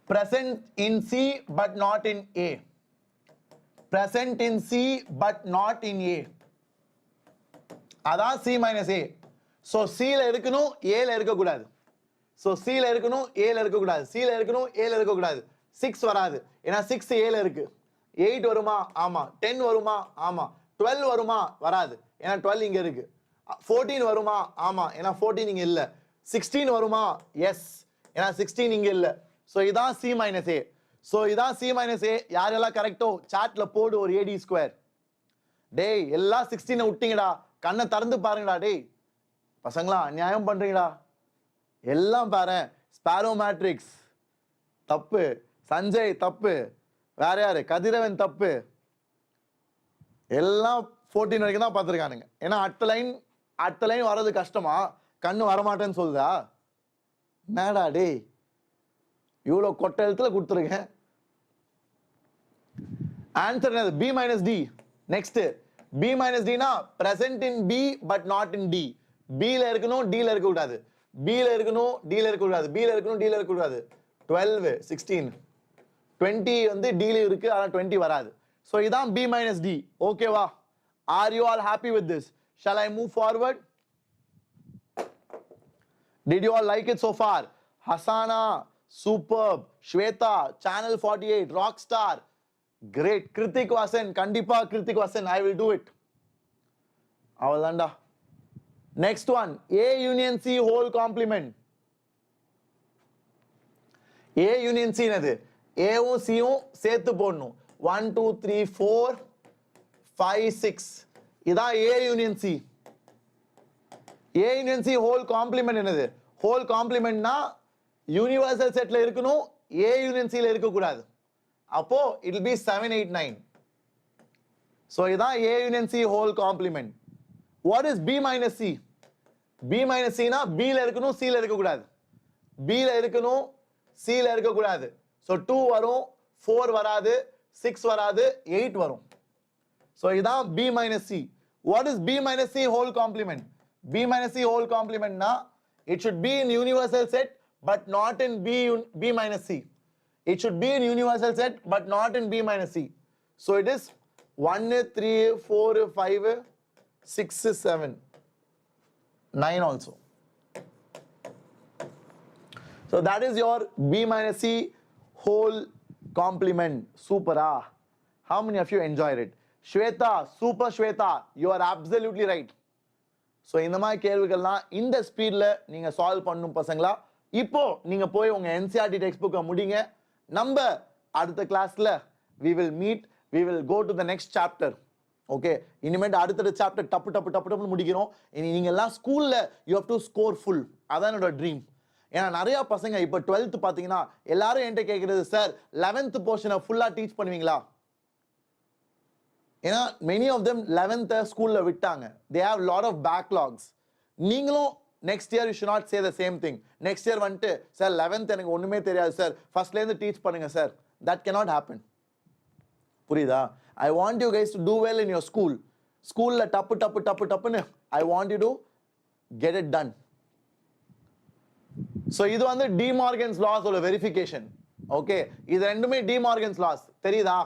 present in C but not in A. Present in C but not in A. அதான் C minus A. So C ல இருக்கணும், A ல இருக்க கூடாது. So C ல இருக்கணும், A ல இருக்க கூடாது. C ல இருக்கணும், A ல இருக்க கூடாது. 6 வராது. ஏன்னா 6 A ல இருக்கு. 8 வருமா? ஆமா. 10 வருமா? ஆமா. 12 வருமா வராது ஏன்னா 12 இங்க இருக்கு 14 வருமா ஆமா ஏன்னா 14 இங்க இல்ல 16 வருமா எஸ் ஏன்னா 16 இங்க இல்ல சோ இதான் C minus A சோ இதான் C minus A யாரெல்லாம் கரெக்ட்டோ சாட்ல போடு ஒரு AD ஸ்கொயர் டேய் எல்லா 16 விட்டீங்கடா கண்ணை திறந்து பாருங்கடா டேய் பசங்களா அநியாயம் பண்றீங்கடா எல்லாம் பாரு ஸ்பாரோ மேட்ரிக்ஸ் தப்பு சஞ்சய் தப்பு வேற யாரு கதிரவன் தப்பு எல்லாம் 14 வரைக்கும் தான் பார்த்துருக்கானுங்க ஏன்னா அடுத்த லைன் வர்றது கஷ்டமா கண்ணு வரமாட்டேன்னு சொல்லுதா என்னடா டேய் இவ்வளோ கொட்டை எழுத்துல கொடுத்துருக்கேன் ஆன்சர் என்னது B minus D next B minus D னா present in B but not in D B ல இருக்கணும் D ல இருக்க கூடாது B ல இருக்கணும் D ல இருக்க கூடாது B ல இருக்கணும் D ல இருக்க கூடாது 12 16 20 வந்து D ல இருக்கு ஆனா 20 வராது சோ இதான் B minus D ஓகேவா are you all happy with this shall I move forward did you all like it so far Hasana superb Shweta channel 48 rockstar great Kritik Vasan kandipa Kritik Vasan I will do it avalanda next one A union C whole complement A union C என்னது A வும் C வும் சேர்த்து போடணும் 1 2 3 4 5 6 இதான் A union C A union C whole complement என்னது whole complementனா universal setல இருக்கணும் A union C ல இருக்க கூடாது அப்போ it will be 7 8 9 so இதான் A union C whole complement what is B minus C B minus C னா B ல இருக்கணும் C ல இருக்க கூடாது B ல இருக்கணும் C ல இருக்க கூடாது so 2 வரும் 4 வராது 6 வராது 8 வரும் so இதான் B minus C what is B minus C whole complement B minus C whole complement na it should be in universal set but not in B minus C it should be in universal set but not in B minus C so it is 1 3 4 5 6 7 9 also so that is your B minus C whole complement super ah how many of you enjoyed it Shweta super Shweta you are absolutely right so இந்த மாதிரி கேள்விகள்லாம் இந்த ஸ்பீட்ல நீங்க சால்வ் பண்ணணும் பசங்களா இப்போ நீங்க போய் உங்க NCERT டெக்ஸ்ட் புக்கை முடிங்க நம்ம அடுத்த கிளாஸ்ல we will meet we will go to the next chapter okay இனிமேட்டு அடுத்த சாப்டர் டப்பு முடிக்கிறோம் இனி நீங்க எல்லாம் ஸ்கூல்ல you have to score full அதான் என்னோட ட்ரீம் ஏன்னா நிறைய பசங்க இப்போ 12th பாத்தீங்கன்னா எல்லாரும் என்கிட்ட கேட்கறது சார் 11th போர்ஷனை ஃபுல்லா டீச் பண்ணுவீங்களா ஏன்னா many of them 11th ஸ்கூல்ல விட்டாங்க they have lot of backlogs நீங்களும் next year you should not say the same thing next year வந்துட்டு சார் 11th எனக்கு ஒண்ணுமே தெரியாது சார் ஃபர்ஸ்ட்ல இருந்து டீச் பண்ணுங்க சார் that cannot happen புரியுதா I want you guys to do well in your school ஸ்கூல்ல டப்புன்னு I want you to get it done so இது வந்து டி மார்கன்ஸ் லாஸ் ஓட வெரிஃபிகேஷன் ஓகே இது ரெண்டுமே டி மார்கன்ஸ் லாஸ் தெரியுதா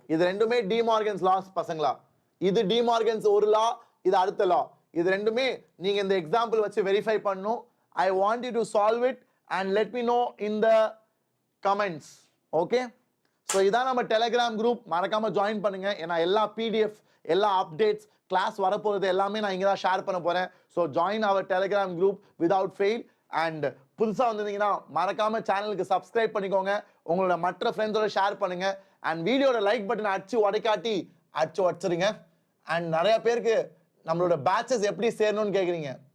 இது ரெண்டுமே டி மார்கன்ஸ் லாஸ் பசங்களா இது டி மார்கன்ஸ் ஒரு லா இது அடுத்த லா இது ரெண்டுமே நீங்க இந்த எக்ஸாம்பிள் வச்சு வெரிஃபை பண்ணனும் I want you to solve it and let me know in the comments okay so இதான் நம்ம டெலிகிராம் குரூப் மறக்காம ஜாயின் பண்ணுங்க ஏன்னா எல்லா PDF எல்லா அப்டேட்ஸ் கிளாஸ் வர போறது எல்லாமே நான் இங்க தான் ஷேர் பண்ண போறேன் so join our telegram group without fail and புதுசா வந்திருந்தீங்கன்னா மறக்காம சேனலுக்கு சப்ஸ்கிரைப் பண்ணிக்கோங்க உங்களோட மற்ற ஃப்ரெண்ட்ஸோட ஷேர் பண்ணுங்க and வீடியோட லைக் பட்டன் அடிச்சு உடைச்சிருங்க and நிறைய பேருக்கு நம்மளோட பேட்சஸ் எப்படி சேரணும்னு கேக்குறீங்க